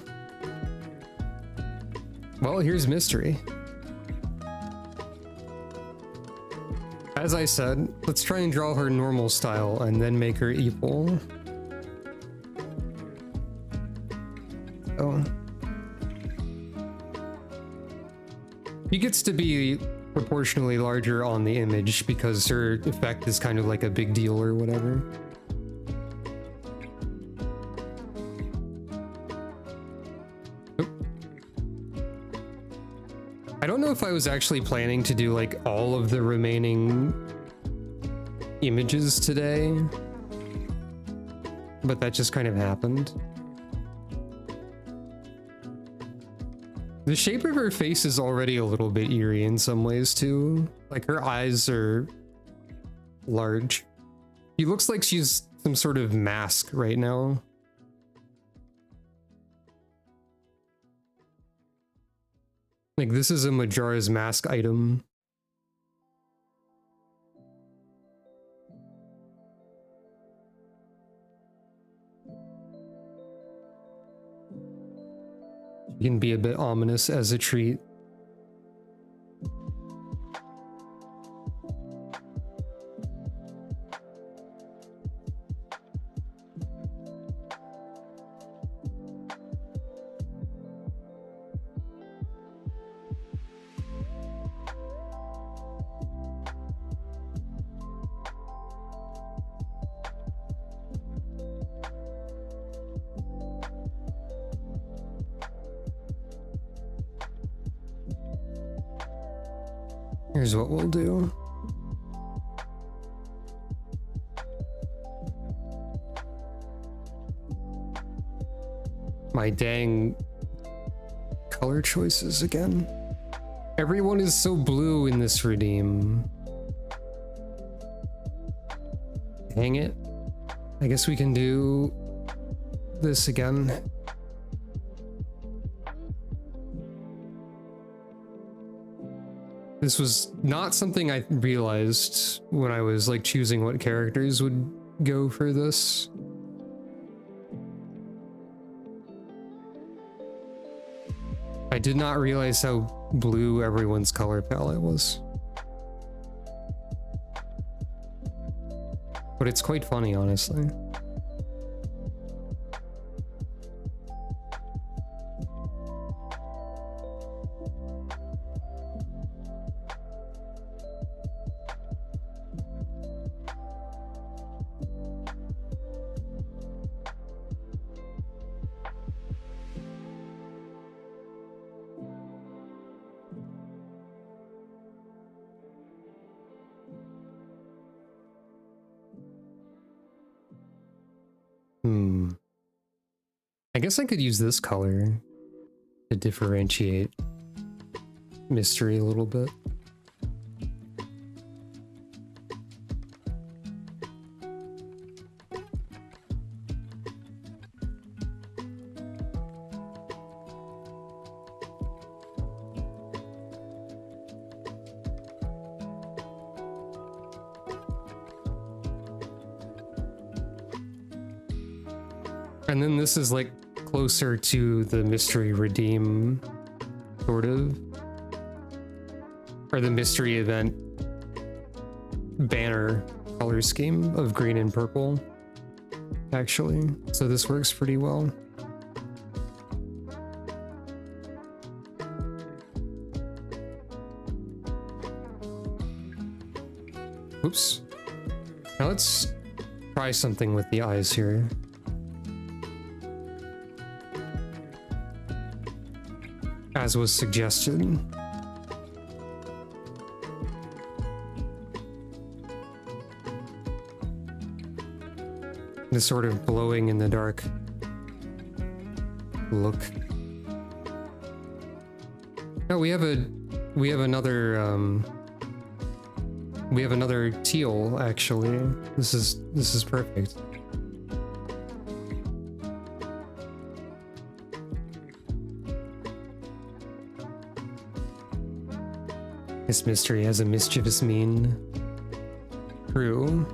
Well, here's mystery. As I said, let's try and draw her normal style and then make her evil. Oh. She gets to be proportionally larger on the image because her effect is kind of like a big deal or whatever. I don't know if I was actually planning to do like all of the remaining images today, but that just kind of happened. The shape of her face is already a little bit eerie in some ways too. Like her eyes are large. She looks like she's some sort of mask right now. Like, this is a Majora's Mask item. She can be a bit ominous as a treat. Here's what we'll do. My dang color choices again. Everyone is so blue in this redeem. Dang it. I guess we can do this again. This was not something I realized when I was like choosing what characters would go for this. I did not realize how blue everyone's color palette was. But it's quite funny, honestly. I guess I could use this color to differentiate mystery a little bit. And then this is like closer to the mystery redeem, sort of, or the mystery event banner color scheme of green and purple, actually. So this works pretty well. Oops. Now let's try something with the eyes here. As was suggested. This sort of glowing in the dark look. No, we have another teal, actually. This is perfect. This mystery has a mischievous mien. True.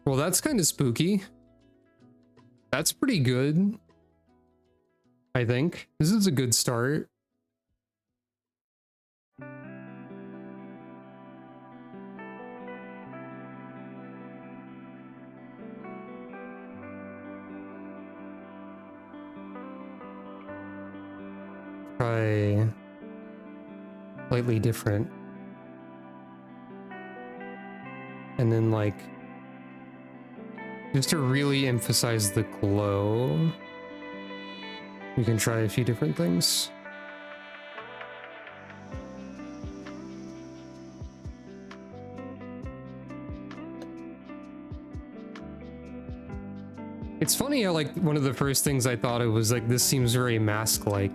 Well, that's kind of spooky. That's pretty good, I think. This is a good start. Try slightly different. And then like, just to really emphasize the glow, you can try a few different things. It's funny how like one of the first things I thought of was like, this seems very mask-like.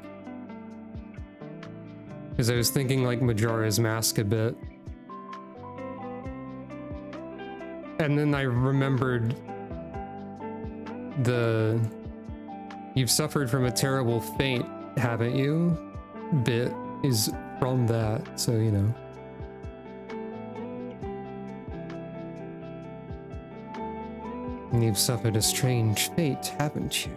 Because I was thinking like Majora's Mask a bit. And then I remembered the "you've suffered from a terrible faint, haven't you?" bit is from that, so you know. And you've suffered a strange fate, haven't you?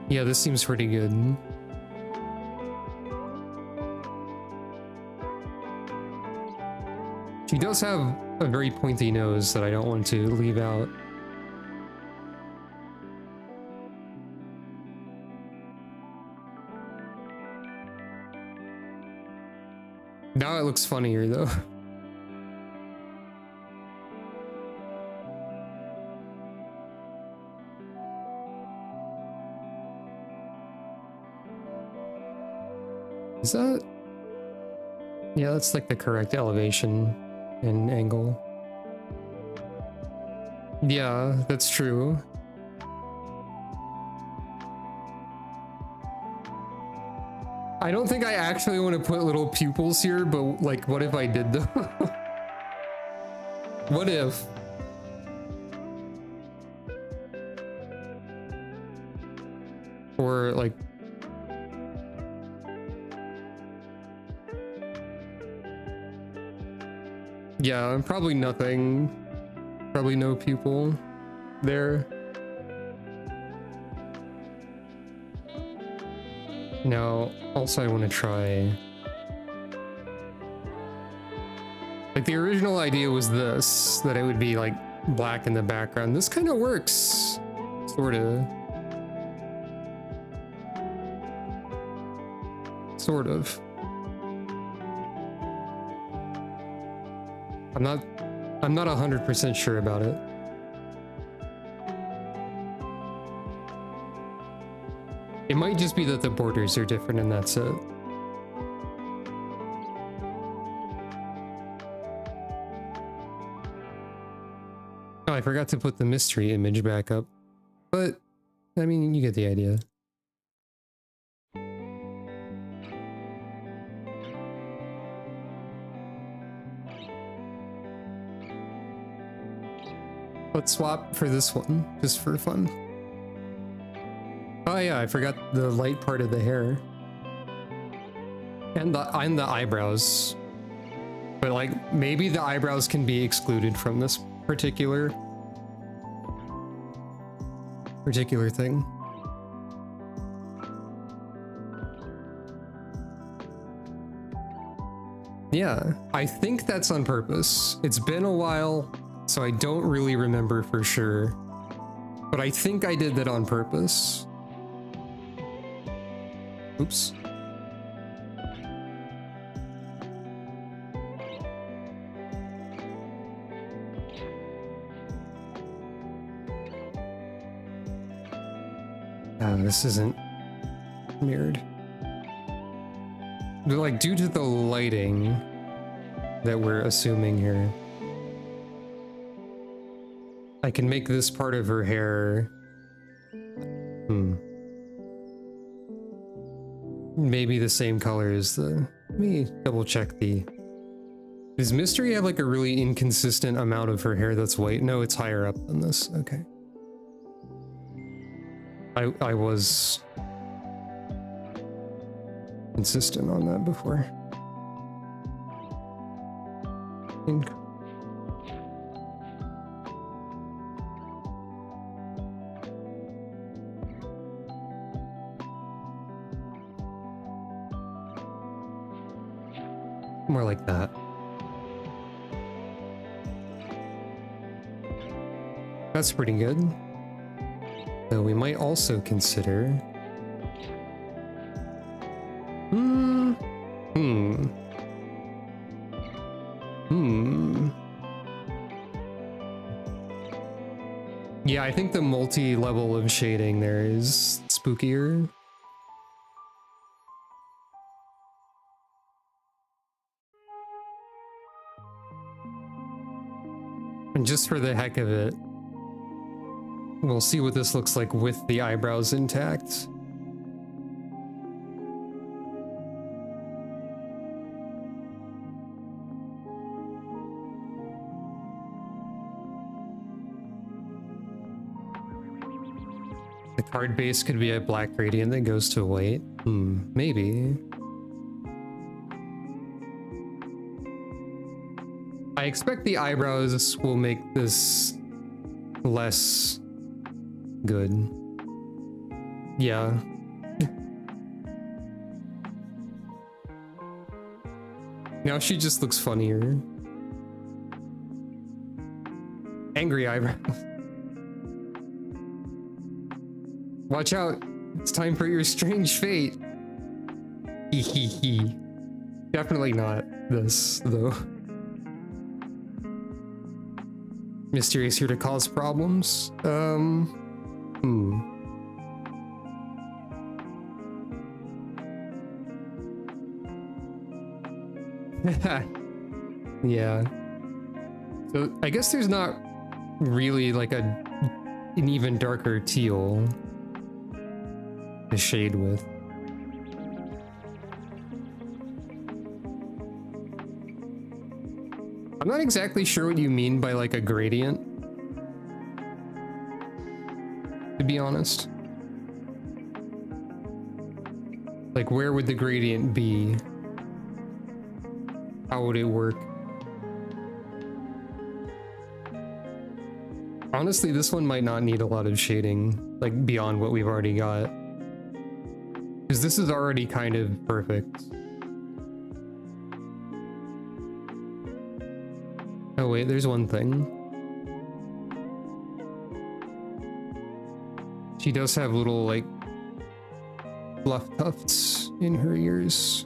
Yeah, this seems pretty good. She does have a very pointy nose that I don't want to leave out. Now it looks funnier though. Is that? Yeah, that's like the correct elevation and angle. Yeah, that's true. I don't think I actually want to put little pupils here, but like, what if I did though? What if? Or like... Yeah, probably nothing. Probably no pupil there. Now, also I want to try... Like, the original idea was this, that it would be like black in the background. This kind of works, sort of. Sort of. I'm not 100% sure about it. It might just be that the borders are different and that's it. Oh, I forgot to put the mystery image back up. But, I mean, you get the idea. Let's swap for this one, just for fun. Oh yeah, I forgot the light part of the hair. And the eyebrows. But like, maybe the eyebrows can be excluded from this particular thing. Yeah, I think that's on purpose. It's been a while, so I don't really remember for sure. But I think I did that on purpose. Oops. This isn't mirrored. But like, due to the lighting that we're assuming here, I can make this part of her hair... maybe the same color as the... Let me double check the... Does Mystery have like a really inconsistent amount of her hair that's white? No, it's higher up than this. Okay. I was insistent on that before. More like that. That's pretty good. So we might also consider... Yeah, I think the multi-level of shading there is spookier. And just for the heck of it, we'll see what this looks like with the eyebrows intact. The card base could be a black gradient that goes to white. Maybe. I expect the eyebrows will make this less good. Yeah. Now she just looks funnier. Angry eyebrows. Watch out. It's time for your strange fate. Hee. Definitely not this, though. Mystery is here to cause problems. Yeah. So I guess there's not really like an even darker teal to shade with. I'm not exactly sure what you mean by like a gradient, to be honest. Like, where would the gradient be? How would it work? Honestly, this one might not need a lot of shading, like beyond what we've already got. Because this is already kind of perfect. Oh wait, there's one thing. She does have little, like, fluff tufts in her ears.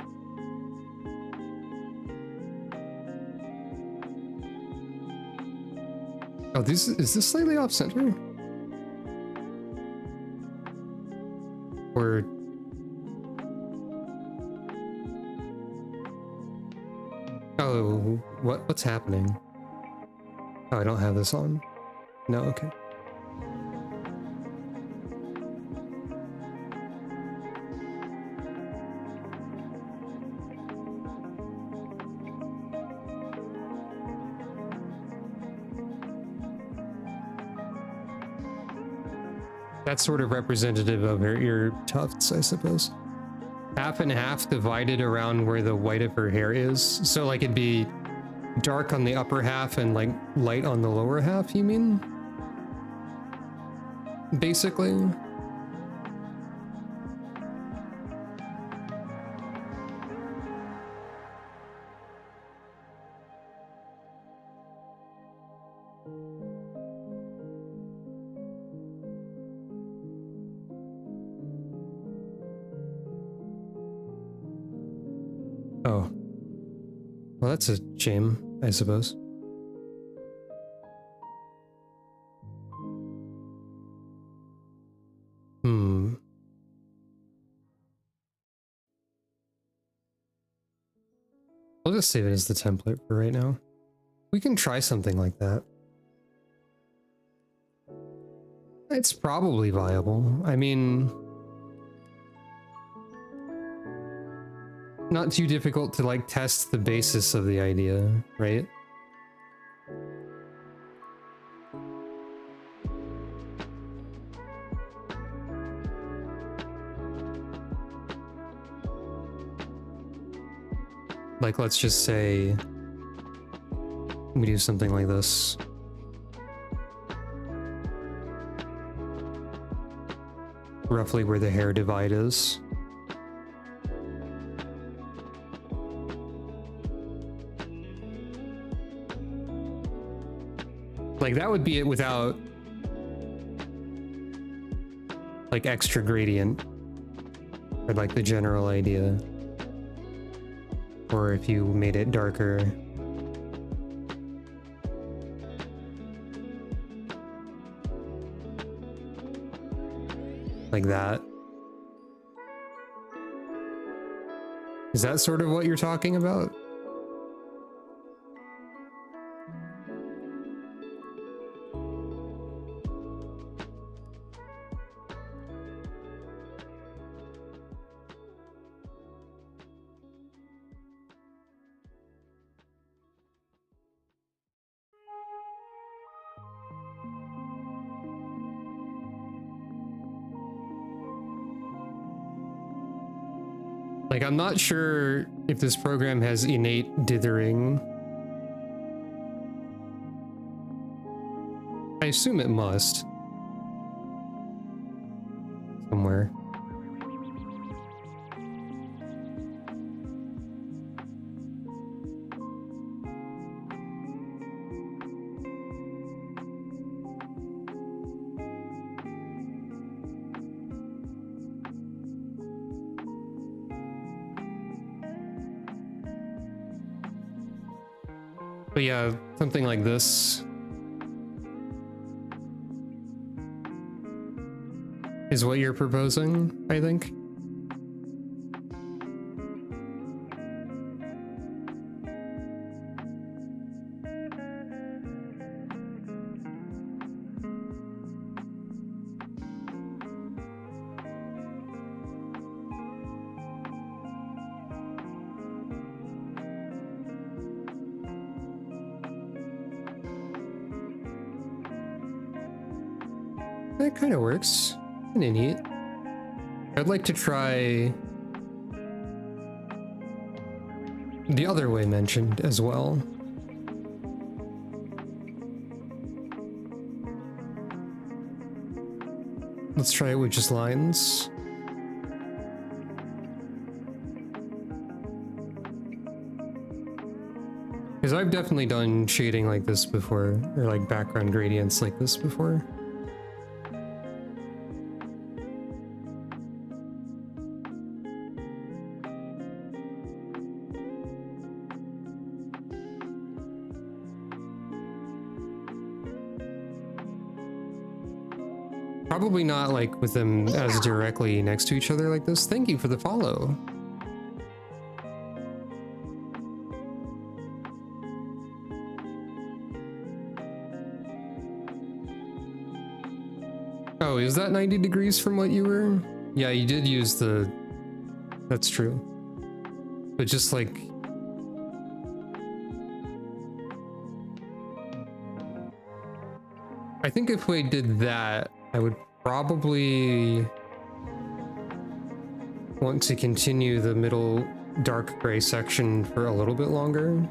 Oh, is this slightly off center? Or... Oh, what's happening? Oh, I don't have this on. No, okay. That's sort of representative of her ear tufts, I suppose. Half and half divided around where the white of her hair is. So like it'd be dark on the upper half and like light on the lower half, you mean? Basically. Oh. Well, that's a shame, I suppose. I'll just save it as the template for right now. We can try something like that. It's probably viable. I mean... not too difficult to, like, test the basis of the idea, right? Like, let's just say we do something like this. Roughly where the hair divide is. Like, that would be it without, like, extra gradient. Or, like, the general idea. Or if you made it darker. Like that. Is that sort of what you're talking about? Like, I'm not sure if this program has innate dithering. I assume it must. Somewhere. But yeah, something like this is what you're proposing, I think. That kind of works. Kinda neat. I'd like to try the other way mentioned as well. Let's try it with just lines. Because I've definitely done shading like this before, or like background gradients like this before. Probably not like with them as directly next to each other like this. Thank you for the follow. Oh, is that 90 degrees from what you were? Yeah, you did use the... That's true. But just like... I think if we did that, I would probably want to continue the middle dark gray section for a little bit longer.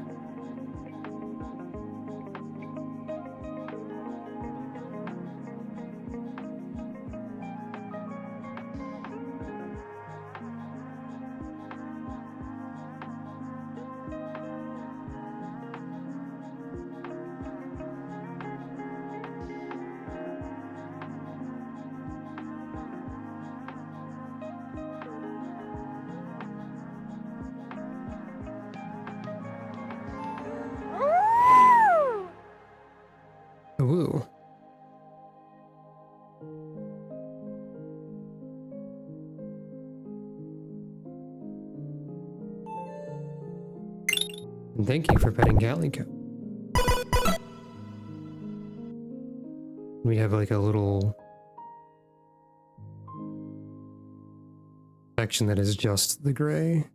Woo. And thank you for petting Calico. We have like a little section that is just the gray.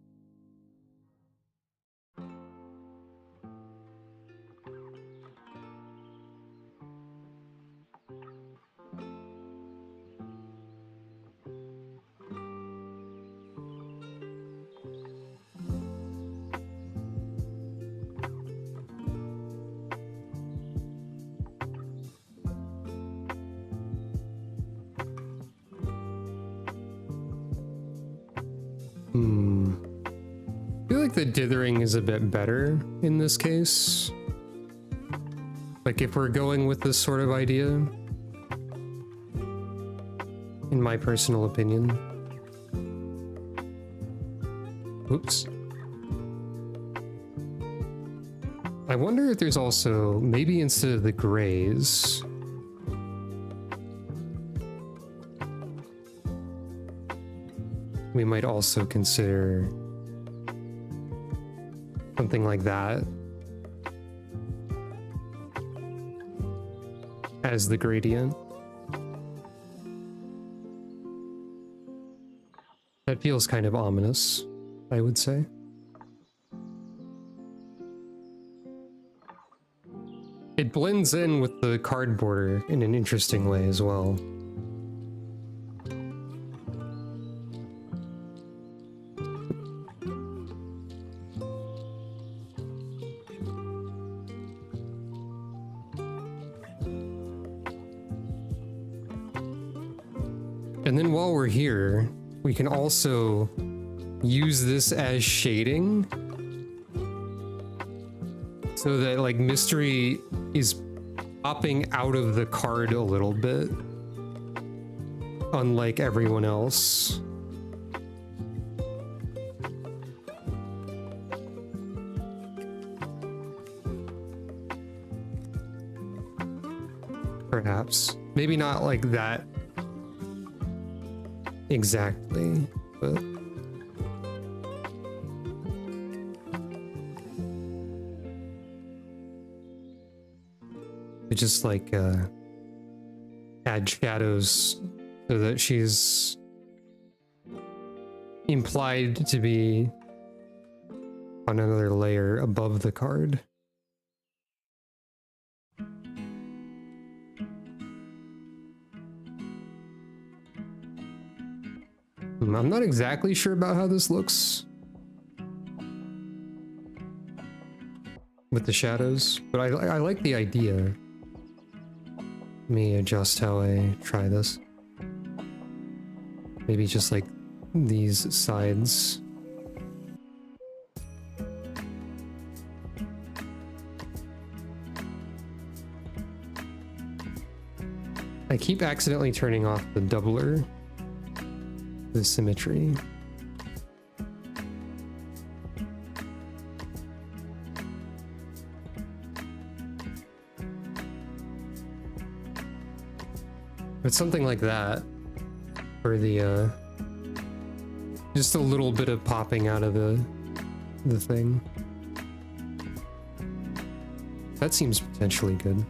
I feel like the dithering is a bit better in this case. Like if we're going with this sort of idea, in my personal opinion. Oops. I wonder if there's also, maybe instead of the grays, we might also consider something like that as the gradient. That feels kind of ominous, I would say. It blends in with the card border in an interesting way as well. And then while we're here, we can also use this as shading so that like mystery is popping out of the card a little bit, unlike everyone else. Perhaps. Maybe not like that exactly, but it just like add shadows so that she's implied to be on another layer above the card. I'm not exactly sure about how this looks with the shadows, but I like the idea. Let me adjust how I try this. Maybe just like these sides. I keep accidentally turning off the doubler, the symmetry. But something like that, or the just a little bit of popping out of the thing. That seems potentially good.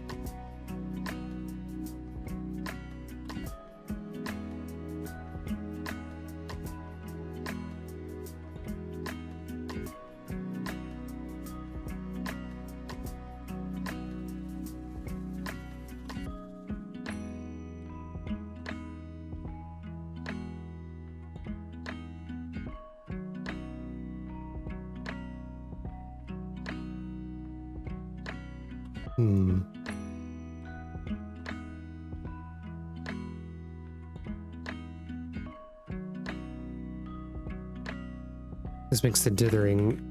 This makes the dithering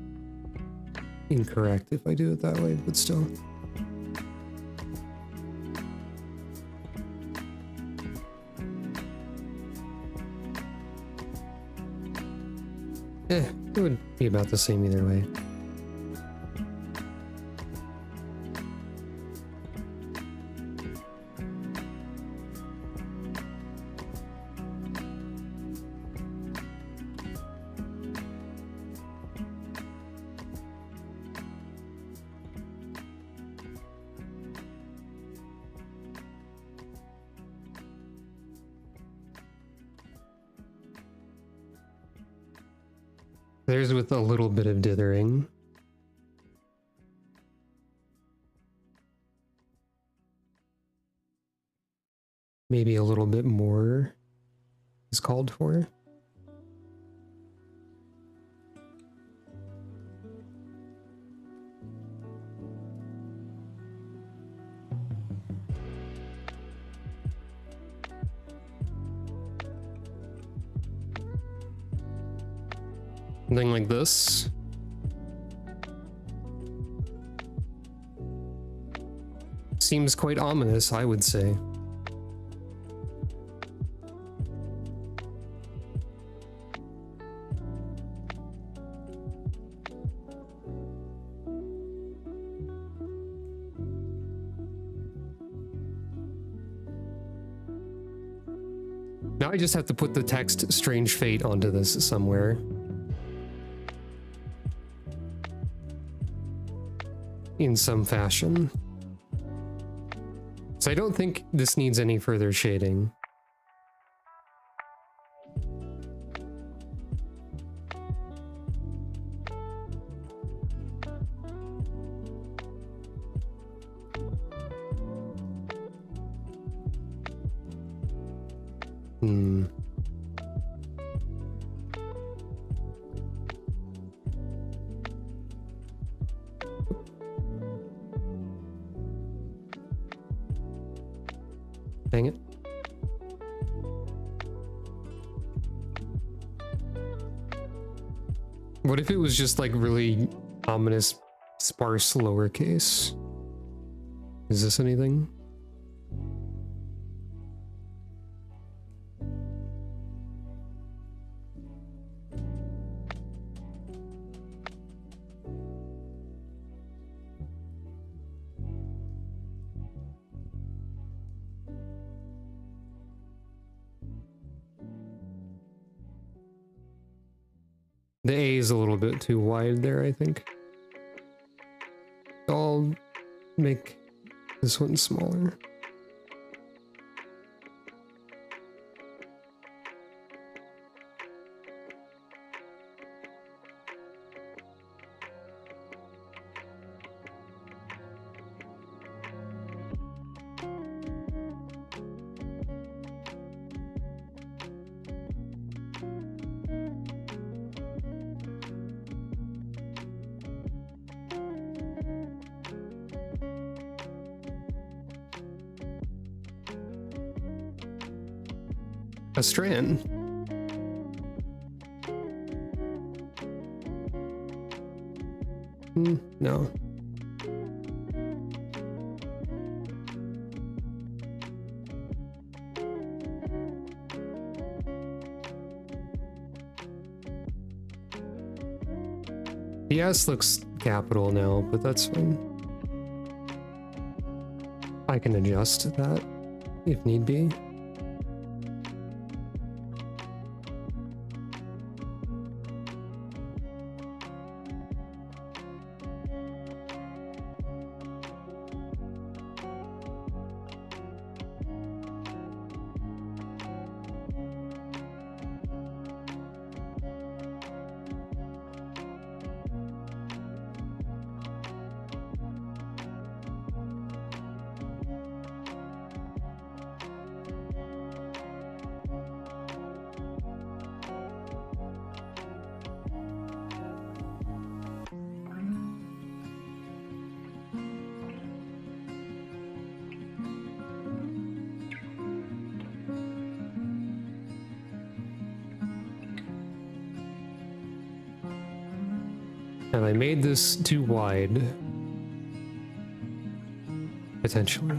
incorrect if I do it that way, but still. It would be about the same either way. There's with a little bit of dithering. Maybe a little bit more is called for. Something like this. Seems quite ominous, I would say. Now I just have to put the text "Strange Fate" onto this somewhere. In some fashion. So I don't think this needs any further shading. Dang it. What if it was just like really ominous, sparse lowercase? Is this anything? The A is a little bit too wide there, I think. I'll make this one smaller. A strand. No. The S looks capital now, but that's fine. I can adjust that if need be. Have I made this too wide? Potentially.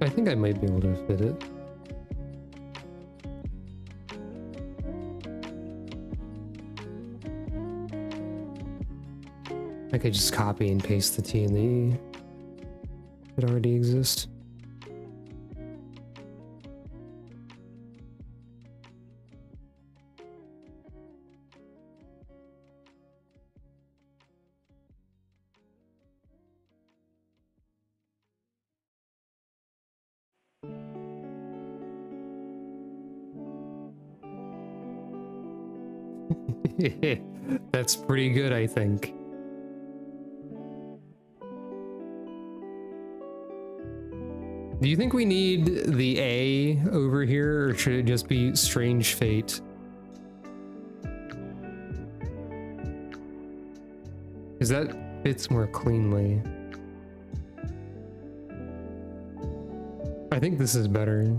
I think I might be able to fit it. I could just copy and paste the T and the E that already exist. That's pretty good, I think. Do you think we need the A over here, or should it just be Strange Fate? Because that fits more cleanly. I think this is better.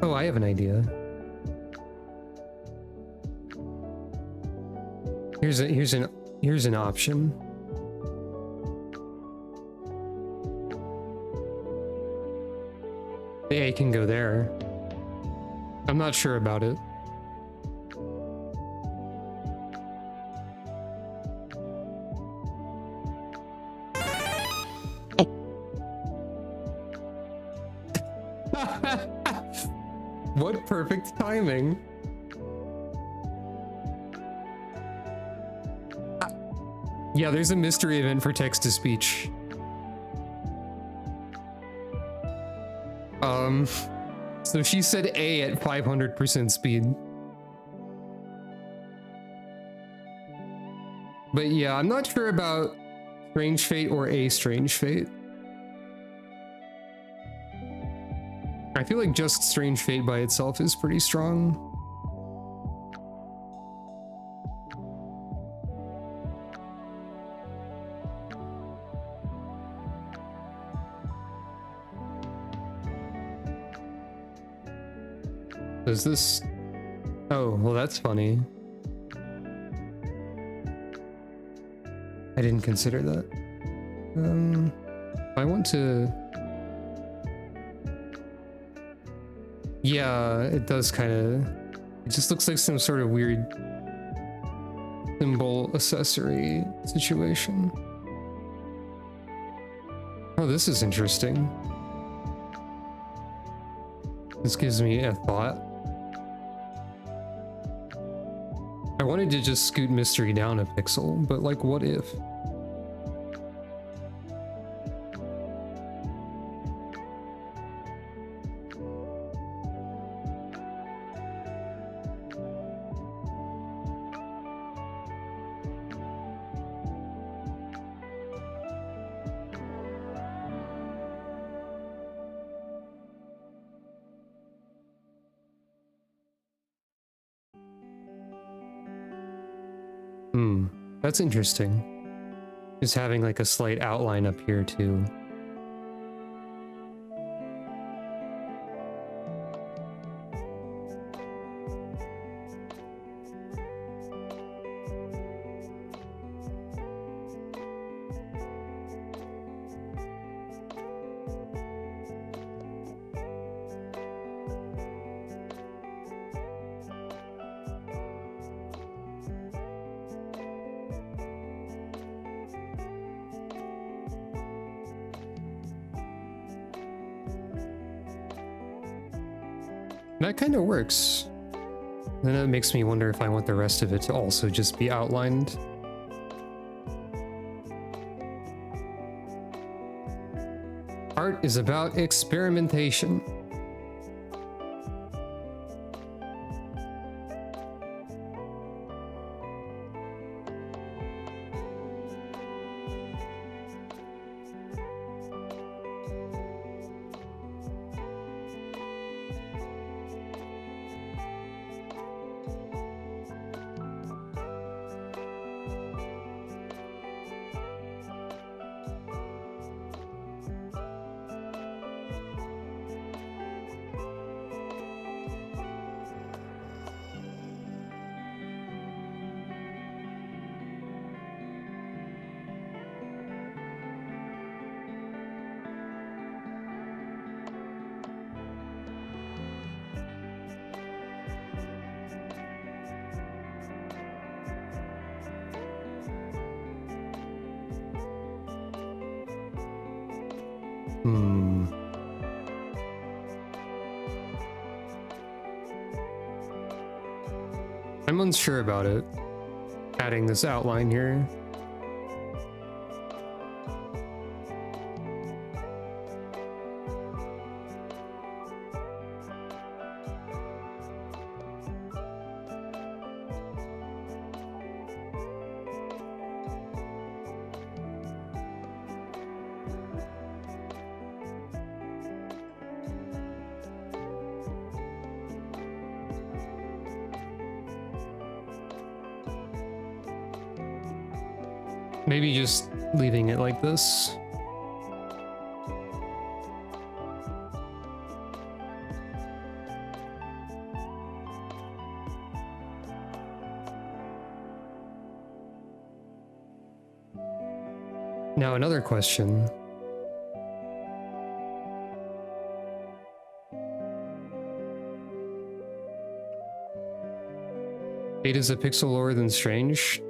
Oh, I have an idea. Here's an option. The A can go there. I'm not sure about it. What perfect timing. Yeah, there's a mystery event for text-to-speech. So she said A at 500% speed. But yeah, I'm not sure about Strange Fate or A Strange Fate. I feel like just Strange Fate by itself is pretty strong. Is this... Oh, well that's funny. I didn't consider that. I want to... Yeah, it does kind of... It just looks like some sort of weird symbol accessory situation. Oh, this is interesting. This gives me a thought. I wanted to just scoot mystery down a pixel, but like, what if? That's interesting. Just having like a slight outline up here too. That kind of works. Then it makes me wonder if I want the rest of it to also just be outlined. Art is about experimentation. I'm unsure about it. Adding this outline here. Maybe just leaving it like this. Now another question. Eight is a pixel lower than strange.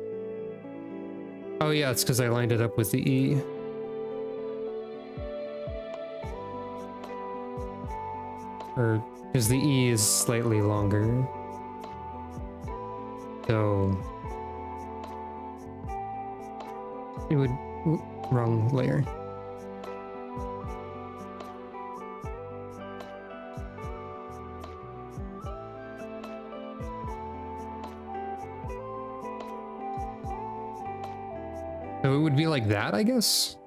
Oh yeah, it's because I lined it up with the E. Or because the E is slightly longer. So it would wrong layer. So it would be like that, I guess?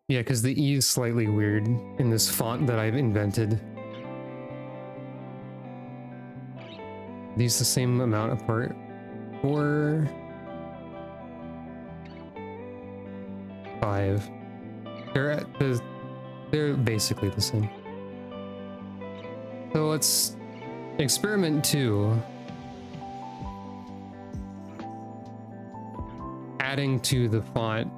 Yeah, because the E is slightly weird in this font that I've invented. These the same amount apart? 4... 5. They're basically the same. So let's experiment 2. Adding to the font.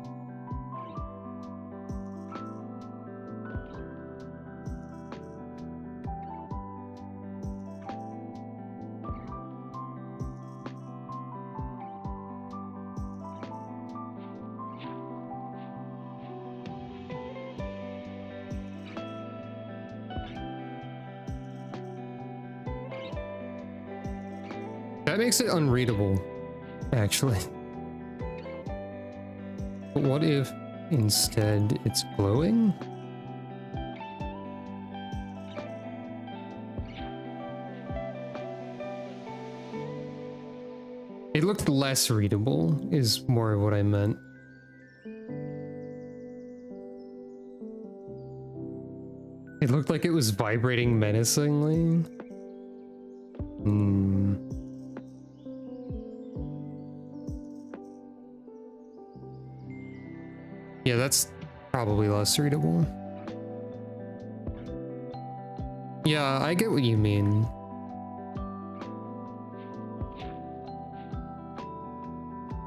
That makes it unreadable, actually. But what if instead it's glowing? It looked less readable, is more of what I meant. It looked like it was vibrating menacingly. Yeah, that's probably less readable. Yeah, I get what you mean.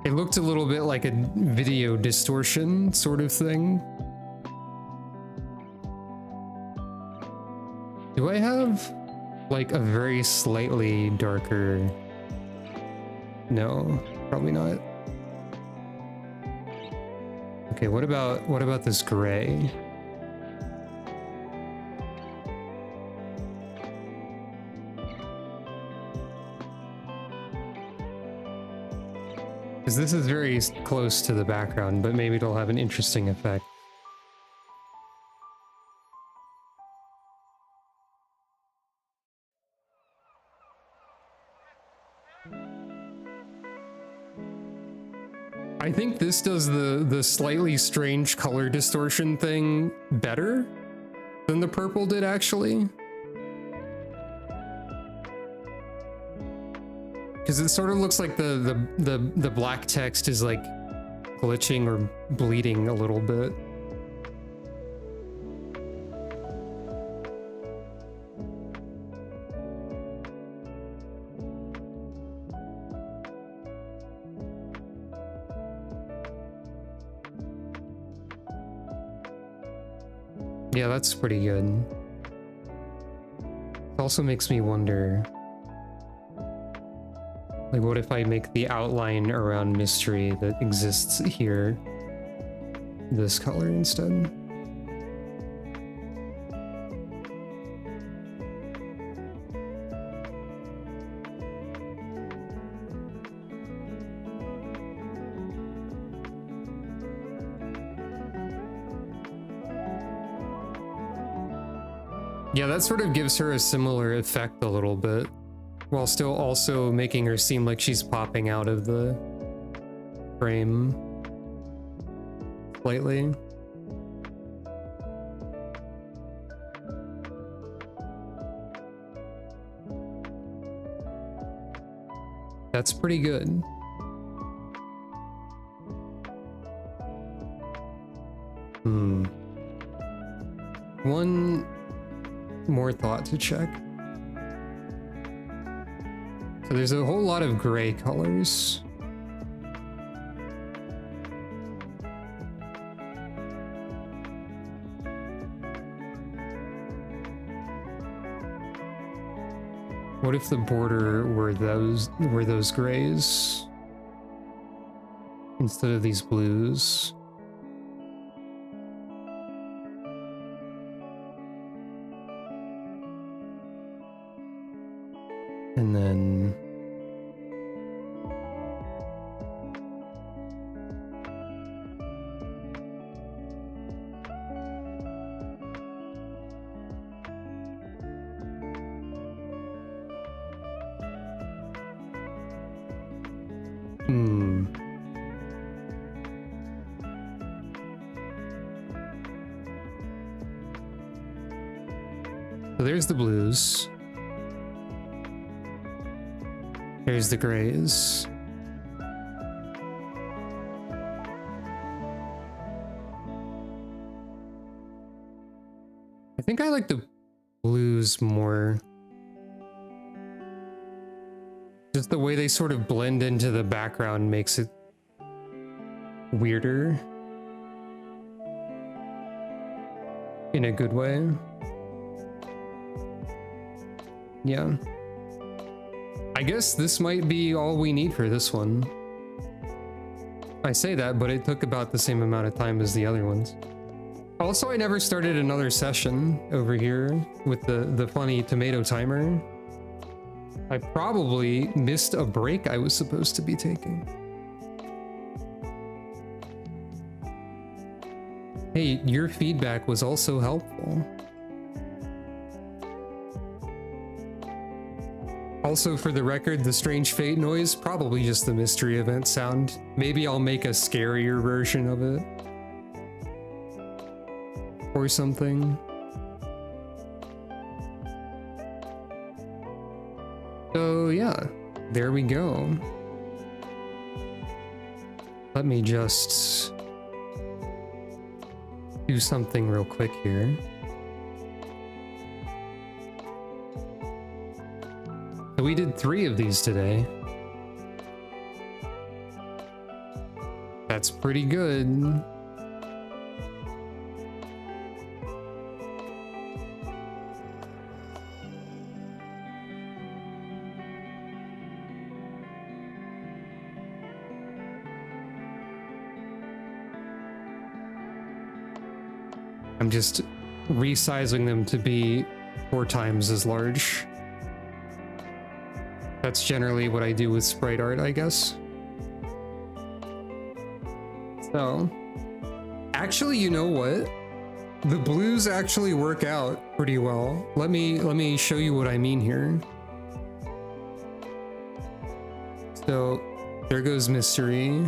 It looked a little bit like a video distortion sort of thing. Do I have like a very slightly darker? No, probably not. Okay, what about this gray? Because this is very close to the background, but maybe it'll have an interesting effect. I think this does the slightly strange color distortion thing better than the purple did, actually. Because it sort of looks like the black text is like glitching or bleeding a little bit. Yeah, that's pretty good. It also makes me wonder, like, what if I make the outline around mystery that exists here this color instead? Yeah, that sort of gives her a similar effect a little bit, while still also making her seem like she's popping out of the frame slightly. That's pretty good. One more thought to check. So there's a whole lot of gray colors. What if the border were those grays instead of these blues? And then so there's the blues. Here's the grays. I think I like the blues more. Just the way they sort of blend into the background makes it weirder. In a good way. Yeah. I guess this might be all we need for this one. I say that, but it took about the same amount of time as the other ones. Also, I never started another session over here with the funny tomato timer. I probably missed a break I was supposed to be taking. Hey, your feedback was also helpful. Also, for the record, the strange fate noise, probably just the mystery event sound. Maybe I'll make a scarier version of it. Or something. So yeah, there we go. Let me just do something real quick here. So we did 3 of these today. That's pretty good. I'm just resizing them to be 4 times as large. That's generally what I do with sprite art, I guess. So, actually, you know what? The blues actually work out pretty well. Let me show you what I mean here. So, there goes Mystery.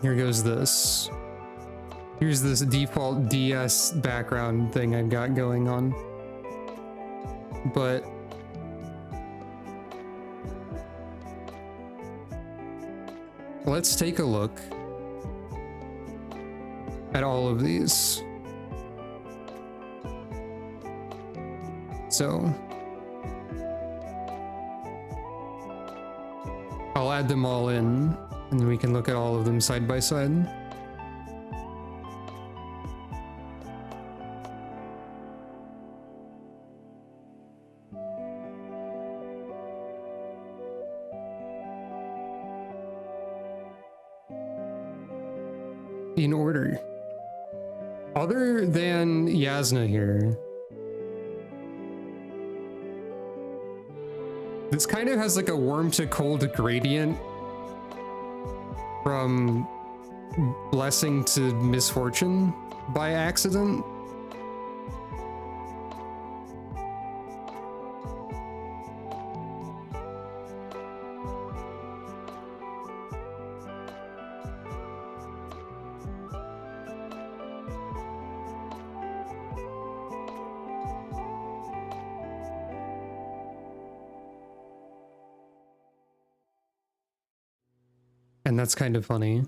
Here goes this. Here's this default DS background thing I've got going on. But let's take a look at all of these. So I'll add them all in, and then we can look at all of them side by side. In order. Other than Yasna here, this kind of has like a warm to cold gradient from blessing to misfortune by accident. And that's kind of funny.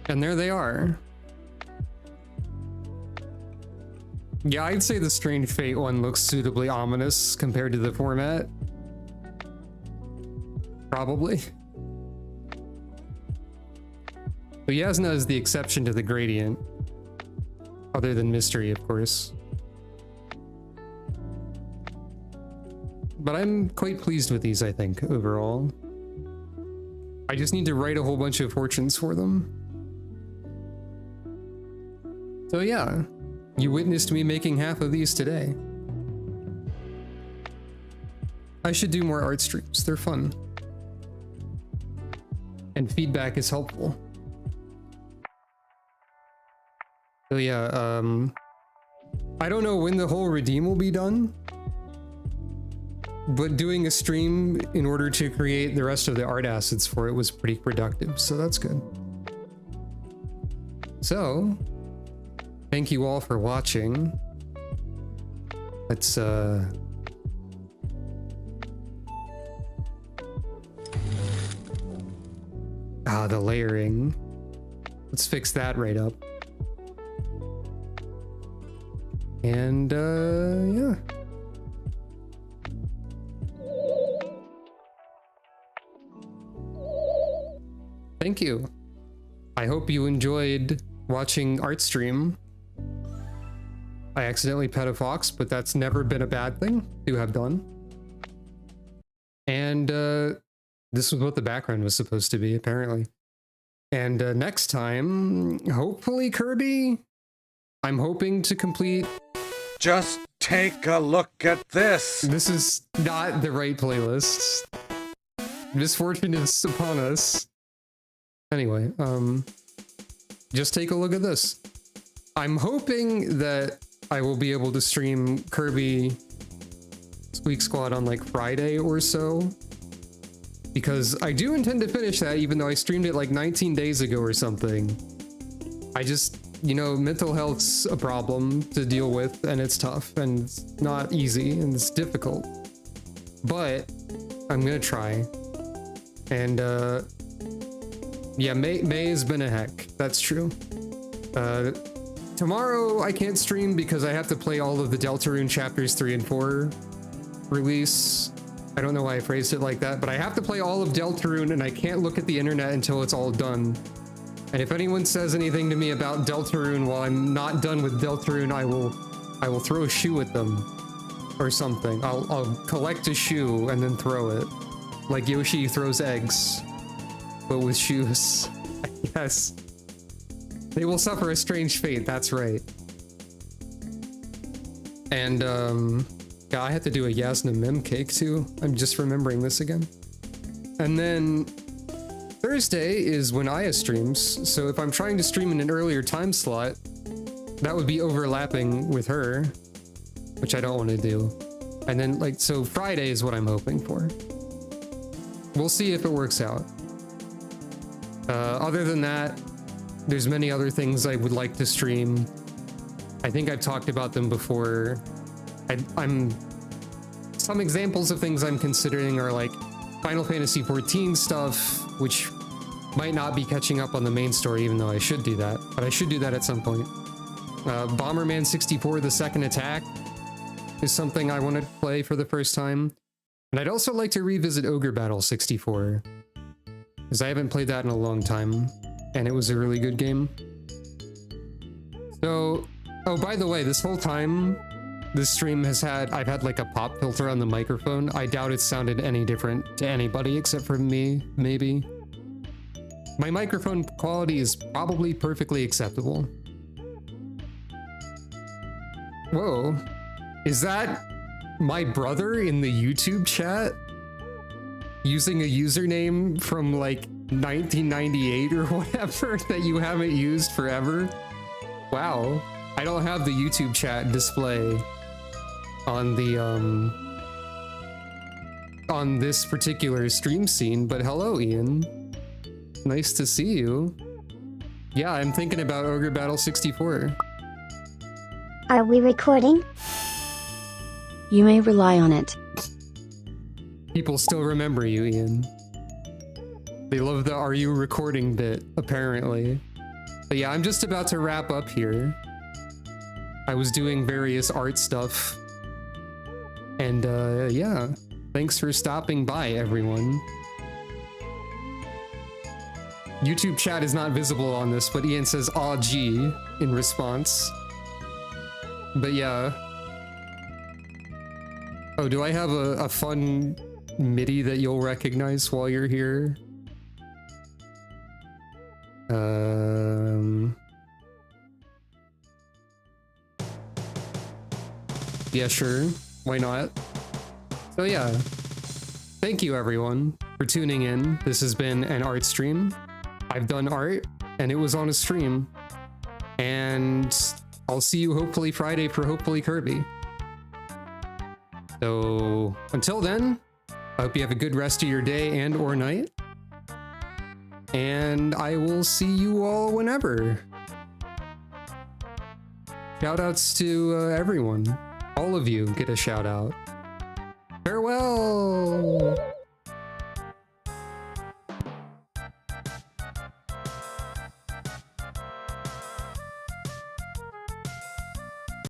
And there they are. Yeah, I'd say the Strange Fate one looks suitably ominous compared to the format. Probably. But Yasna is the exception to the gradient. Other than Mystery, of course. But I'm quite pleased with these, I think, overall. I just need to write a whole bunch of fortunes for them. So yeah, you witnessed me making half of these today. I should do more art streams, they're fun. And feedback is helpful. So yeah, I don't know when the whole redeem will be done, but doing a stream in order to create the rest of the art assets for it was pretty productive, so that's good. So, thank you all for watching. Let's, the layering. Let's fix that right up. And, yeah. Thank you. I hope you enjoyed watching Artstream. I accidentally pet a fox, but that's never been a bad thing to have done. And, this was what the background was supposed to be, apparently. And, next time, hopefully Kirby, I'm hoping to complete... Just take a look at this. This is not the right playlist. Misfortune is upon us. Anyway, just take a look at this. I'm hoping that I will be able to stream Kirby Squeak Squad on like Friday or so. Because I do intend to finish that even though I streamed it like 19 days ago or something. I just you know, mental health's a problem to deal with, and it's tough, and it's not easy, and it's difficult. But I'm gonna try. And yeah, May has been a heck. That's true. Tomorrow I can't stream because I have to play all of the Deltarune chapters 3 and 4 release. I don't know why I phrased it like that, but I have to play all of Deltarune, and I can't look at the internet until it's all done. And if anyone says anything to me about Deltarune while I'm not done with Deltarune, I will throw a shoe at them or something. I'll collect a shoe and then throw it, like Yoshi throws eggs, but with shoes. Yes, they will suffer a strange fate. That's right. And yeah, I had to do a Yasna mem cake too. I'm just remembering this again. And then Thursday is when Aya streams, so if I'm trying to stream in an earlier time slot, that would be overlapping with her, which I don't want to do. And then, like, so Friday is what I'm hoping for. We'll see if it works out. Other than that, there's many other things I would like to stream. I think I've talked about them before. Some examples of things I'm considering are like Final Fantasy XIV stuff, which might not be catching up on the main story, even though I should do that, but I should do that at some point. Bomberman 64, The Second Attack is something I want to play for the first time. And I'd also like to revisit Ogre Battle 64, because I haven't played that in a long time, and it was a really good game. So, oh, by the way, this whole time, this stream I've had like a pop filter on the microphone. I doubt it sounded any different to anybody except for me, maybe. My microphone quality is probably perfectly acceptable. Whoa, is that my brother in the YouTube chat using a username from like 1998 or whatever that you haven't used forever? Wow, I don't have the YouTube chat display on the on this particular stream scene, but hello, Ian. Nice to see you. Yeah, I'm thinking about Ogre Battle 64. Are we recording? You may rely on it. People still remember you, Ian. They love the "are you recording" bit, apparently. But yeah, I'm just about to wrap up here. I was doing various art stuff. And yeah, thanks for stopping by, everyone. YouTube chat is not visible on this, but Ian says "aw gee" in response. But yeah. Oh, do I have a fun MIDI that you'll recognize while you're here? Yeah, sure. Why not? So yeah, thank you everyone for tuning in. This has been an art stream. I've done art, and it was on a stream. And I'll see you hopefully Friday for hopefully Kirby. So until then, I hope you have a good rest of your day and or night. And I will see you all whenever. Shoutouts to everyone. All of you get a shout out. Farewell!